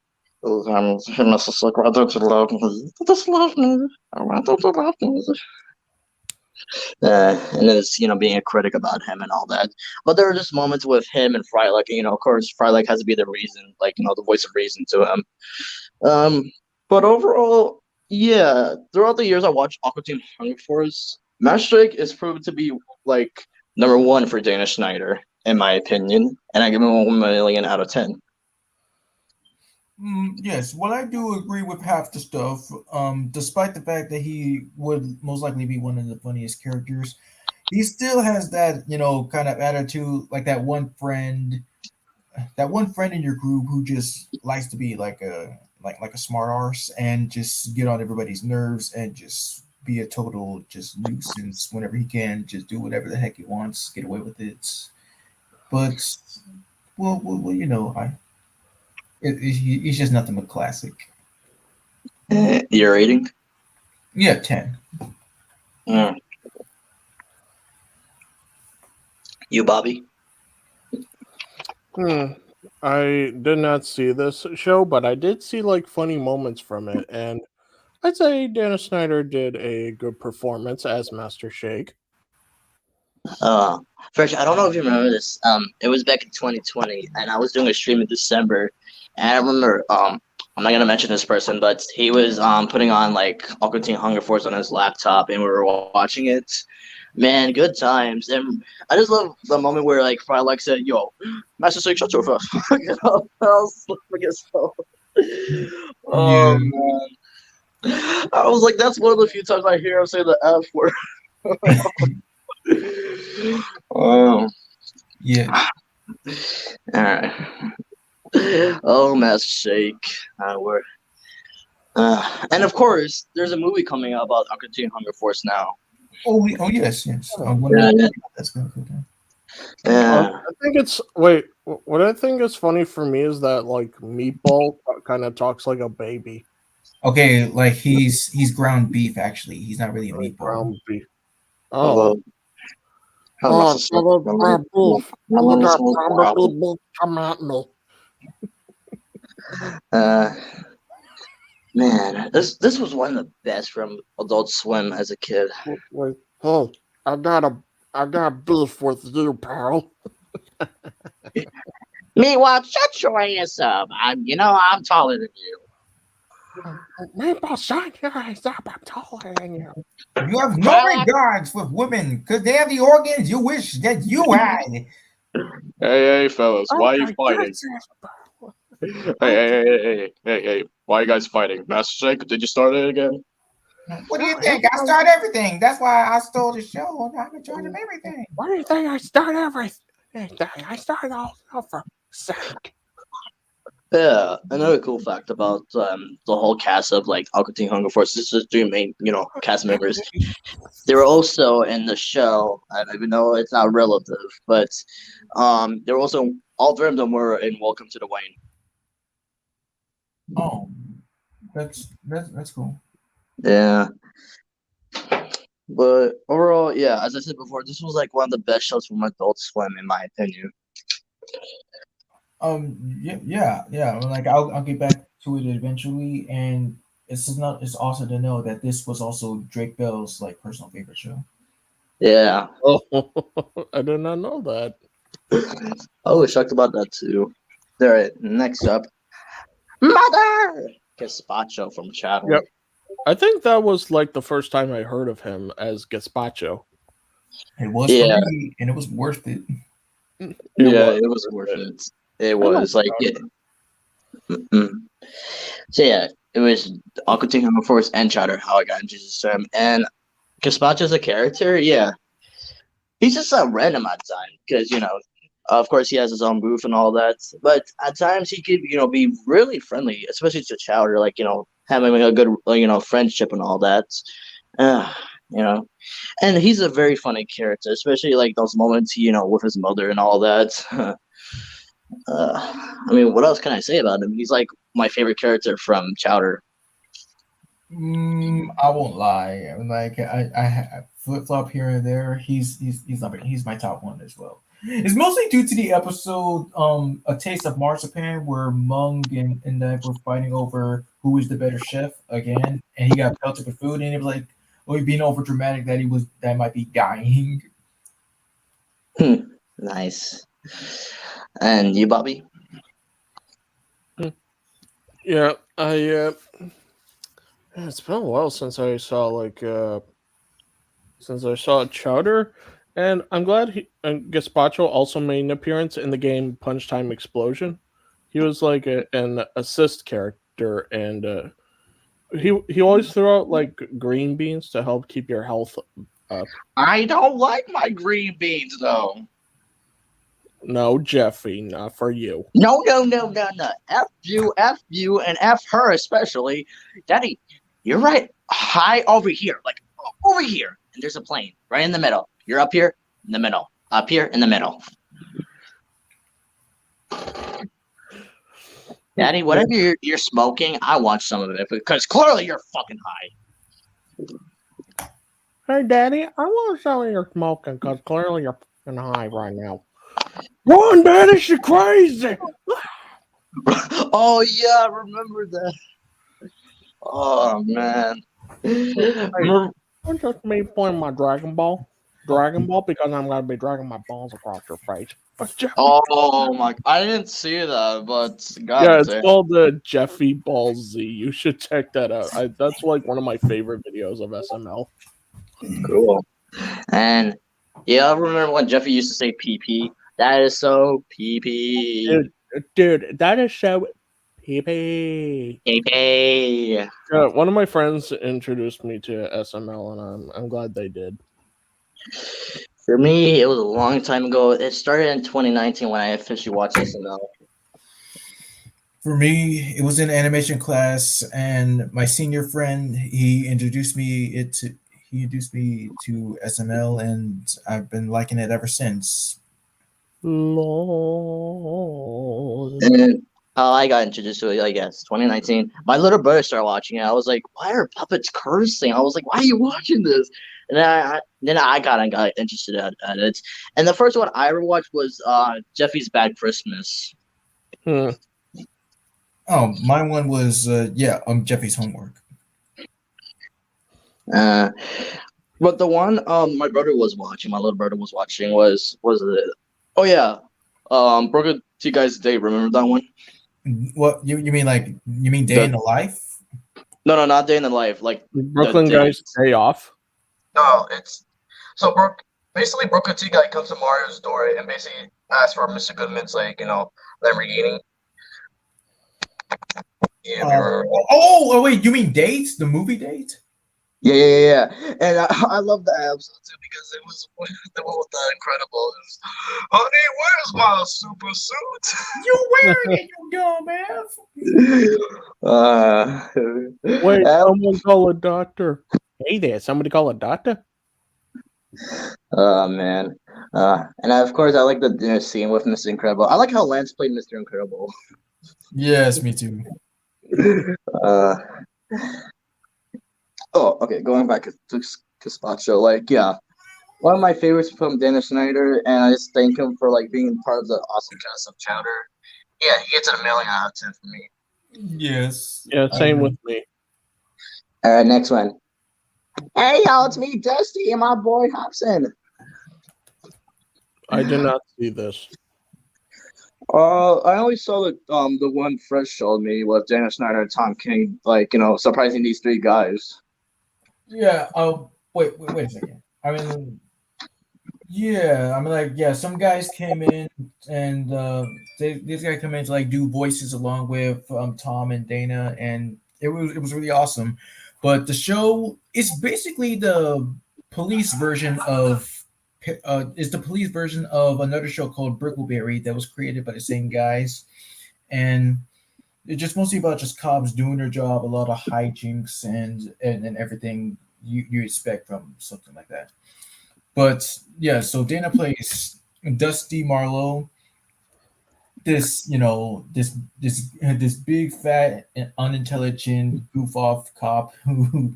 like, oh, Mr. Slick, why don't you love me? Just love me. Why don't you love me? And then it's being a critic about him and all that. But there are just moments with him and Frylock. Of course, Frylock has to be the reason, like the voice of reason to him. But overall, yeah, throughout the years I watched Aqua Teen Hunger Force, Master Shake is proven to be like number one for Dana Snyder, in my opinion, and I give him 1,000,000 out of 10. Yes, well, I do agree with half the stuff. Despite the fact that he would most likely be one of the funniest characters, he still has that, kind of attitude, like that one friend in your group who just likes to be like a smart arse and just get on everybody's nerves and just be a total just nuisance whenever he can, just do whatever the heck he wants, get away with it. But it's just nothing but classic. Your rating? Yeah, 10. Mm. You, Bobby? I did not see this show, but I did see like funny moments from it, and I'd say Dana Snyder did a good performance as Master Shake. Fresh, I don't know if you remember this. It was back in 2020, and I was doing a stream in December, and I remember, I'm not gonna mention this person, but he was putting on like Aqua Teen Hunger Force on his laptop, and we were watching it. Man, good times, and I just love the moment where like Frylock said, "Yo, Master Shake, shut your face." I was laughing as hell. Oh Yeah. man, I was like, that's one of the few times I hear him say the F word. Oh, Yeah. all right. Oh, Master Shake. And of course, there's a movie coming out about Aqua Teen Hunger Force now. Oh, yes. Yeah. That's gonna go down. Yeah. I think it's wait. What I think is funny for me is that like Meatball kind of talks like a baby. Okay, like he's ground beef. Actually, he's not really a Like meatball. ground beef. Hello. Oh, Man, this was one of the best from Adult Swim as a kid. wait, hey, I got beef with you, pal. Meanwhile, shut your ass up. I'm taller than you. Meatball, shut your ass up. I'm taller than you. You have no regards for women because they have the organs you wish that you had. Hey, fellas, why are you fighting? Hey, why are you guys fighting? Master Shake, did you start it again? What do you think? I start everything. That's why I stole the show. I'm in charge of everything. Why do you think I start everything? I started all over. Sick. Yeah, another cool fact about the whole cast of like Aqua Teen Hunger Force. This is three main, cast members. They were also in the show, and even though it's not relative, but they were also all three of them were in Welcome to the Wayne. Oh, that's cool. Yeah, but overall, yeah, as I said before, this was like one of the best shows from Adult Swim, in my opinion. Yeah. Like I'll get back to it eventually, and it's also to know that this was also Drake Bell's like personal favorite show. Yeah. Oh, I did not know that. I was shocked about that too. All right, next up, Mother Gazpacho from Chatham. Yep. I think that was like the first time I heard of him as Gazpacho. It was for me, and it was worth it. It was worth it. It was like So yeah, it was Aqua Teen Hunger Force and Chatter how I got introduced to him. And Gazpacho's a character, yeah. He's just random at times because of course he has his own booth and all that. But at times he could be really friendly, especially to Chowder, like having a good friendship and all that. And he's a very funny character, especially like those moments, with his mother and all that. I mean, what else can I say about him? He's like my favorite character from Chowder. I won't lie. Like I flip flop here and there. He's not. He's my top one as well. It's mostly due to the episode A Taste of Marzipan, where Mung and Ned were fighting over who is the better chef again, and he got pelted with food, and he was like, "Oh, he's being over dramatic that might be dying." Nice. And you, Bobby? Yeah, it's been a while since I saw Chowder, and I'm glad Gazpacho also made an appearance in the game Punch Time Explosion. He was like an assist character, and he always threw out like green beans to help keep your health up. I don't like my green beans though. No, Jeffy, not for you. No. F you, and F her especially. Daddy, you're right. High over here, like over here. And there's a plane right in the middle. You're up here in the middle. Up here in the middle. Daddy, whatever you're smoking, I want some of it because clearly you're fucking high. Hey, Daddy, I want some of your smoking because clearly you're fucking high right now. Run, Daddy, she's crazy. Oh yeah, I remember that. Oh man. It's just me playing my Dragon Ball because I'm gonna be dragging my balls across your face. Oh my! I didn't see that, but God yeah, it's damn. called the Jeffy Ball Z. You should check that out. That's like one of my favorite videos of SML. Cool. And yeah, I remember when Jeffy used to say PP. That is so PP. Dude, that is so PP. PP. One of my friends introduced me to SML, and I'm glad they did. For me, it was a long time ago. It started in 2019 when I officially watched SML. For me, it was in animation class, and my senior friend he introduced me to SML, and I've been liking it ever since. Lord. And I got introduced to it, I guess, 2019. My little brother started watching it. I was like, why are puppets cursing? I was like, why are you watching this? And then I got interested at it. And the first one I ever watched was Jeffy's Bad Christmas. Oh, my one was Jeffy's Homework. But the one my brother was watching, my little brother was watching was it? Oh yeah, Brooklyn T Guys Day. Remember that one? What you mean Day in the Life? No, not Day in the Life. Like Brooklyn Guys Day Off. No, it's so basically Brooklyn T Guy comes to Mario's door and basically asks for Mr. Goodman's Lamborghini. Yeah. Wait, you mean Dates? The movie Date? Yeah. And I love that episode too because it was the one with the Incredibles. Honey, where's my super suit? You wearing it, you dumbass. Wait, someone call a doctor. Hey there, somebody call a doctor? Oh man. And of course I like the dinner scene with Mr. Incredible. I like how Lance played Mr. Incredible. Yes, me too. Okay, going back to Gazpacho, one of my favorites from Dana Snyder, and I just thank him for being part of the awesome cast of Chowder. Yeah, he gets a 1,000,000 out of 10 for me. Yes. Yeah, same with me. All right, next one. Hey y'all, it's me, Dusty, and my boy Hobson. I did not see this. I only saw the one Fresh showed me with Dana Snyder and Tom King, surprising these three guys. Yeah. Wait a second. Some guys came in and these guys come in to do voices along with Tom and Dana, and it was really awesome. But the show is basically the police version of another show called Brickleberry that was created by the same guys, and it's just mostly about just cops doing their job, a lot of hijinks and everything you expect from something like that. But yeah, so Dana plays Dusty Marlowe, this this big fat and unintelligent goof off cop who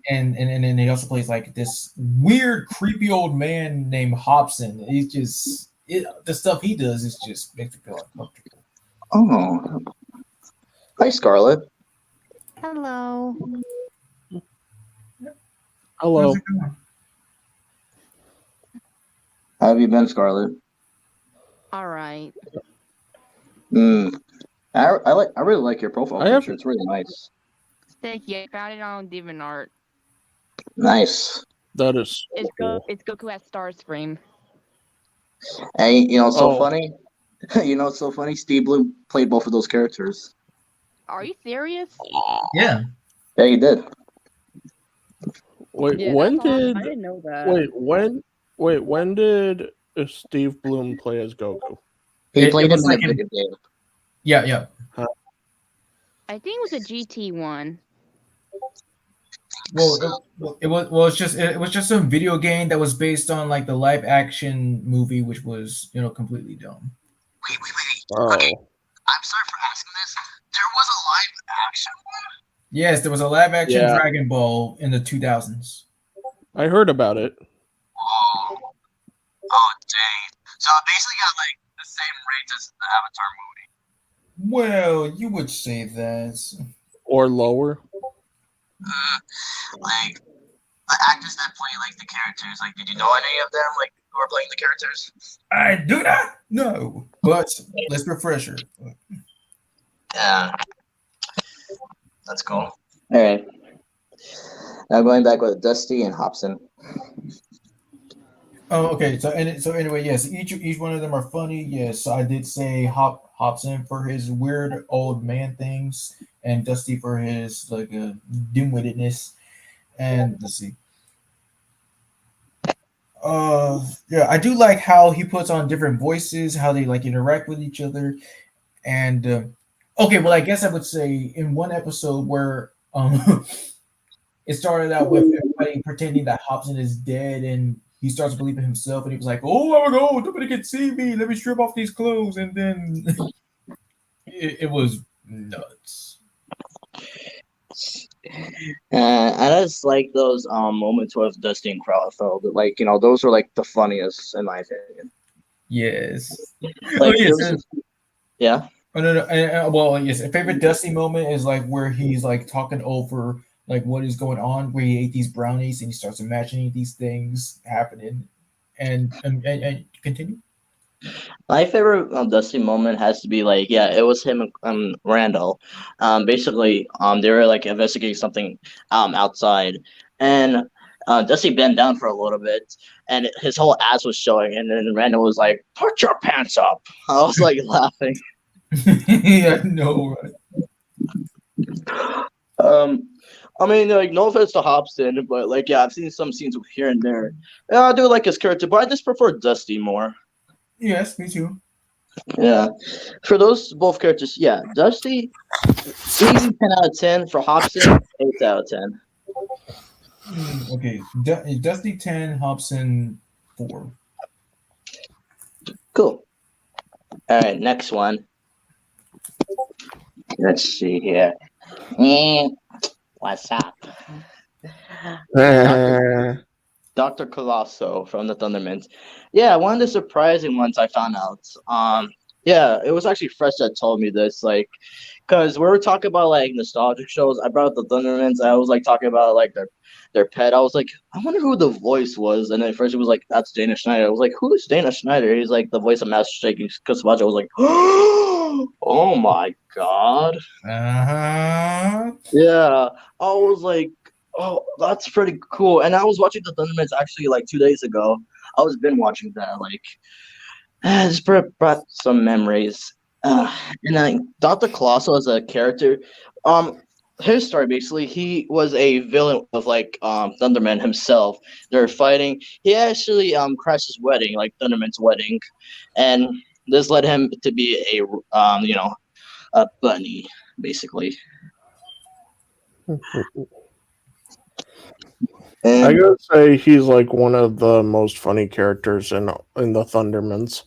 and then he also plays like this weird creepy old man named Hobson. He's just the stuff he does is just makes me feel uncomfortable. Oh, hi, Scarlett. Hello. Hello. How's it going? How have you been, Scarlett? All right. I really like your profile I have- picture. It's really nice. Thank you. I found it on DeviantArt. Nice. That is It's cool. It's Goku at Starscream. Hey, you know, it's so Oh. funny. You know, it's so funny. Steve Blue played both of those characters. Are you serious? Yeah. Yeah, he did. Wait, Yeah, when that's awesome. did I didn't know that. when did Steve Bloom play as Goku? He It played him was in like the in- video game. Yeah. I think it was a GT one. It was just some video game that was based on like the live action movie, which was completely dumb. Wait. Oh, I'm sorry for asking this. There was a live action one? Yes, there was a live action Yeah. Dragon Ball in the 2000s. I heard about it. Oh, dang. So it basically got like the same rates as the Avatar movie. Well, you would say that. Or lower. Like the actors that play like the characters, like did you know any of them like who were playing the characters? I do not know, but let's refresh her. Yeah. That's cool. Alright. Now going back with Dusty and Hobson. Oh, okay. So anyway, yes, each one of them are funny. Yes, I did say Hobson for his weird old man things, and Dusty for his like dim-wittedness. And let's see. Yeah, I do like how he puts on different voices, how they like interact with each other, and okay. Well, I guess I would say in one episode where it started out with everybody pretending that Hobson is dead, and he starts believing himself, and he was like, "Oh my God, nobody can see me. Let me strip off these clothes," and then it was nuts. I just like those moments with Dusty and Crawford. Like, you know, those were like the funniest in my opinion. Yes. Like, yes. it was just- yeah. Oh, no. Well, yes. A favorite Dusty moment is like where he's like talking over like what is going on, where he ate these brownies and he starts imagining these things happening, and continue. My favorite Dusty moment has to be like, yeah, it was him and Randall. Basically, they were like investigating something outside, and Dusty bent down for a little bit, and his whole ass was showing, and then Randall was like, "Put your pants up." I was like laughing. Yeah, no, right. I mean, like, no offense to Hobson, but like, yeah, I've seen some scenes here and there. Yeah, I do like his character, but I just prefer Dusty more. Yes, me too. Yeah, for those both characters, yeah, Dusty, easy 10 out of 10. For Hobson, 8 out of 10. Okay, Dusty 10, Hobson 4. Cool. All right, next one. Let's see here. What's up? Dr. Colosso from the Thundermans. Yeah, one of the surprising ones I found out. Yeah, it was actually Fresh that told me this, like, because we were talking about like nostalgic shows. I brought up the Thundermans. I was like talking about like their pet. I was like, I wonder who the voice was. And then first it was like, that's Dana Snyder. I was like, who is Dana Snyder? He's like the voice of Master Shaking Kusabachi. I was like, oh my god. Uh-huh. Yeah, I was like, oh, that's pretty cool. And I was watching the Thundermans actually like 2 days ago. I was been watching that, like, it just brought some memories. And then Dr. Colosso as a character, his story basically, he was a villain of like Thunderman himself. They're fighting. He actually crashed his wedding, like Thunderman's wedding, and this led him to be a bunny, basically. I And gotta say he's like one of the most funny characters in the Thundermans.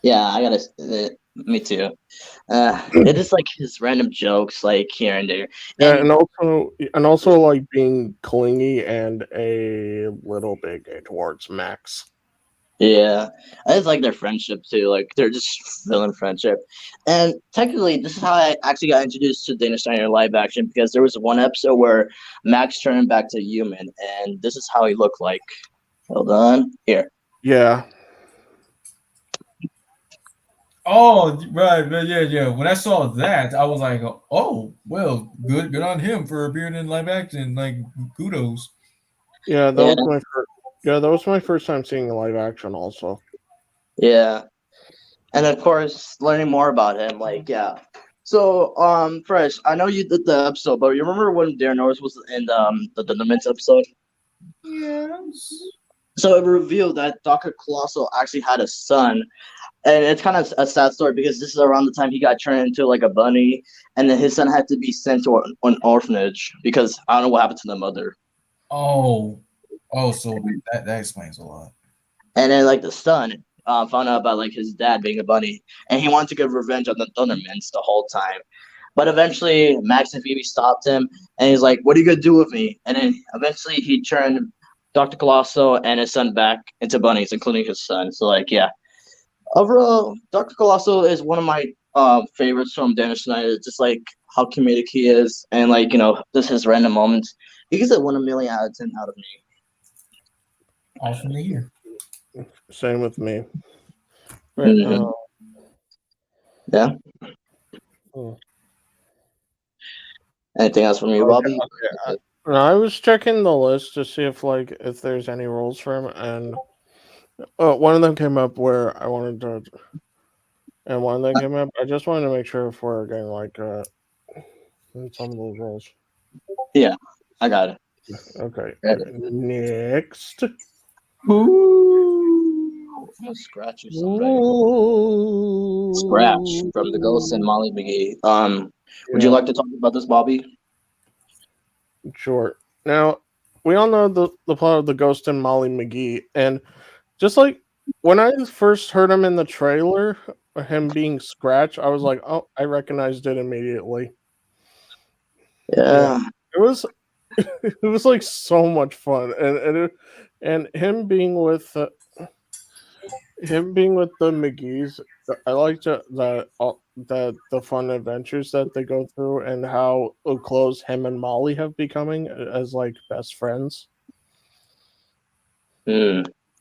yeah, me too. It is like his random jokes, like here and there. Yeah, And and also like being clingy and a little bit gay towards Max. yeah, I just like their friendship too. Like they're just feeling friendship. And technically, this is how I actually got introduced to Dana Snyder live action because there was one episode where Max turned back to human, and this is how he looked like. Hold on, here. Yeah, Oh, right, yeah. When I saw that, I was like, oh, well, good on him for appearing in live action. Like, kudos. yeah, that Yeah, was my first. Yeah, that was my first time seeing live action. Also, yeah, and of course, learning more about him. Like, yeah. So, Fresh, I know you did the episode, but you remember when Darren Norris was in the Mints episode? Yes. So it revealed that Dr. Colossal actually had a son, and it's kind of a sad story because this is around the time he got turned into like a bunny, and then his son had to be sent to an orphanage because I don't know what happened to the mother. Oh, so that explains a lot. And then like the son found out about like his dad being a bunny, and he wanted to get revenge on the Thundermans the whole time. But eventually, Max and Phoebe stopped him, and he's like, "What are you gonna do with me?" And then eventually, he turned Dr. Colosso and his son back into bunnies, including his son. So like, yeah. Overall, Dr. Colosso is one of my favorites from Dana Snyder. Just like how comedic he is, and like just his random moments. He gives it 1 million out of 10 out of me. Awesome to hear. same with me. Right, Mhm. Yeah. oh. Anything else from you, Okay, Bobby? No, I was checking the list to see if there's any roles for him, and one of them came up where I wanted to, and one of them came up. I just wanted to make sure if we're getting like in some of those roles. Yeah, I got it. Okay, Ready. next. Ooh, I'm gonna scratch you somebody. Ooh. Scratch from the Ghost and Molly McGee. Would you Yeah, like to talk about this, Bobby? sure. Now we all know the plot of the Ghost and Molly McGee, and just like when I first heard him in the trailer, him being Scratch, I was like, oh, I recognized it immediately. Yeah. It was it was like so much fun, and him being with the McGee's. I liked the fun adventures that they go through and how close him and Molly have becoming as like best friends.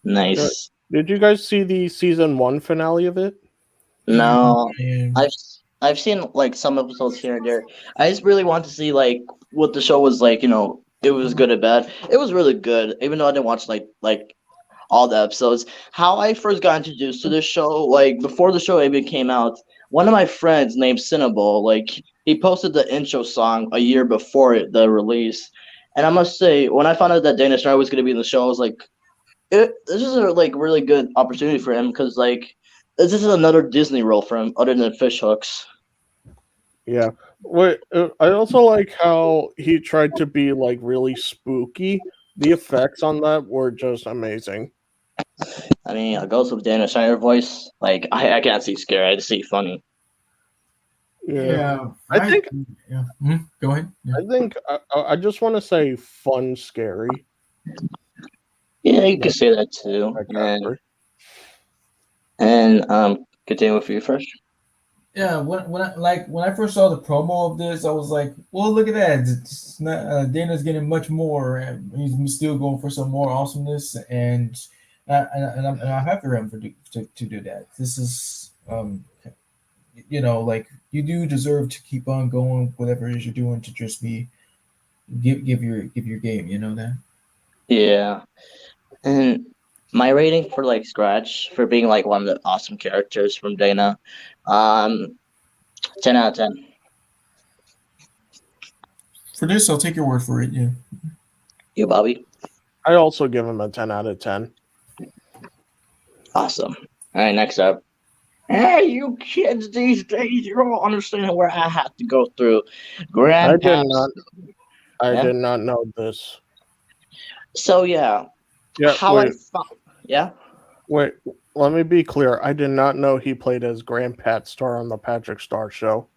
Nice. Did you guys see the season 1 finale of it? No, And I've seen like some episodes here and there. I just really want to see like what the show was like. It was good or bad. It was really good, even though I didn't watch like all the episodes. How I first got introduced to this show, like before the show even came out, one of my friends named Cinnabol, like he posted the intro song a year before the release. And I must say, when I found out that Dana Star was going to be in the show, I was like, this is a like really good opportunity for him because like this is another Disney role for him other than Fish Hooks. Yeah. Wait, I also like how he tried to be like really spooky. The effects on that were just amazing. I mean, a Ghost with Dana Schneider voice, like I can't see scary, I just see funny. Yeah. I think yeah. Go ahead. Yeah. I think I just want to say fun scary. Yeah, you can say that too. And continue with you first. Yeah, when I first saw the promo of this, I was like, "Well, look at that! It's not, Dana's getting much more, and he's still going for some more awesomeness." And I'm happy for him to do that. This is, like you do deserve to keep on going, whatever it is you're doing, to just give your game. You know that. Yeah, and my rating for like Scratch for being like one of the awesome characters from Dana, 10 out of 10. For this, I'll take your word for it. Yeah. You, Bobby? I also give him a 10 out of 10. Awesome. All right, next up. Hey, you kids these days, you don't understand where I have to go through. I Grandpa's. did not know this. So yeah, Yeah, how I found. Yeah. wait. Let me be clear. I did not know he played as Grandpat Star on the Patrick Star Show.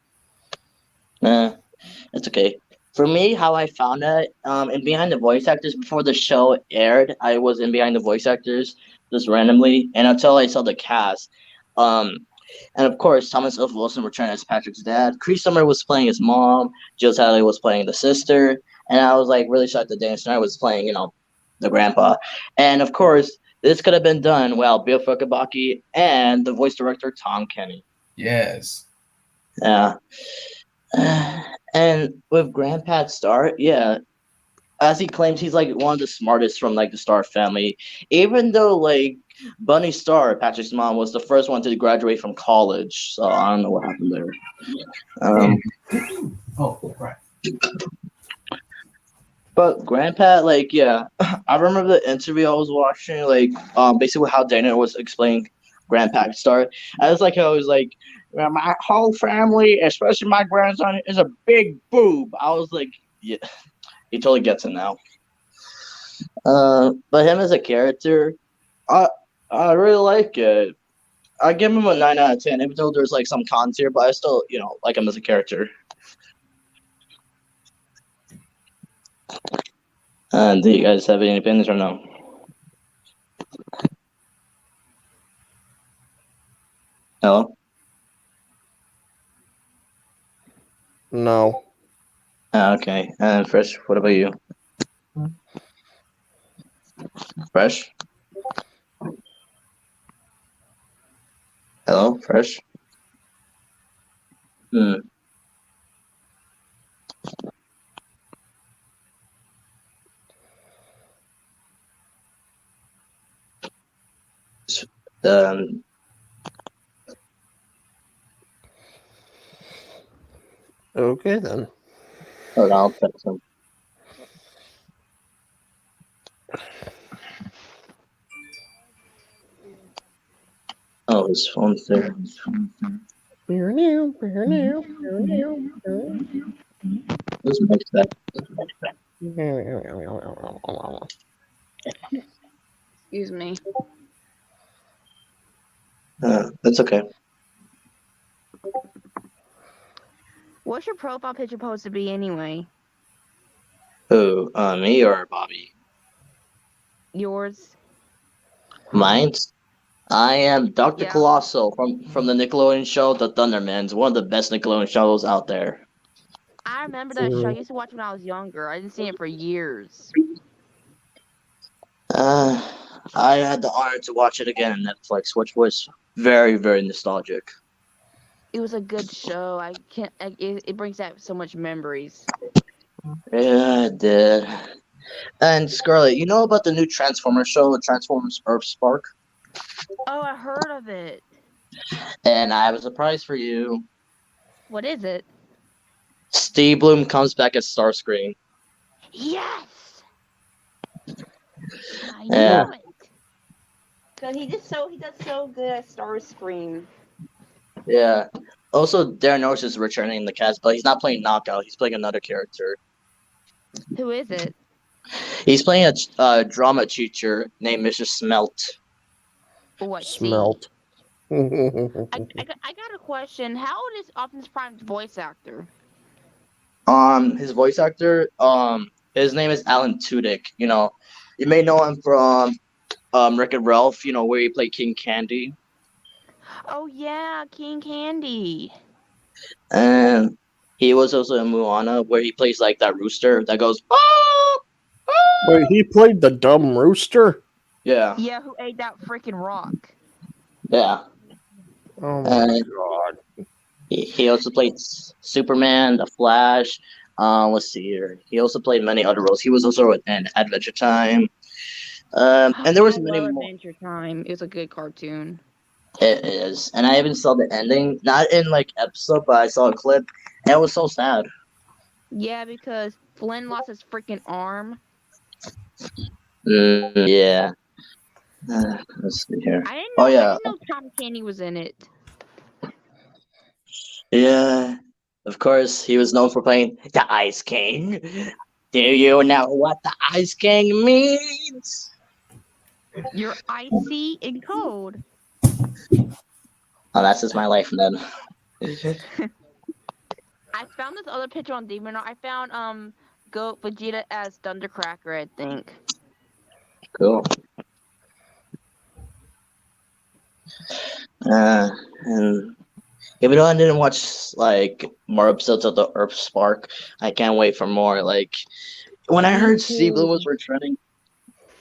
It's okay. For me, how I found it, in Behind the Voice Actors before the show aired, I was in Behind the Voice Actors just randomly, and until I saw the cast, um, and of course Thomas F. Wilson returned as Patrick's dad. Cree Summer was playing his mom. Jill Talley was playing the sister, and I was like really shocked that Dana Snyder was playing, the grandpa. And of course, this could have been done while Bill Fuckabaki and the voice director Tom Kenny. Yes. Yeah. And with Grandpa Star, yeah, as he claims he's like one of the smartest from like the Star family, even though like Bunny Star, Patrick's mom, was the first one to graduate from college. So I don't know what happened there. Oh, right. But Grandpa, like, yeah, I remember the interview I was watching, like, basically how Dana was explaining Grandpa Star. I was like, "Well, my whole family, especially my grandson, is a big boob." I was like, yeah, he totally gets it now. But him as a character, I I really like it. I give him a 9 out of 10, even though there's like some cons here, but I still, like him as a character. Do you guys have any opinions or no? Hello? No. Okay. And Fresh, what about you? Fresh? Hello, Fresh? Hmm. Um, Okay then. hold on, I'll text him. Oh, his phone's there. Let's mix that. Excuse me. That's okay. What's your profile picture supposed to be anyway? Who? Me or Bobby? Yours? Mine's? I am Dr. Yeah. Colossal from the Nickelodeon show, The Thundermans, one of the best Nickelodeon shows out there. I remember that show. I used to watch when I was younger. I didn't see it for years. I had the honor to watch it again on Netflix, which was very, very nostalgic. It was a good show. I can't. It brings back so much memories. Yeah, it did. And Scarlett, you know about the new Transformers show, Transformers Earth Spark? Oh, I heard of it. And I have a surprise for you. What is it? Steve Bloom comes back as Starscream. Yes. I Yeah. knew it. Cause he does so good at Starscream. Yeah. Also, Darren Norris is returning in the cast, but he's not playing Knockout. He's playing another character. Who is it? He's playing a drama teacher named Mrs. Smelt. Oh, I see. Smelt. I got a question. How old is Optimus Prime's voice actor? His voice actor, his name is Alan Tudyk. You may know him from Wreck-It Ralph. Where he played King Candy. Oh yeah, King Candy. And he was also in Moana, where he plays like that rooster that goes. "Ah! Ah!" Wait, he played the dumb rooster? Yeah, Yeah, who ate that freaking rock? yeah. Oh my And god. he also played Superman, The Flash. Let's see here. He also played many other roles. He was also in Adventure Time. And there was I many love more. Adventure Time. It was a good cartoon. It is, and I even saw the ending, not in like episode, but I saw a clip, and it was so sad. Yeah, because Flynn lost his freaking arm. Yeah. Let's see here. I didn't Oh know. yeah, I didn't know Tom Kenny was in it. yeah. Of course, he was known for playing the Ice King. Do you know what the Ice King means? You're icy and cold. Oh, that's just my life, then. I found this other picture on Demon. I found Goat Vegeta as Thundercracker, I think. Cool. And even though I didn't watch like more episodes of the Earth Spark, I can't wait for more. Like when I heard Sea Bloom was returning.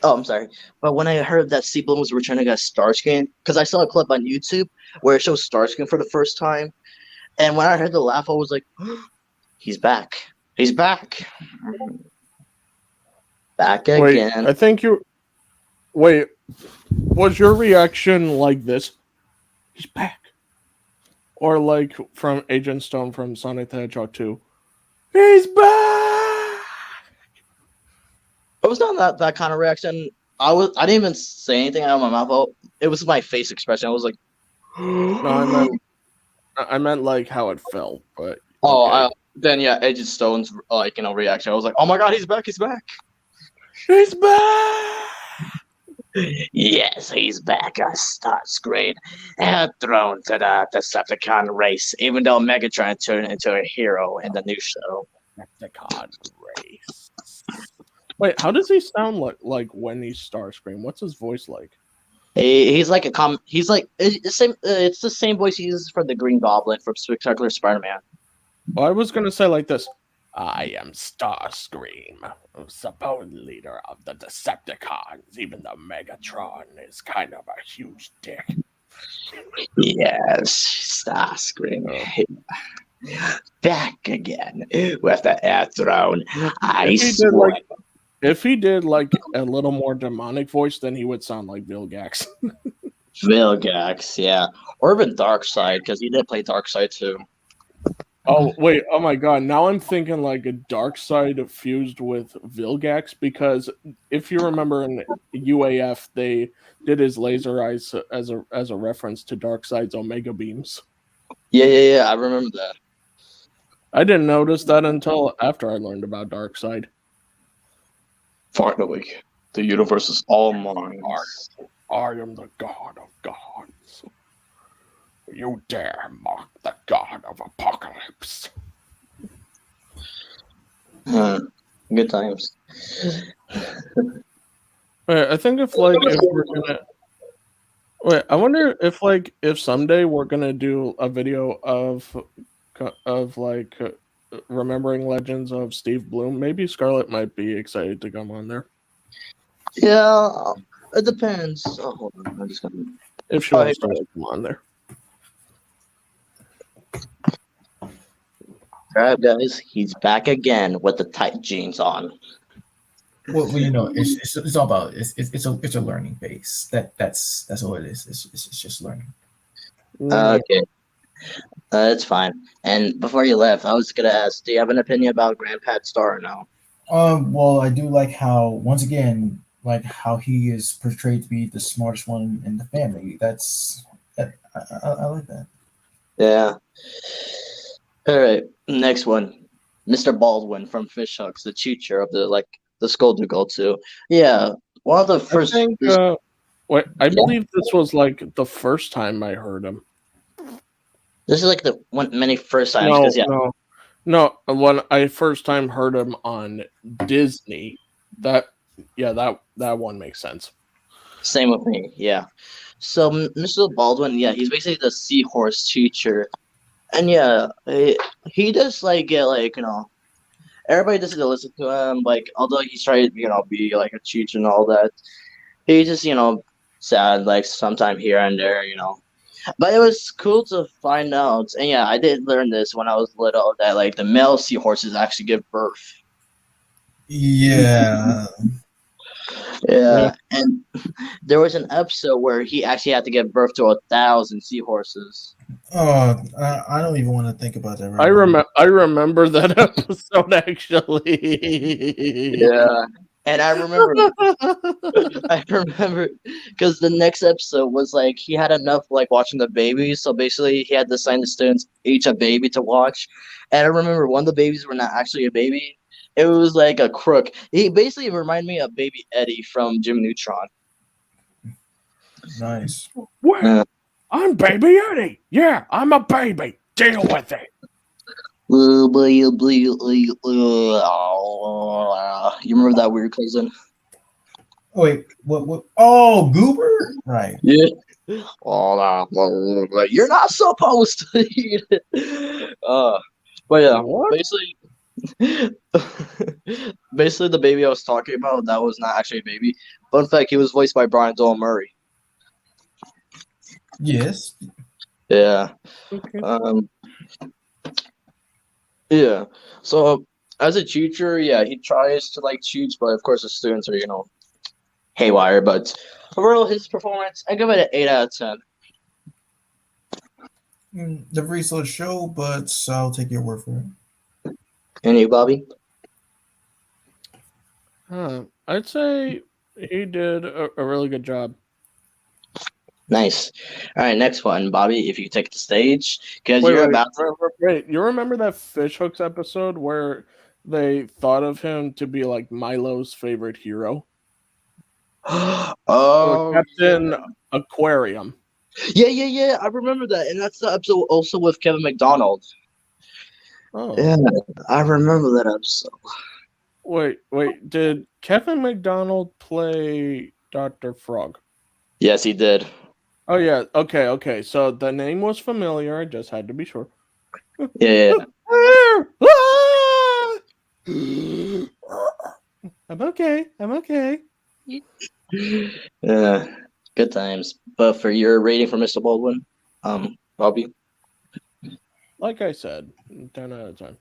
Oh, I'm sorry. But when I heard that Sea Bloom was returning as Starscream, because I saw a clip on YouTube where it shows Starscream for the first time, and when I heard the laugh, I was like, "He's back! He's back! Back Wait, again!" I think you. Wait, was your reaction like this? He's back. Or like from Agent Stone from Sonic the Hedgehog 2. He's back! It was not that kind of reaction. I didn't even say anything out of my mouth. It was my face expression. I was like, No, I meant like how it felt, but "Oh, okay. then yeah." Agent Stone's reaction. I was like, "Oh my god, he's back! He's back!" He's back! Yes, he's back on Starscream and thrown to the Decepticon race, even though Megatron turned into a hero in the new show. Decepticon race. Wait, how does he sound like when he's Starscream? What's his voice like? He's like he's like it's the same voice he uses for the Green Goblin from Spectacular Spider-Man. Well, I was gonna say like this. I am Starscream, supposed leader of the Decepticons, even though Megatron is kind of a huge dick. Yes, Starscream. Back again with the air throne. If he did like a little more demonic voice, then he would sound like Vilgax. Vilgax, yeah. Or even Darkseid, because he did play Darkseid too. Oh wait! Oh my god! Now I'm thinking like a Darkseid fused with Vilgax, because if you remember in UAF, they did his laser eyes as a reference to Darkseid's Omega beams. Yeah. I remember that. I didn't notice that until after I learned about Darkseid. Finally, the universe is all mine. I am the god of gods. You dare mock the god of apocalypse. Good times. Wait, I think if we're gonna wait, I wonder if someday we're gonna do a video of remembering legends of Steve Bloom. Maybe Scarlett might be excited to come on there. Yeah, it depends. Oh, hold on. I'm just gonna. If she wants to come on there. Alright, guys, he's back again with the tight jeans on. Well, you know, it's all about it's a learning base. That's all it is. It's just learning. Okay, that's fine. And before you left, I was gonna ask, do you have an opinion about Grandpad Star or no? Well, I do like how once again, like how he is portrayed to be the smartest one in the family. I like that. Yeah. All right, next one, Mr. Baldwin from Fish Hooks, the teacher of the school to go to. Yeah, one of the first. I believe this was like the first time I heard him. This is like the many first times. No. When I first time heard him on Disney, that one makes sense. Same with me. Yeah. So Mr. Baldwin, yeah, he's basically the seahorse teacher. And yeah, he does everybody doesn't listen to him. Like, although he's trying to be like a teacher and all that, he just sad like sometime here and there. But it was cool to find out. And yeah, I did learn this when I was little that like the male seahorses actually give birth. Yeah. Yeah, and there was an episode where he actually had to give birth to 1,000 seahorses. Oh, I don't even want to think about that. I remember that episode actually. Yeah, and I remember because the next episode was like he had enough like watching the babies, so basically he had to assign the students each a baby to watch. And I remember one of the babies were not actually a baby, It was like a crook. He basically reminded me of Baby Eddie from Jim Neutron. Nice. What? Uh, I'm Baby Eddie. Yeah, I'm a baby. Deal with it. You remember that weird cousin? Oh, wait, what? Oh, Goober? Right. Yeah. You're not supposed to eat it. But yeah, What? basically the baby I was talking about, that was not actually a baby. Fun fact, he was voiced by Brian Doyle Murray. Yes. Yeah. Okay. Yeah. So as a teacher, yeah, he tries to like teach, but of course the students are, haywire. But overall, his performance, I give it an 8 out of 10. Never really saw the show, but I'll take your word for it. And you, Bobby? I'd say he did a really good job. Nice. All right, next one, Bobby. If you take the stage, because Wait, you're wait, about to. wait. You remember that Fish Hooks episode where they thought of him to be like Milo's favorite hero? Oh, Captain Aquarium. yeah. I remember that, and that's the episode also with Kevin McDonald. Oh. Yeah, I remember that episode. Wait. Did Kevin McDonald play Dr. Frog? Yes, he did. Oh, yeah. Okay. So the name was familiar. I just had to be sure. Yeah. I'm okay. Yeah, good times. But for your rating for Mr. Baldwin, Bobby, Like I said, 10 out of 10.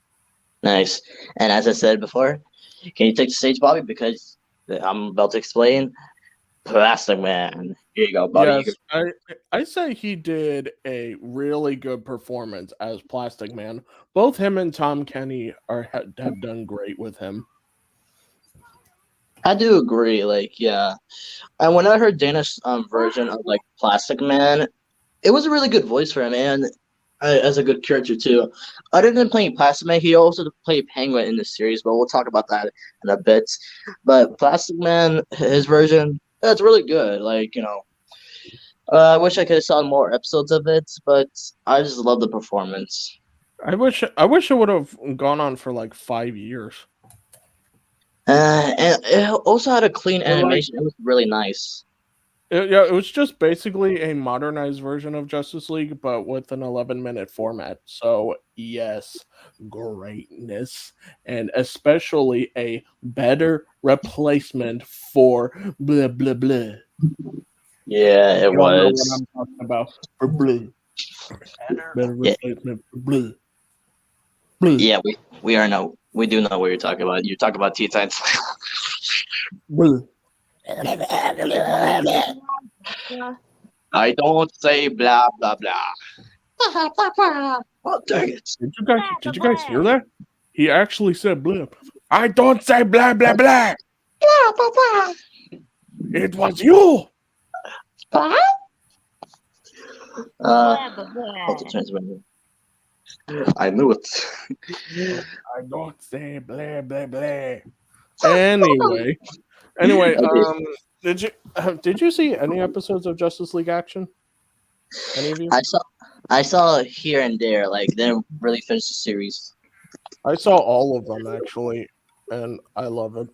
nice. And as I said before, can you take the stage, Bobby? Because I'm about to explain Plastic Man. Here you go, Bobby. Yes, I say he did a really good performance as Plastic Man. Both him and Tom Kenny have done great with him. I do agree. Like, yeah. And when I heard Dana's version of like Plastic Man, it was a really good voice for him, and as a good character too. Other than playing Plastic Man, he also played Penguin in the series, but we'll talk about that in a bit. But Plastic Man, his version, that's really good. Like, I wish I could have saw more episodes of it, but I just love the performance. I wish it would have gone on for like 5 years. And it also had a clean Or, like, animation. It was really nice. It was just basically a modernized version of Justice League, but with an 11-minute format. So, yes, greatness. And especially a better replacement for blah, blah, blah. Yeah, it You all know was. what I'm talking about. For blah. Better Yeah. replacement for blah. Blah. Yeah, we do know what you're talking about. You talk about Teen Titans. Blah. Yeah. I don't say blah blah blah. Oh, dang it. Did you guys hear that? He actually said blah. I don't say blah, blah, blah. It was you. Blah, blah, blah. Auto transmitter. I knew it. I don't say blah, blah, blah. Anyway, did you see any episodes of Justice League Action? Any of you? I saw here and there, like they didn't really finish the series. I saw all of them actually, and I love it.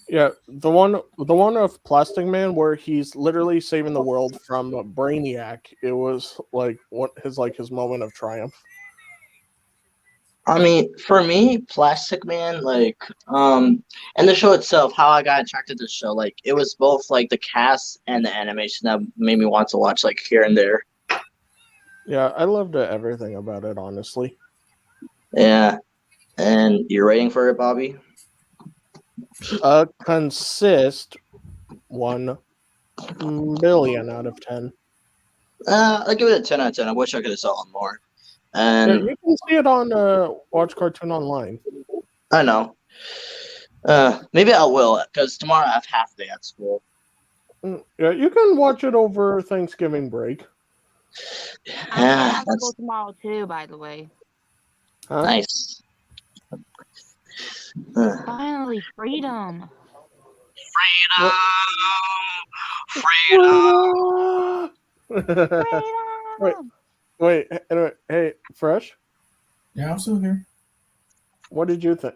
Yeah, the one of Plastic Man where he's literally saving the world from Brainiac. It was like his moment of triumph. I mean, for me, Plastic Man, like, and the show itself, how I got attracted to the show, like, it was both like the cast and the animation that made me want to watch, like, here and there. Yeah, I loved everything about it, honestly. Yeah, and you're rating for it, Bobby? Consist 1 billion out of 10. I give it a 10 out of 10. I wish I could have saw it more. Yeah, And you can see it on Watch Cartoon Online. I know. Maybe I will, because tomorrow I have half day at school. Yeah, you can watch it over Thanksgiving break. I'm Yeah, at school tomorrow too, by the way. Huh? nice. Finally, freedom. Freedom! Freedom. Wait, anyway, hey, Fresh, Yeah, I'm still here. what did you think?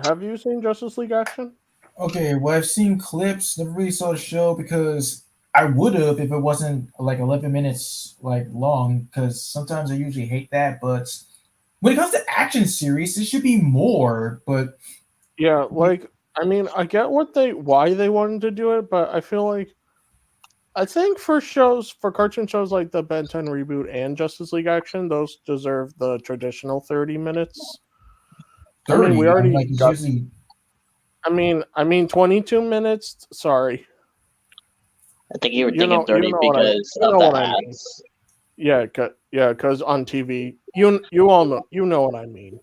Have you seen Justice League Action? Okay, well, I've seen clips, never really saw the show because I would have if it wasn't like 11 minutes like long. Because sometimes I usually hate that, but when it comes to action series, it should be more. But Yeah, like I mean, I get why they wanted to do it, but I feel like I think for cartoon shows like the Ben 10 reboot and Justice League Action, those deserve the traditional 30 minutes. I mean, 30, we I'm already like, it's got. usually I mean, 22 minutes. Sorry, I think you were you thinking know, 30 because of the what I mean. ads. Yeah, because on TV, you all know, you know what I mean.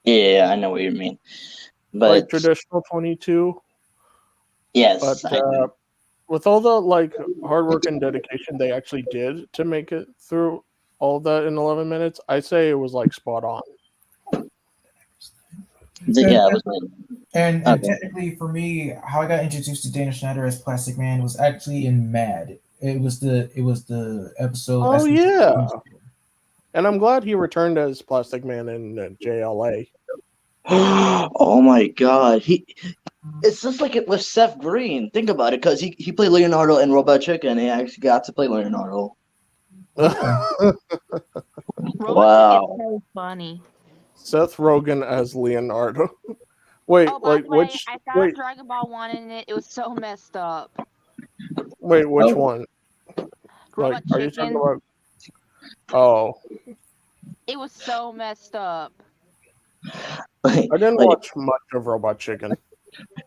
Yeah, I know what you mean. Like But traditional 22, but yes, I do. with all the like hard work and dedication they actually did to make it through all of that in 11 minutes, I say it was like spot on. Yeah, it was and okay. technically for me, how I got introduced to Dana Schneider as Plastic Man was actually in Mad. It was the episode Oh as yeah, and I'm glad he returned as Plastic Man in JLA. Oh my God, it's just like it with Seth Green. Think about it, because he played Leonardo in Robot Chicken, and he actually got to play Leonardo. Robot Chicken Wow. is so funny. Seth Rogen as Leonardo. Wait, Oh, by like the way, which? I found Wait, Dragon Ball 1 in it. It was so messed up. which Oh. one? Like, Robot are you talking Chicken. about? Oh, It was so messed up. Wait, I didn't wait, watch much of Robot Chicken.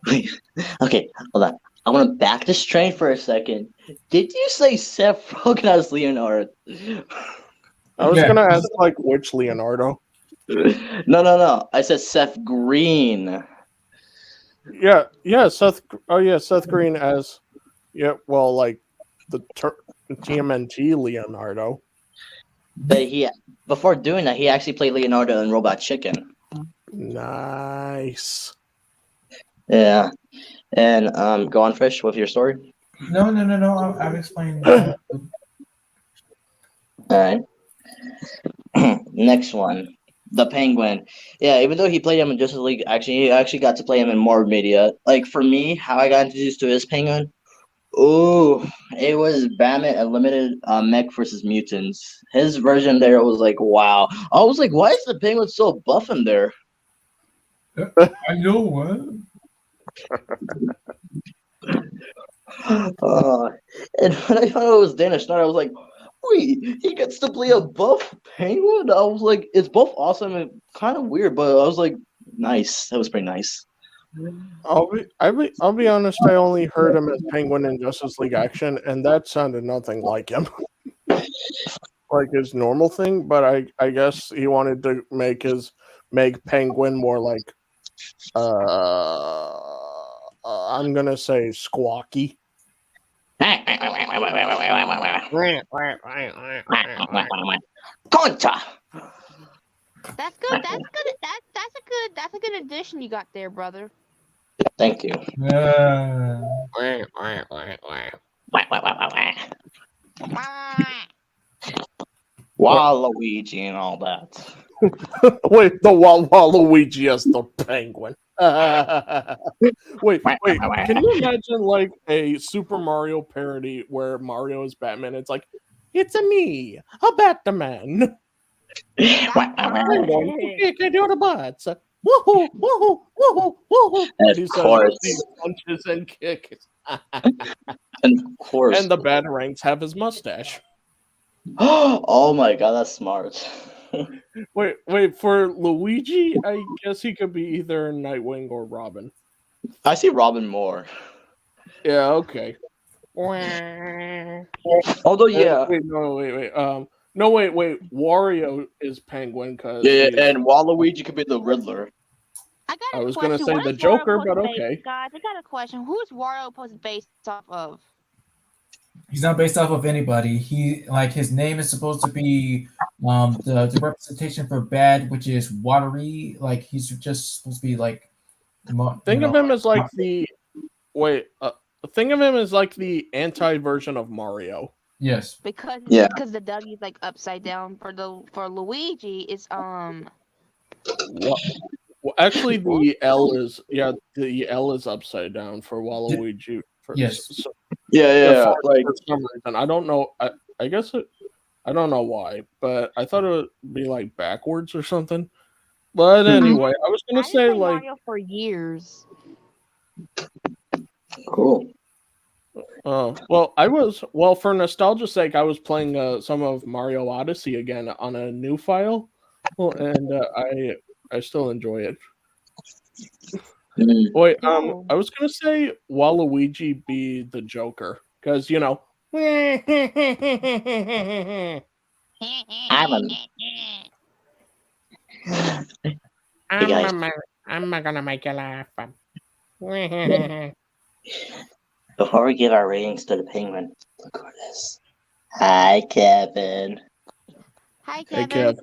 wait. Okay, hold on. I want to back this train for a second. Did you say Seth Rogen as Leonardo? I was Yeah. gonna ask like which Leonardo. No. I said Seth Green. Yeah, Seth. Oh yeah, Seth Green as well, like the TMNT Leonardo. But before doing that, he actually played Leonardo in Robot Chicken. Nice. Yeah. And go on, Fish, with your story. No. I've explained. All right. Next one. The Penguin. Yeah, even though he played him in Justice League, he actually got to play him in more media. Like for me, how I got introduced to his Penguin. Oh, it was Batman Unlimited Mech versus Mutants. His version there was like, wow. I was like, why is the Penguin so buff in there? I know what. And when I found out it was Dana Snyder, I was like, wait, he gets to play a buff Penguin? I was like, it's both awesome and kind of weird, but I was like, nice. That was pretty nice. I'll be honest. I only heard him as Penguin in Justice League Action, and that sounded nothing like him. Like his normal thing, but I guess he wanted to make Penguin more like I'm gonna say squawky. Conta. That's good. That's a good addition you got there, brother. Thank you. Waluigi and all that. Wait, the Waluigi as the Penguin. Wait. Can you imagine like a Super Mario parody where Mario is Batman? It's like, it's a me, a Batman. Kick into the butts. Woohoo! Woohoo! Woohoo! Woohoo! Of course. He punches and kicks. And of course. And the Batarangs have his mustache. Oh my god, that's smart. Wait. For Luigi, I guess he could be either Nightwing or Robin. I see Robin more. Yeah. Okay. Although, yeah. Wait. No, wait. Wario is Penguin because Yeah, and Waluigi could be the Riddler. I was gonna say the Joker, but okay. Guys, I got a question. Who's Wario supposed to be based off of? He's not based off of anybody. He like his name is supposed to be the representation for bad, which is watery. Like he's just supposed to be like Think of him as like think of him as like the anti-version of Mario. Yes. Because Yeah. because the W is like upside down for Luigi. It's Well, actually, the L is upside down for Waluigi. Yes. Yeah. Like, For some reason, I don't know. I guess I don't know why, but I thought it would be like backwards or something. But anyway, I was I gonna didn't say play like, Mario for years. cool. well for nostalgia's sake, I was playing some of Mario Odyssey again on a new file, and I still enjoy it. Mm. Wait, Cool. I was gonna say Waluigi be the Joker because you know. I'm a, hey guys, I'm gonna make you laugh. before we give our ratings to the penguin, look who it is. Hi, Kevin. Hi, Hey, Kevin. Kev.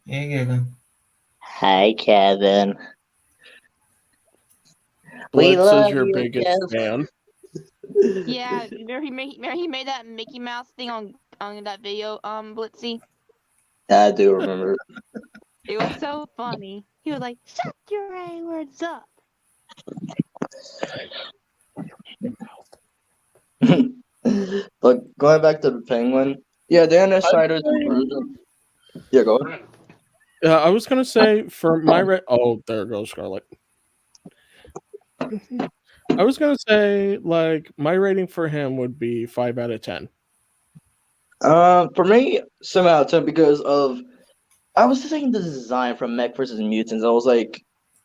Hey, Kevin. Hi, Kevin. We Blitz is love your you, biggest Kev. fan. Yeah, remember he made that Mickey Mouse thing on that video, Blitzy. I do remember. It was so funny. He was like, "Shut your A words up." But going back to the Penguin, yeah, Dana Snyder's version. Yeah, go ahead. I was gonna say for my oh, there goes Scarlet. I was gonna say like my rating for him would be 5 out of 10. For me, 7 out of 10 because of I was just thinking the design from Mech versus Mutants. I was like,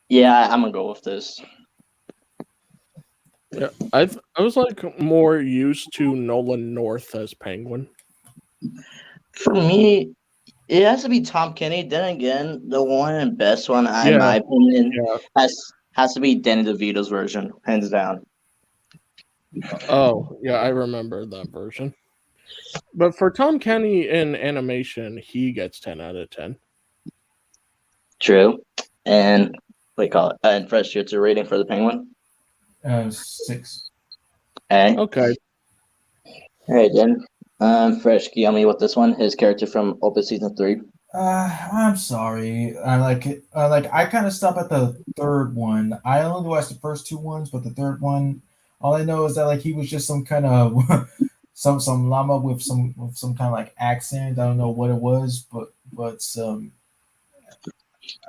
yeah, I'm gonna go with this. Yeah, I was like more used to Nolan North as Penguin. For me, it has to be Tom Kenny. Then again, the one and best one, in Yeah, my opinion, yeah. has to be Danny DeVito's version, hands down. Oh, yeah, I remember that version. But for Tom Kenny in animation, he gets 10 out of 10. True. And what do you call it? And Fresh shoots a rating for the Penguin. 6. Hey. Okay. All right, then. Fresh, can you help me with this one? His character from Opus Season 3. I'm sorry. I kind of stopped at the third one. I only watched the first 2 ones, but the third one, all I know is that like he was just some kind of some llama with some kind of like accent. I don't know what it was, but some.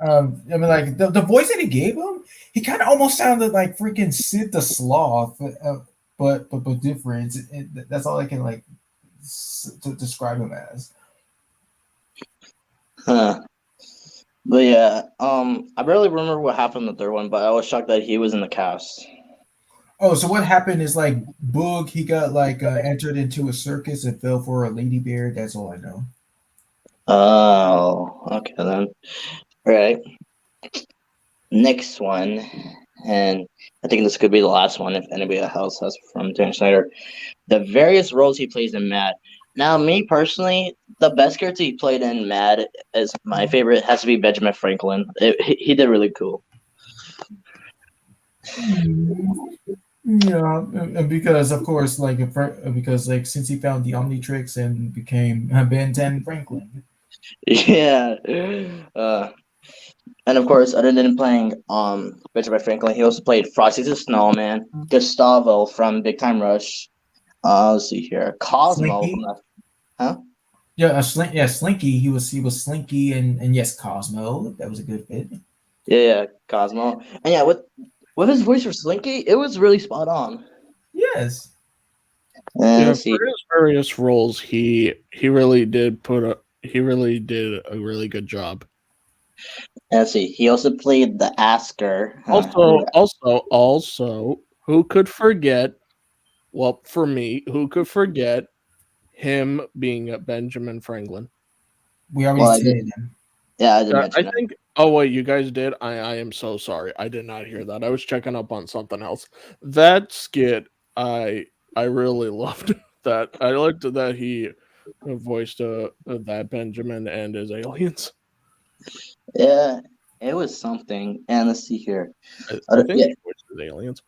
I mean, like the voice that he gave him, he kind of almost sounded like freaking Sid the Sloth, but different. That's all I can like to describe him as. Huh. But yeah, I barely remember what happened in the third one, but I was shocked that he was in the cast. Oh, so what happened is like Boog, he got like entered into a circus and fell for a lady bear. That's all I know. Oh, okay then. All right. Next one, and I think this could be the last one if anybody else has from Dan Snyder. The various roles he plays in Mad. Now, me personally, the best character he played in Mad is my favorite. Has to be Benjamin Franklin. He did really cool. Yeah, and because of course, because like since he found the Omnitrix and became Ben 10 Franklin. Yeah. And of course, other than playing Benjamin Franklin, he also played Frosty the Snowman, Gustavo from Big Time Rush. Let's see here, Cosmo Slinky? from that. Huh? Yeah, Slinky. He was Slinky and yes, Cosmo. That was a good fit. Yeah, Cosmo. And yeah, with his voice for Slinky, it was really spot on. Yes. And Yeah, let's see. for his various roles, he really did a really good job. And let's see. He also played the Asker. Also, who could forget? Well, for me, who could forget him being a Benjamin Franklin? We already Well, I said did. him. Yeah, I did I mention that. think. Oh wait, you guys did. I am so sorry. I did not hear that. I was checking up on something else. That skit, I really loved that. I liked that he voiced that Benjamin and his aliens. Yeah, It was something. And let's see here. I think Yeah. he voiced the aliens.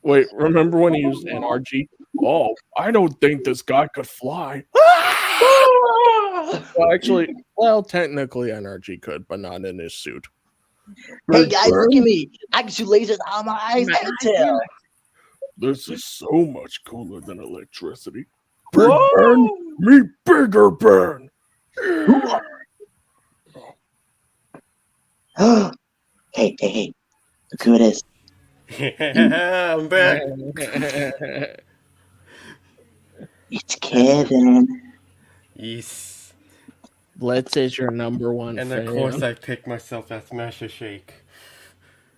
Wait, remember when he used NRG? Oh, I don't think this guy could fly. Well, actually, technically NRG could, but not in his suit. Hey guys, look at me! I can shoot lasers out of my eyes and tail. This is so much cooler than electricity. Big burn, me bigger burn. Hey! Look who it is. I'm back. It's Kevin. Yes. Blitz is your number one And fan. of course I picked myself as Master Shake.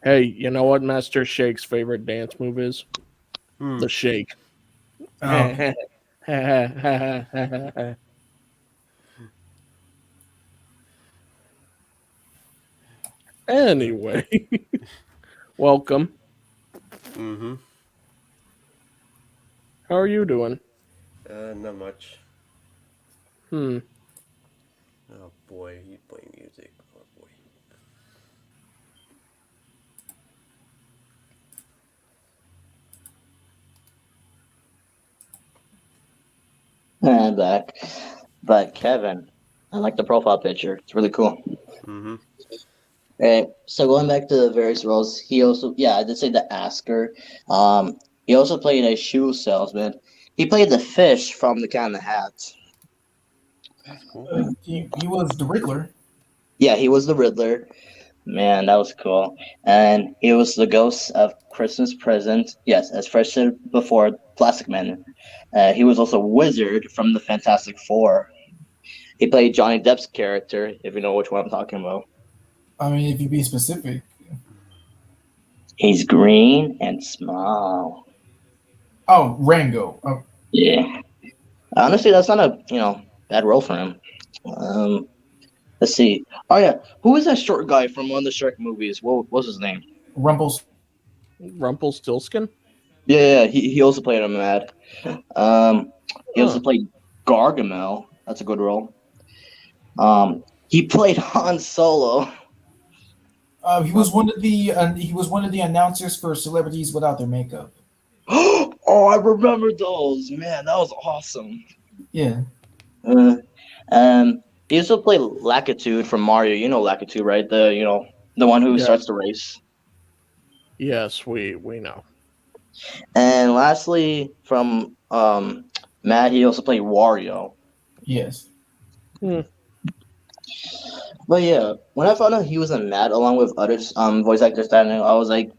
Hey, you know what Master Shake's favorite dance move is? The shake. Oh, Anyway, welcome. Mm-hmm. How are you doing? Not much. Hmm. Oh boy, you play music. Oh boy. I'm back. But Kevin, I like the profile picture. It's really cool. Mm-hmm. Okay, so going back to the various roles, he also, I did say the Asker. He also played a shoe salesman. He played the fish from The Cat in the Hat. That's cool. he was the Riddler. Yeah, he was the Riddler. Man, that was cool. And he was the ghost of Christmas Present. Yes, as Fresh said before, Plastic Man. He was also Wizard from the Fantastic Four. He played Johnny Depp's character, if you know which one I'm talking about. I mean, if you be specific. He's green and small. Oh, Rango. Oh, Yeah. Honestly, that's not a bad role for him. Let's see. Oh yeah, who is that short guy from one of the Shrek movies? What was his name? Rumpelstiltskin? Yeah, he also played a Mad. He also played Gargamel. That's a good role. He played Han Solo. he was one of the announcers for Celebrities Without Their Makeup. Oh, I remember those. Man, that was awesome. Yeah. He also played Lakitu from Mario. You know Lakitu, right? The one who starts the race. Yes, we know. And lastly, from Matt, he also played Wario. Yes. But yeah, when I found out he was in Matt along with other voice actors that I knew, I was like,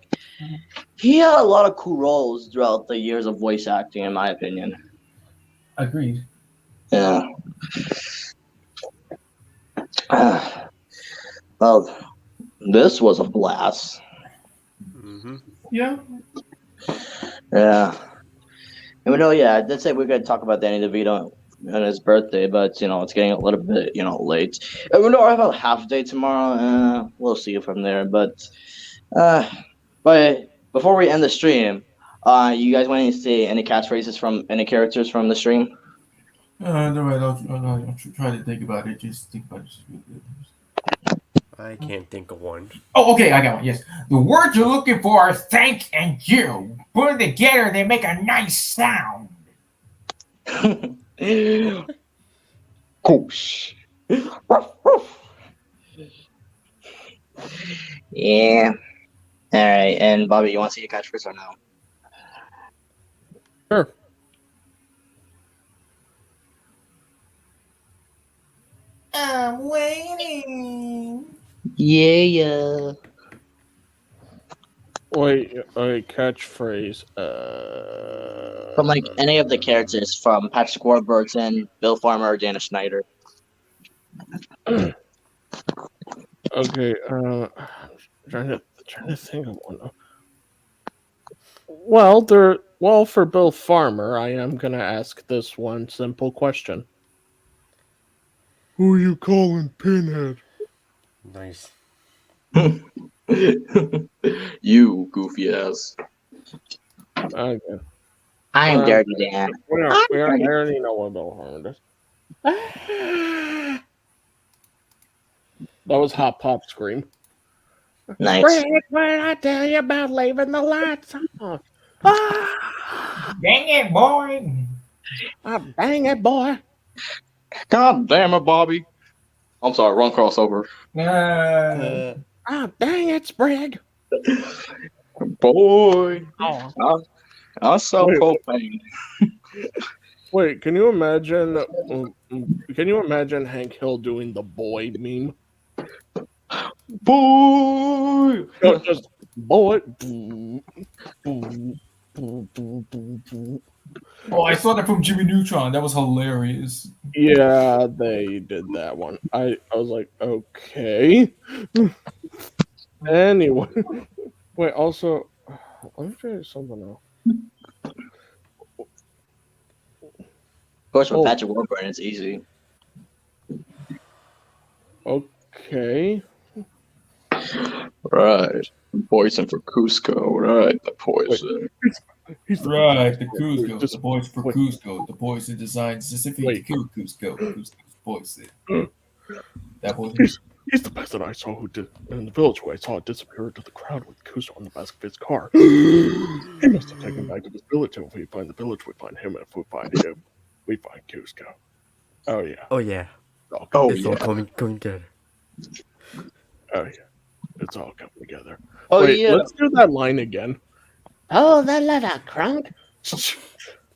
he had a lot of cool roles throughout the years of voice acting, in my opinion. Agreed. Yeah. Well, this was a blast. Mm-hmm. Yeah. Yeah. Even though, I did say we are going to talk about Danny DeVito on his birthday, but, it's getting a little bit, late. Even though I have a half day tomorrow, we'll see from there. But before we end the stream, you guys want to say any catchphrases from any characters from the stream? No, don't try to think about it. Just think about it. I can't think of one. Oh, okay, I got one. Yes. The words you're looking for are thank and you. Put them together, they make a nice sound. Koosh. Yeah. All right. And Bobby, you want to see your catchphrase or no? Sure. I'm waiting. Yeah. Wait, a catchphrase. From like any of the characters from Patrick Warburton, Bill Farmer, or Dana Snyder. Okay. Trying to think of one. Well, for Bill Farmer, I am gonna ask this one simple question. Who you calling Pinhead? Nice. You goofy ass. Okay. I'm Dirty Dan. We already know what Bill Farmer does. That was Hot Pop Scream. Nice. Fred, what did I tell you about leaving the lights on? Ah, Dang it, boy! dang it, boy. God damn it, Bobby. I'm sorry, wrong crossover. Dang it, Sprig. Boy. Oh. I sell Wait. propane. Wait, can you imagine? Can you imagine Hank Hill doing the boy meme? Boy. No, just boy. Oh, I saw that from Jimmy Neutron. That was hilarious. Yeah, they did that one. I was like, okay. Anyway, wait. Also, let me tell you something else. Of course, with Oh. Patrick Warburton, it's easy. Okay. Right. Poison for Cusco. Right. The poison. He's the Right, the Cusco, Just- the boys for wait. Cusco, the poison designed specifically to kill Cusco. Cusco's poison. That was He's the best that I saw who did in the village who I saw disappear into the crowd with Kuso on the back of his car. He must have taken him back to his village, and if we find the village, we find him, and if we find him, we find Cusco. Oh yeah. Oh yeah. Oh, It's all yeah. coming together. Oh yeah. It's all coming together. Oh, Wait, yeah. let's do that line again. Oh, the letter, Crunk.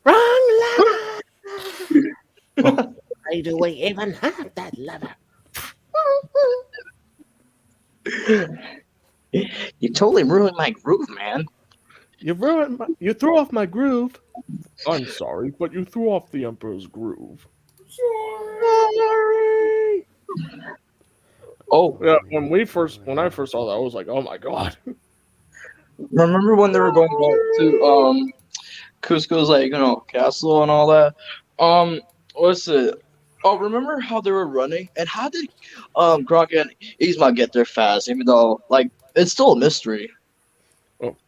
Wrong letter. Why do we even have that letter? You totally ruined my groove, man. You threw off my groove. I'm sorry, but you threw off the Emperor's groove. Sorry. Oh, Yeah, when I first saw that, I was like, oh my god. remember when they were going back to Cusco's castle and all that? What's it? Oh, remember how they were running and how did Gronk and Yzma get there fast? Even though it's still a mystery.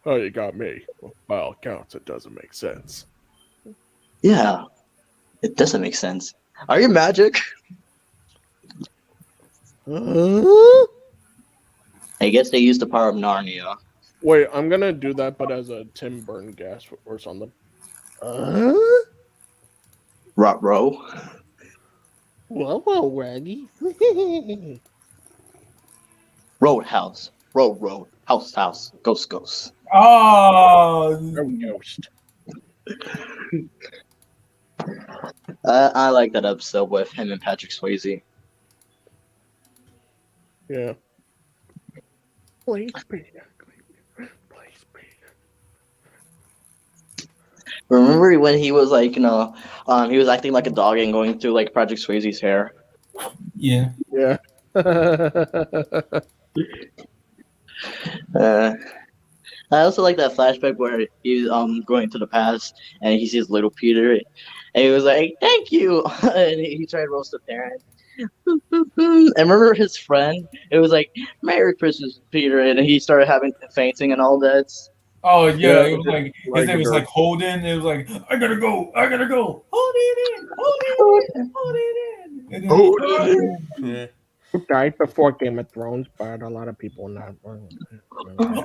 Oh, you got me. By all accounts, it doesn't make sense. Yeah, it doesn't make sense. Are you magic? I guess they used the power of Narnia. Wait, I'm gonna do that, but as a Tim Burton gas or something. Row. Whoa, Raggy. Roadhouse. Road. House. Ghost. oh, Ghost. I like that episode with him and Patrick Swayze. Yeah. Please, Peter. Remember when he was he was acting like a dog and going through Patrick Swayze's hair? yeah. Yeah. I also like that flashback where he's going to the past and he sees little Peter and he was like, "Thank you," and he tried to roast the parent. And remember his friend? It was like, "Merry Christmas, Peter," and he started having fainting and all that. Oh yeah, Yeah, it was like his name was regular. Holden. It was like I gotta go. Hold it in. And then, Yeah. Who died before Game of Thrones, but a lot of people not. oh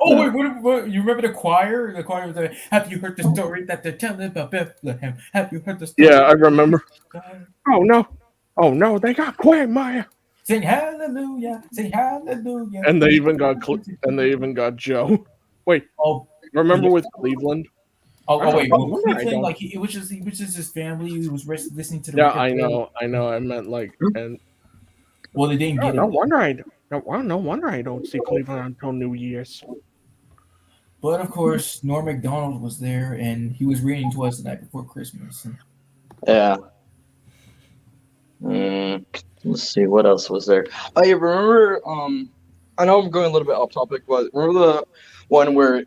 wait, what? You remember the choir? The choir was like, "Have you heard the story that they're telling about Bethlehem? Have you heard the story?" Yeah, I remember. Oh no, they got Quagmire. Sing hallelujah, sing hallelujah. And they even got Joe. Wait, Oh, remember with Cleveland? wait. Oh, Well, I Cleveland, don't. it was just his family who was listening to the Yeah, record I player. know. I meant and Well, they didn't get no it. wonder I don't see Cleveland until New Year's. But of course, Norm Macdonald was there, and he was reading to us the night before Christmas. Yeah. Let's see, what else was there? Oh, you remember? I know I'm going a little bit off topic, but remember the one where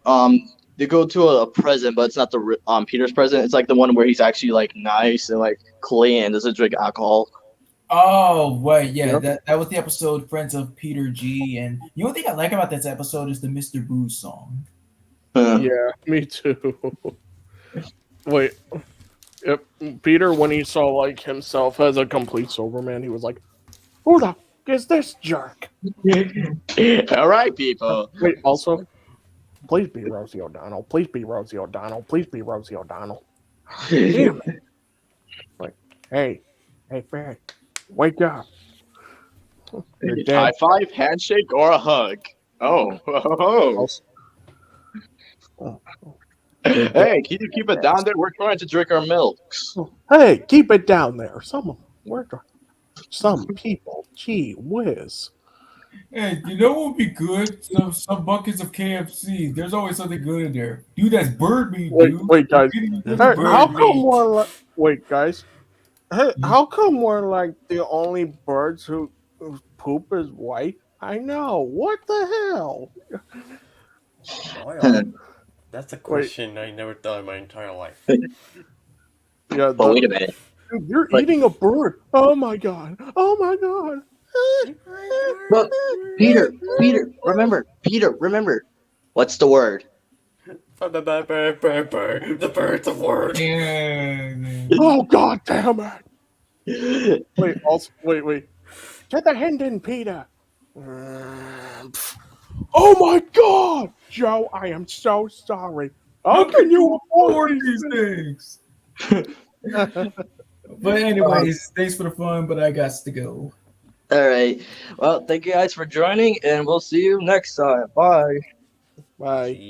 they go to a present, but it's not the Peter's present. It's the one where he's actually nice and clean and doesn't drink alcohol. Oh, right, yeah, Yep. that was the episode Friends of Peter G. And you know what thing I like about this episode is the Mr. Booze song. Yeah, me too. Wait. Yep. Peter, when he saw himself as a complete sober man, he was like, "Who the is this jerk? All right, people. Wait, also, please be Rosie O'Donnell. Please be Rosie O'Donnell. Please be Rosie O'Donnell. Damn it. Like, hey, Fred, wake up. You're dead. High five, handshake, or a hug. Oh. Hey, can you keep it down there? We're trying to drink our milks. Hey, keep it down there. Some people. Gee whiz. Hey, you know what would be good? Some buckets of KFC. There's always something good in there. Dude, that's bird meat, dude. Wait, guys. That's Hey, bird how come meat. we're like? Wait, guys. Hey, how come we're like the only birds whose poop is white? I know. What the hell? Wow. That's a question I never thought in my entire life. Yeah, But wait a minute. dude, you're eating a bird. Oh my god. Oh my god. But Peter, remember. What's the word? Bird. The bird's a word. Yeah. Oh god damn it. Wait. Get the hand in, Peter. Oh my god! Joe, I am so sorry. How can you afford these things? But anyways, thanks for the fun, but I got to go. All right. Well, thank you guys for joining, and we'll see you next time. Bye. Bye.